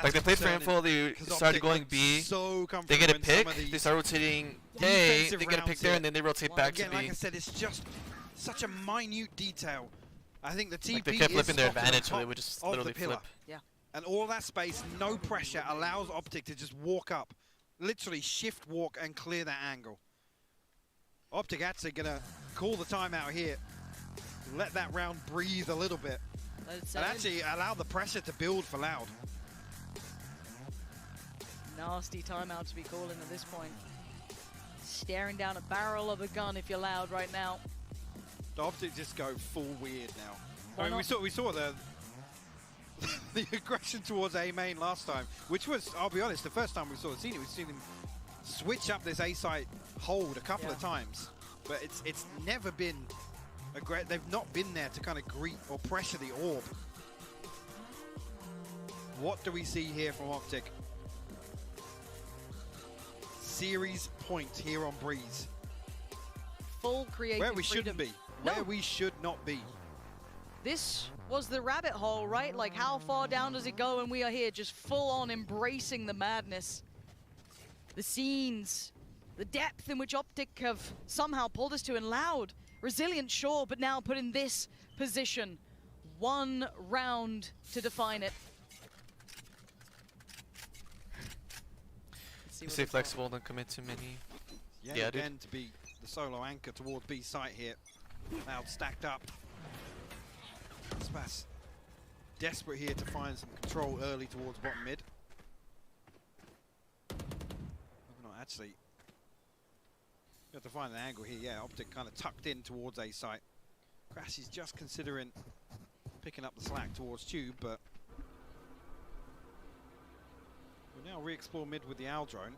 Like, they played for info, they started going B. So They get a pick, they start rotating A, they get a pick there, and then they rotate back to Again, like B. I said, it's just such a minute detail. I think the TP Like, they kept is flipping their spotted on advantage, so they top would just of literally the pillar. flip. Yeah. And all that space, no pressure, allows Optic to just walk up. Literally shift walk and clear that angle. Optic actually gonna call the timeout here. Let that round breathe a little bit. And actually allow the pressure to build for Loud. Nasty timeout to be calling at this point. Staring down a barrel of a gun if you're Loud right now. The Optic just go full weird now. Why I mean, not? we saw the the aggression towards A main last time, which was, I'll be honest, the first time we saw it, we've seen him switch up this A site hold a couple of times, but it's never been they've not been there to kind of greet or pressure the orb. What do we see here from Optic? Series point here on Breeze. Full creative Where we freedom. shouldn't be. Where we should not be. This was the rabbit hole, right? Like, how far down does it go? And we are here just full on embracing the madness. The scenes, the depth in which Optic have somehow pulled us to, and Loud, resilient, sure, but now put in this position. 1 round to define it. Stay flexible, don't commit too many. Yeah, again, to be the solo anchor towards B site here. Loud stacked up. Spas desperate here to find some control early towards bottom mid. Not actually. You have to find an angle here. Yeah, Optic kind of tucked in towards A site. Crash is just considering picking up the slack towards Tube, but we'll now re-explore mid with the Owl drone.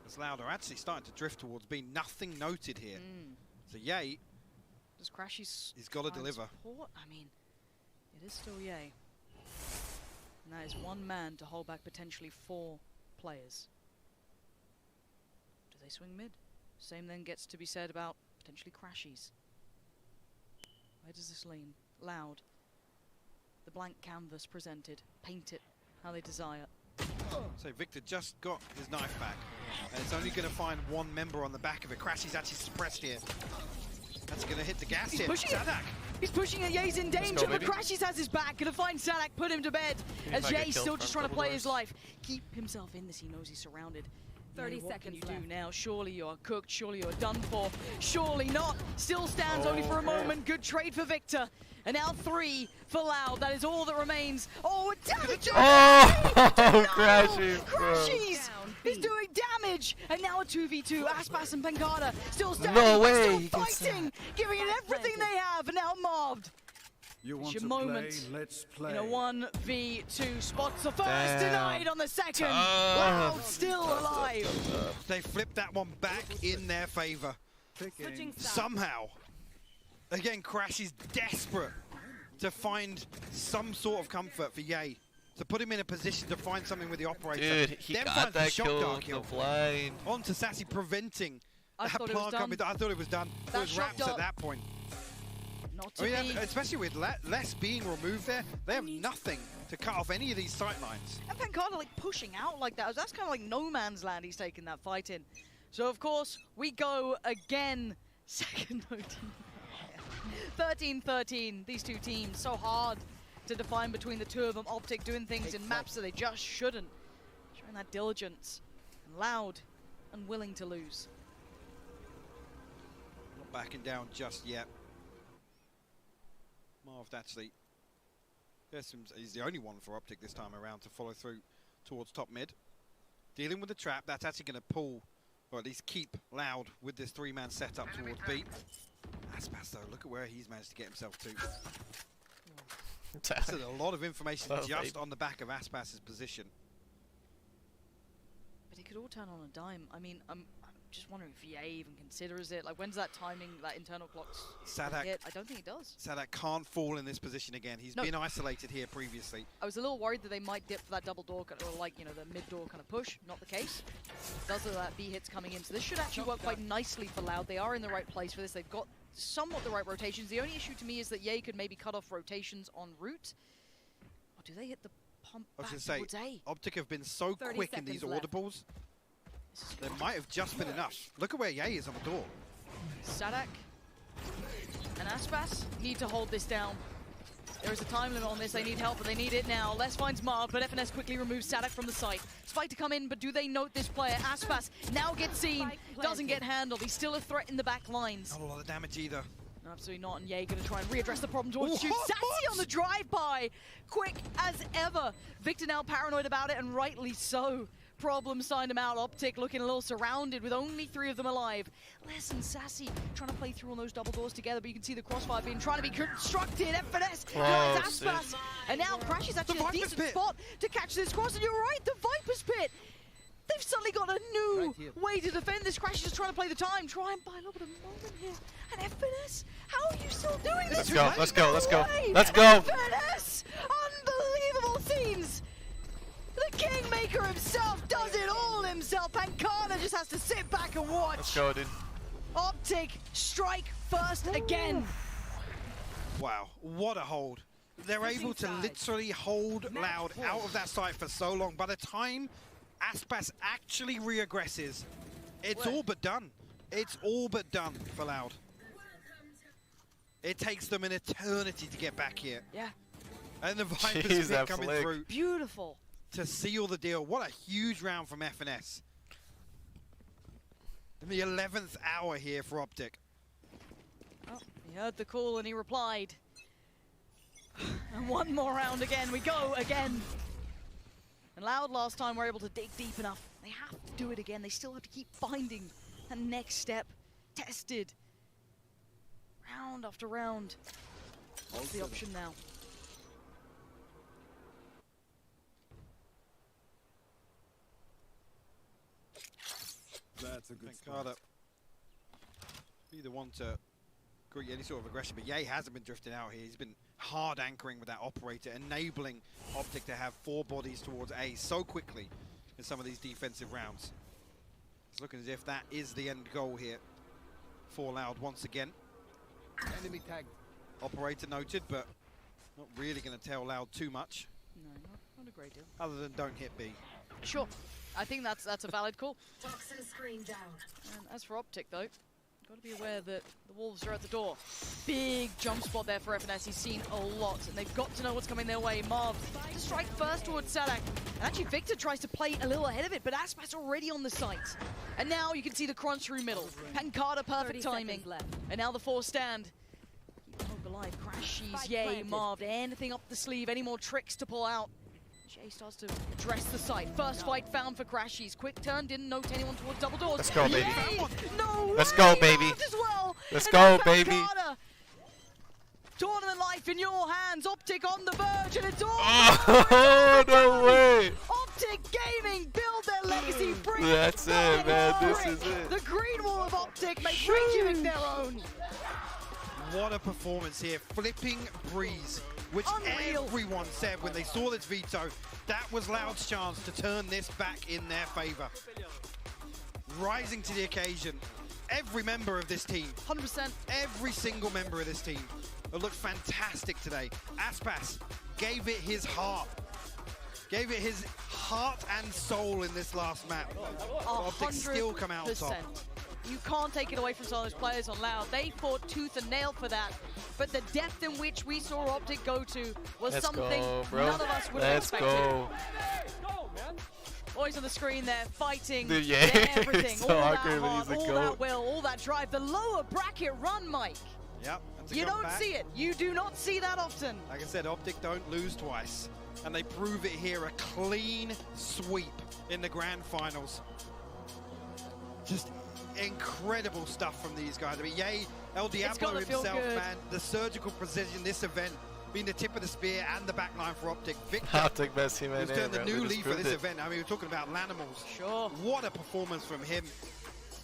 As Loud are actually starting to drift towards B. Nothing noted here. So Yay. Does Crashy's he's got to deliver. Support? I mean, it is still Yay. And that is 1 man to hold back potentially 4 players. Do they swing mid? Same then gets to be said about potentially Crashies. Where does this lean? Loud. The blank canvas presented. Paint it how they desire. So Victor just got his knife back. And it's only going to find 1 member on the back of it. Crashy's actually suppressed here. That's going to hit the gas here. Sadak. He's pushing it. Ye's in danger, but Crashies has his back. Going to find Sadak, put him to bed. As Ye's still just trying to play his life. Keep himself in this. He knows he's surrounded. 30 what seconds can you left. do now? Surely you are cooked. Surely you are done for. Surely not. Still stands only for a moment. Good trade for Victor. And now 3 for Loud. That is all that remains. Oh, damage! Oh, Crashies, bro. Crashies is doing damage. And now a 2v2. Aspas and Pancada still standing. No way. Still fighting. Giving it everything they have. And now mobbed. You want your to moment play? Let's play. In a 1v2 spots the first, denied on the second. Loud still alive. They flipped that one back in their favor. Somehow. Again, Crash is desperate to find some sort of comfort for Yay. To put him in a position to find something with the operator. Dude, he then got that kill with kill. the blind. On to Sassy preventing I thought it was done. I thought it was done. It was wrapped at that point. Not to be. Especially with less being removed there, they have nothing to cut off any of these sight lines. And Pancada like pushing out like that. That's kind of like no man's land he's taking that fight in. So of course, we go again. Second OT. 13-13, these 2 teams, so hard to define between the 2 of them. Optic doing things in maps that they just shouldn't. Showing that diligence. And Loud, unwilling to lose. Not backing down just yet. Marv actually, he's the only one for Optic this time around to follow through towards top mid. Dealing with the trap, that's actually going to pull, or at least keep Loud with this 3-man setup towards B. Aspas though, look at where he's managed to get himself to. That's a lot of information just on the back of Aspas's position. But it could all turn on a dime. I mean, I'm just wondering if EA even considers it. Like, when's that timing, that internal clock's hit? I don't think it does. Sadak can't fall in this position again. He's been isolated here previously. I was a little worried that they might dip for that double door, or like, you know, the mid-door kind of push. Not the case. Does look like B hits coming in. So this should actually work quite nicely for Loud. They are in the right place for this. They've got somewhat the right rotations. The only issue to me is that Ye could maybe cut off rotations en route. Or do they hit the pump back towards A? Optic have been so quick in these audibles. There might have just been enough. Look at where Ye is on the door. Sadak and Aspas need to hold this down. There is a time limit on this. They need help, but they need it now. Les finds Marv, but FNS quickly removes Sadak from the site. Spike to come in, but do they note this player? Aspas now gets seen, doesn't get handled. He's still a threat in the back lines. Not a lot of damage either. No, absolutely not, and Ye gonna try and readdress the problem towards Shoot. Sassy on the drive-by, quick as ever. Victor now paranoid about it, and rightly so. Problem signed him out. Optic looking a little surrounded with only 3 of them alive. Les and Sassy trying to play through on those double doors together, but you can see the crossfire being trying to be constructed. FNS drives Aspas And now Crash is actually a decent spot to catch this cross. And you're right, the Viper's Pit. They've suddenly got a new way to defend this. Crash is just trying to play the time, try and buy a little bit of moment here. And FNS, how are you still doing this? Let's go. Let's go. FNS! Unbelievable scenes! The Kingmaker himself does it all himself, and Kana just has to sit back and watch. Let's go, dude. Optic strike first again. Wow, what a hold. They're able to literally hold Loud out of that site for so long. By the time Aspas actually reaggresses, it's all but done. It's all but done for Loud. It takes them an eternity to get back here. Yeah. And the Viper's Pit coming through. Beautiful. To seal the deal. What a huge round from FNS. In the 11th hour here for Optic. Oh, he heard the call and he replied. And one more round again. We go again. And Loud last time were able to dig deep enough. They have to do it again. They still have to keep finding that next step. Tested. Round after round. What's the option now? That's a good Carter be the one to create any sort of aggression, but Ye hasn't been drifting out here. He's been hard anchoring with that operator, enabling Optic to have 4 bodies towards A so quickly in some of these defensive rounds. It's looking as if that is the end goal here for Loud once again. Enemy tagged. Operator noted, but not really going to tell Loud too much. No, not a great deal. Other than don't hit B. Sure. I think that's a valid call. Toxin screen down. And as for Optic, though, got to be aware that the Wolves are at the door. Big jump spot there for FNS. He's seen a lot, and they've got to know what's coming their way. Marv to strike first towards Sadak. And actually, Victor tries to play a little ahead of it, but Aspas already on the site. And now you can see the crunch through middle. Pancada, perfect timing. And now the 4 stand. Keep alive. Crashies, Yay, Marv. Anything up the sleeve, any more tricks to pull out. Jay starts to address the site. First fight found for Crashies. Quick turn, didn't note anyone towards double doors. Let's go, baby. No Let's go, baby. As well. Let's And go, now baby. Pancada. Tournament life in your hands. Optic on the verge, and it's all. Oh, no way. Optic Gaming build their legacy. Bring That's it, man. This is brick. it. The green wall of Optic make Reykjavik their own. What a performance here. Flipping Breeze, which Unreal. everyone said when they saw this veto, that was Loud's chance to turn this back in their favor. Rising to the occasion. Every member of this team, 100%. every single member of this team, looked fantastic today. Aspas gave it his heart. Gave it his heart and soul in this last map. Optic still come out top. You can't take it away from some of those players on Loud. They fought tooth and nail for that. But the depth in which we saw Optic go to was something none of us would have expected. Boys on the screen there fighting. Dude, yeah. Everything. So all that awkward when heart, he's a all goat. that will, all that drive. The lower bracket run, Mike. Yep. You don't see it. You do not see that often. Like I said, Optic don't lose twice. And they prove it here, a clean sweep in the grand finals. Just incredible stuff from these guys. I mean, Yay, El Diablo himself, man, the surgical precision, this event being the tip of the spear and the backline for Optic. Victor, Optic best team who's turned the new leaf for this event. I mean, we're talking about Lanimals. Sure. What a performance from him.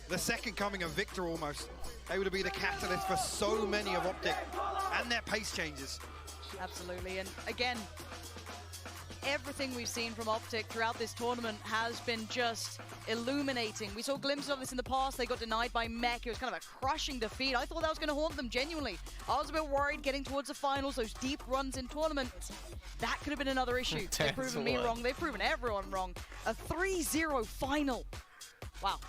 The second coming of Victor almost. Able to be the catalyst for so many of Optic and their pace changes. Absolutely. And again, everything we've seen from Optic throughout this tournament has been just illuminating. We saw glimpses of this in the past. They got denied by Mech. It was kind of a crushing defeat. I thought that was going to haunt them genuinely. I was a bit worried getting towards the finals, those deep runs in tournaments. That could have been another issue. They've proven me wrong. They've proven everyone wrong. A 3-0 final. Wow.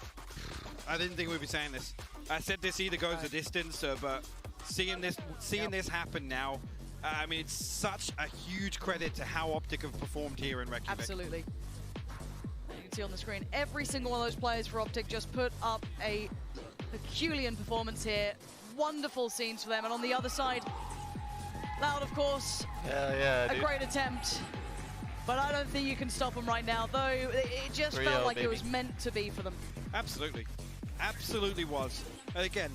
I didn't think we'd be saying this. I said this either goes the distance, but seeing this happen now, I mean, it's such a huge credit to how Optic have performed here in Reykjavik. Absolutely. You can see on the screen, every single one of those players for Optic just put up a Herculean performance here. Wonderful scenes for them. And on the other side, Loud, of course, a great attempt. But I don't think you can stop them right now, though it just felt like it was meant to be for them. Absolutely. Absolutely was. And again,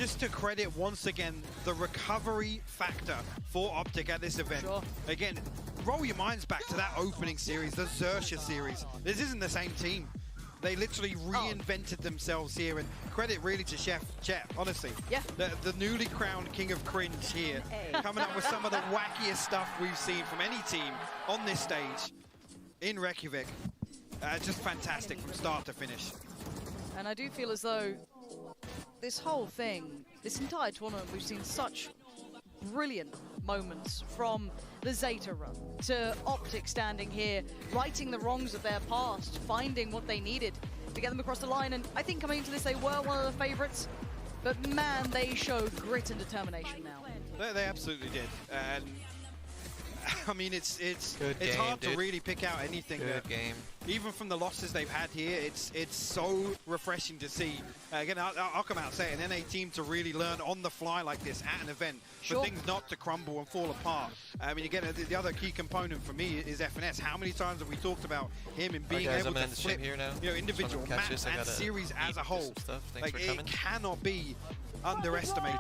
just to credit once again the recovery factor for Optic at this event. Sure. Again, roll your minds back to that opening series, the Xtrfy series. This isn't the same team. They literally reinvented themselves here, and credit really to Chef Chet, honestly. Yeah. The newly crowned king of cringe here, coming up with some of the wackiest stuff we've seen from any team on this stage in Reykjavik. Just fantastic from start to finish. And I do feel as though this whole thing, this entire tournament, we've seen such brilliant moments, from the Zeta run to Optic standing here, righting the wrongs of their past, finding what they needed to get them across the line. And I think coming into this, they were one of the favorites, but man, they showed grit and determination now. They absolutely did. And I mean, it's game, hard dude. to really pick out anything. Good game. Even from the losses they've had here, it's so refreshing to see. Again, I'll come out and say it, an NA team to really learn on the fly like this at an event, for things not to crumble and fall apart. I mean, again, the other key component for me is FNS. How many times have we talked about him and being able to flip, here now. Individual maps and series as a whole? Thanks Like, for coming. it cannot be underestimated.